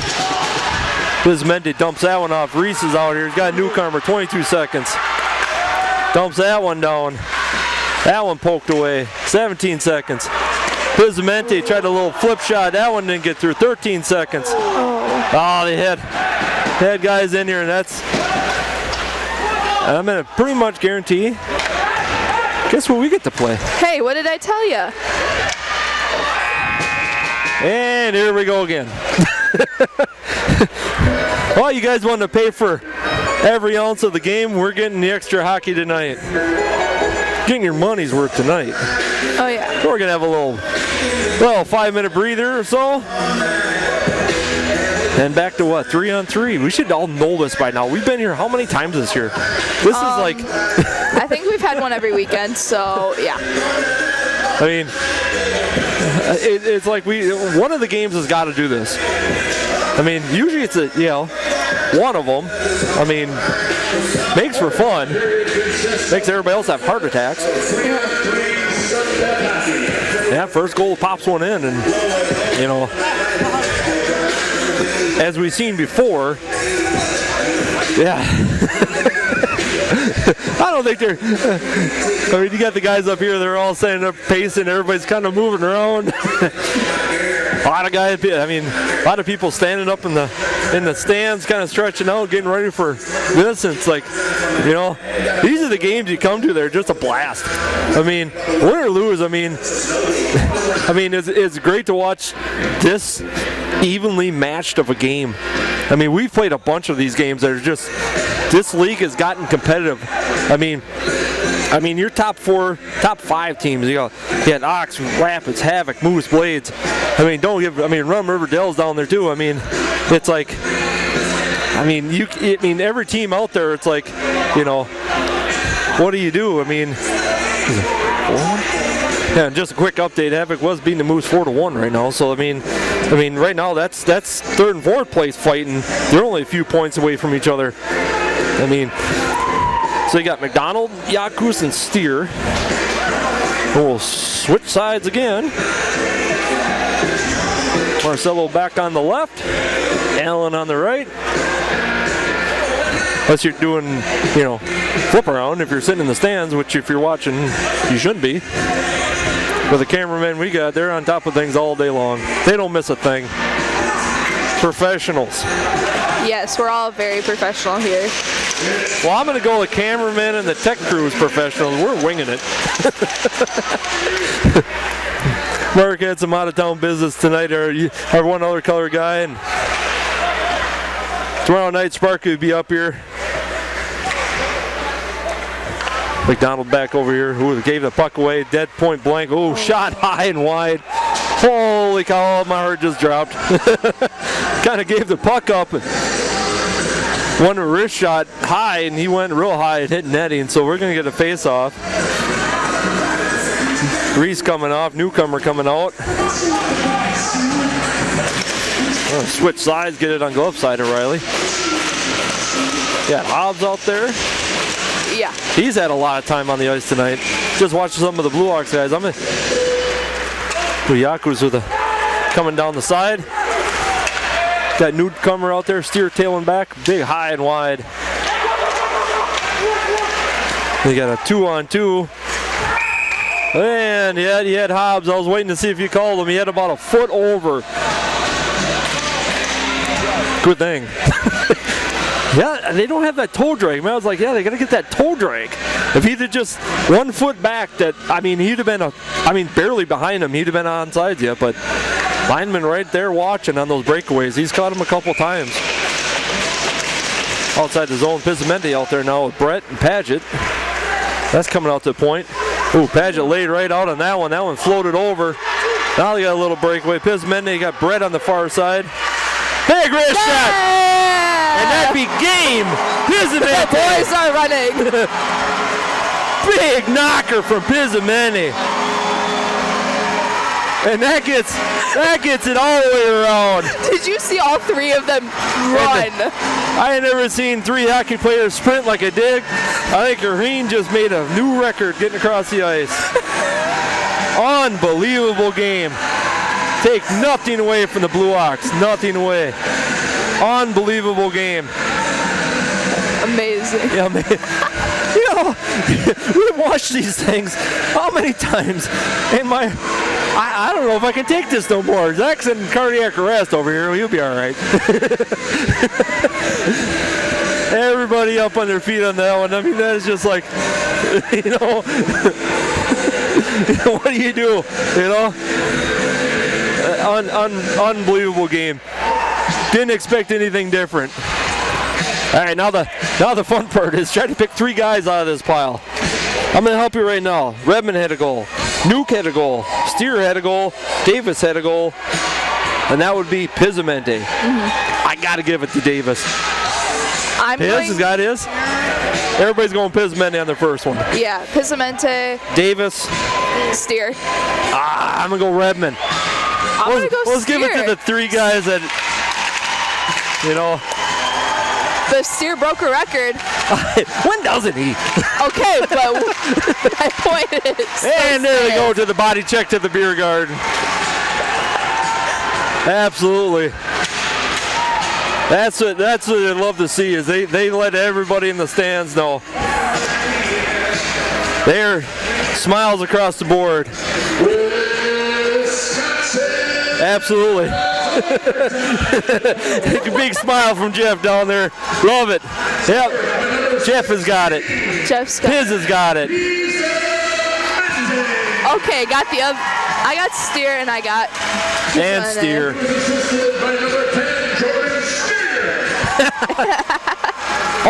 S1: Pismenti dumps that one off. Reese is out here. He's got a newcomer, 22 seconds. Dumps that one down. That one poked away. 17 seconds. Pismenti tried a little flip shot. That one didn't get through. 13 seconds. Oh, they had guys in here, and that's. I'm going to pretty much guarantee. Guess what we get to play?
S2: Hey, what did I tell you?
S1: And here we go again. Well, you guys wanted to pay for every ounce of the game. We're getting the extra hockey tonight. Getting your money's worth tonight.
S2: Oh, yeah.
S1: So we're going to have a little 5-minute breather or so. And back to what? 3-on-3. We should all know this by now. We've been here how many times this year? This is like...
S2: I think we've had one every weekend, so yeah.
S1: I mean, it's like one of the games has got to do this. I mean, usually it's one of them. I mean, makes for fun. Makes everybody else have heart attacks. Yeah, first goal pops one in, and as we've seen before, yeah. I don't think they're. I mean, you got the guys up here. They're all standing up, pacing. Everybody's kind of moving around. A lot of guys. I mean, a lot of people standing up in the stands, kind of stretching out, getting ready for this. And it's like, these are the games you come to. They're just a blast. I mean, win or lose. I mean, it's great to watch this evenly matched of a game. I mean, we've played a bunch of these games that are just. This league has gotten competitive. I mean, your top 5 teams. You got Ox, Rapids, Havoc, Moose, Blades. I mean, Rum Riverdale's down there too. I mean, it's like, every team out there. It's like, what do you do? I mean, yeah. Just a quick update. Havoc was beating the Moose 4-1 right now. So I mean, right now that's 3rd and 4th place fighting. They're only a few points away from each other. I mean, so you got McDonald, Yakus, and Steer. We'll switch sides again. Marcelo back on the left, Allen on the right. Unless you're doing, flip around if you're sitting in the stands, which if you're watching, you shouldn't be. But the cameramen we got, they're on top of things all day long. They don't miss a thing. Professionals.
S2: Yes, we're all very professional here.
S1: Well, I'm going to go with cameramen and the tech crew is professionals. We're winging it. Mark had some out-of-town business tonight. Our one other color guy, and tomorrow night Sparky will be up here. McDonald back over here, who gave the puck away, dead point blank. Oh, shot high and wide. Holy cow, my heart just dropped. Kind of gave the puck up. One wrist shot high, and he went real high and hit netting, so we're going to get a face-off. Reese coming off, newcomer coming out. Switch sides, get it on glove side of Riley. Yeah, Hobbs out there.
S2: Yeah.
S1: He's had a lot of time on the ice tonight. Just watching some of the Blue Hawks guys. Yaku's coming down the side. Got newcomer out there, Steer tailing back, big high and wide. They got a 2-on-2. And yeah, he had Hobbs. I was waiting to see if you called him. He had about a foot over. Good thing. Yeah, they don't have that toe drag. Man, I was like, yeah, they got to get that toe drag. If he'd have just 1 foot back, he'd have been barely behind him. He'd have been on sides yet, but lineman right there watching on those breakaways. He's caught him a couple times. Outside the zone, Pizzamente out there now with Brett and Paget. That's coming out to the point. Ooh, Paget laid right out on that one. That one floated over. Now they got a little breakaway. Pizzamente got Brett on the far side. Big wrist shot! And that be game. Pizzamente.
S2: The boys are running.
S1: Big knocker from Pizzamente. And that gets it all the way around.
S2: Did you see all three of them run?
S1: I ain't never seen 3 hockey players sprint like I did. I think Green just made a new record getting across the ice. Unbelievable game. Take nothing away from the Blue Hawks. Nothing away. Unbelievable game.
S2: Amazing.
S1: Yeah, man. We watch these things how many times? And I don't know if I can take this no more. Zach's in cardiac arrest over here. He'll be all right. Everybody up on their feet on that one. I mean, that is just like, what do you do? Unbelievable game. Didn't expect anything different. All right, now the fun part is trying to pick 3 guys out of this pile. I'm going to help you right now. Redmond had a goal. Nuke had a goal. Steer had a goal. Davis had a goal. And that would be Pizzamente. Mm-hmm. I got to give it to Davis. Piz has got his. Everybody's going Pizzamente on their first one.
S2: Yeah, Pizzamente.
S1: Davis.
S2: Steer.
S1: I'm going to go Redmond.
S2: I'm going to go
S1: Let's
S2: Steer.
S1: give it to the 3 guys that,
S2: The Steer broke a record.
S1: When doesn't he?
S2: Okay, but my point is.
S1: And there they go to the body check to the beer garden. Absolutely. That's what I love to see is they let everybody in the stands know. There, smiles across the board. Absolutely. Big smile from Jeff down there. Love it. Yep. Jeff has got it.
S2: Jeff's got
S1: Piz has got it.
S2: Okay, got the other. I got Steer and I got.
S1: And Steer.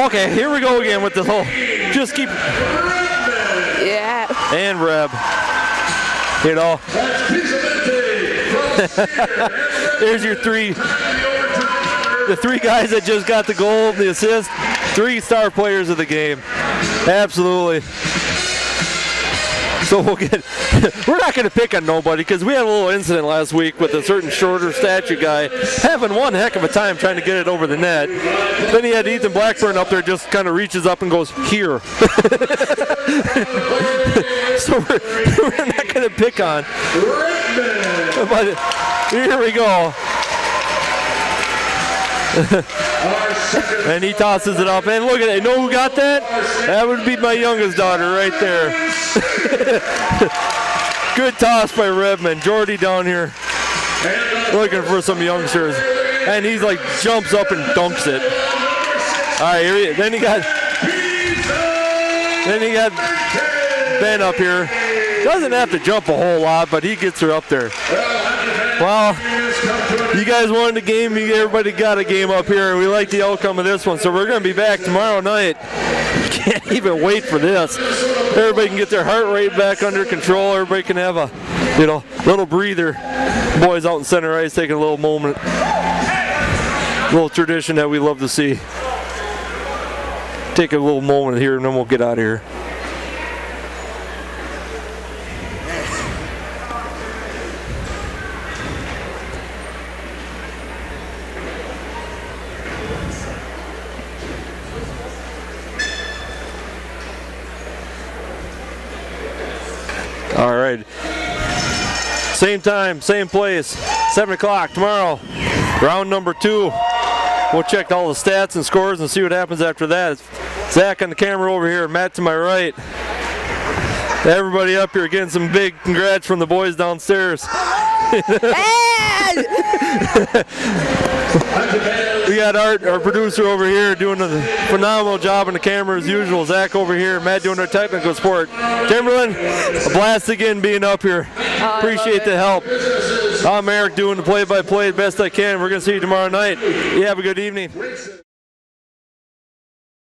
S1: Okay, here we go again with the whole. Just keep.
S2: Yeah.
S1: And Reb. There's your 3. The 3 guys that just got the goal, the assist. 3 star players of the game. Absolutely. So we're not going to pick on nobody because we had a little incident last week with a certain shorter statue guy having one heck of a time trying to get it over the net. Then he had Ethan Blackburn up there just kind of reaches up and goes, here. So we're not pick on. But here we go. And he tosses it up. And look at it. You know who got that? That would be my youngest daughter right there. Good toss by Redmond. Jordy down here looking for some youngsters. And he's like jumps up and dunks it. All right, then he got Ben up here. Doesn't have to jump a whole lot, but he gets her up there. Well, you guys won the game. Everybody got a game up here, and we like the outcome of this one. So we're going to be back tomorrow night. Can't even wait for this. Everybody can get their heart rate back under control. Everybody can have a, little breather. Boys out in center ice taking a little moment. Little tradition that we love to see. Take a little moment here, and then we'll get out of here. All right. Same time, same place, 7 o'clock tomorrow. Round number 2. We'll check all the stats and scores and see what happens after that. It's Zach on the camera over here, Matt to my right. Everybody up here getting some big congrats from the boys downstairs. We got Art, our producer over here, doing a phenomenal job on the camera as usual. Zach over here, Matt doing our technical support. Timberland, a blast again being up here. Appreciate the help. I'm Eric doing the play-by-play best I can. We're going to see you tomorrow night. You have a good evening.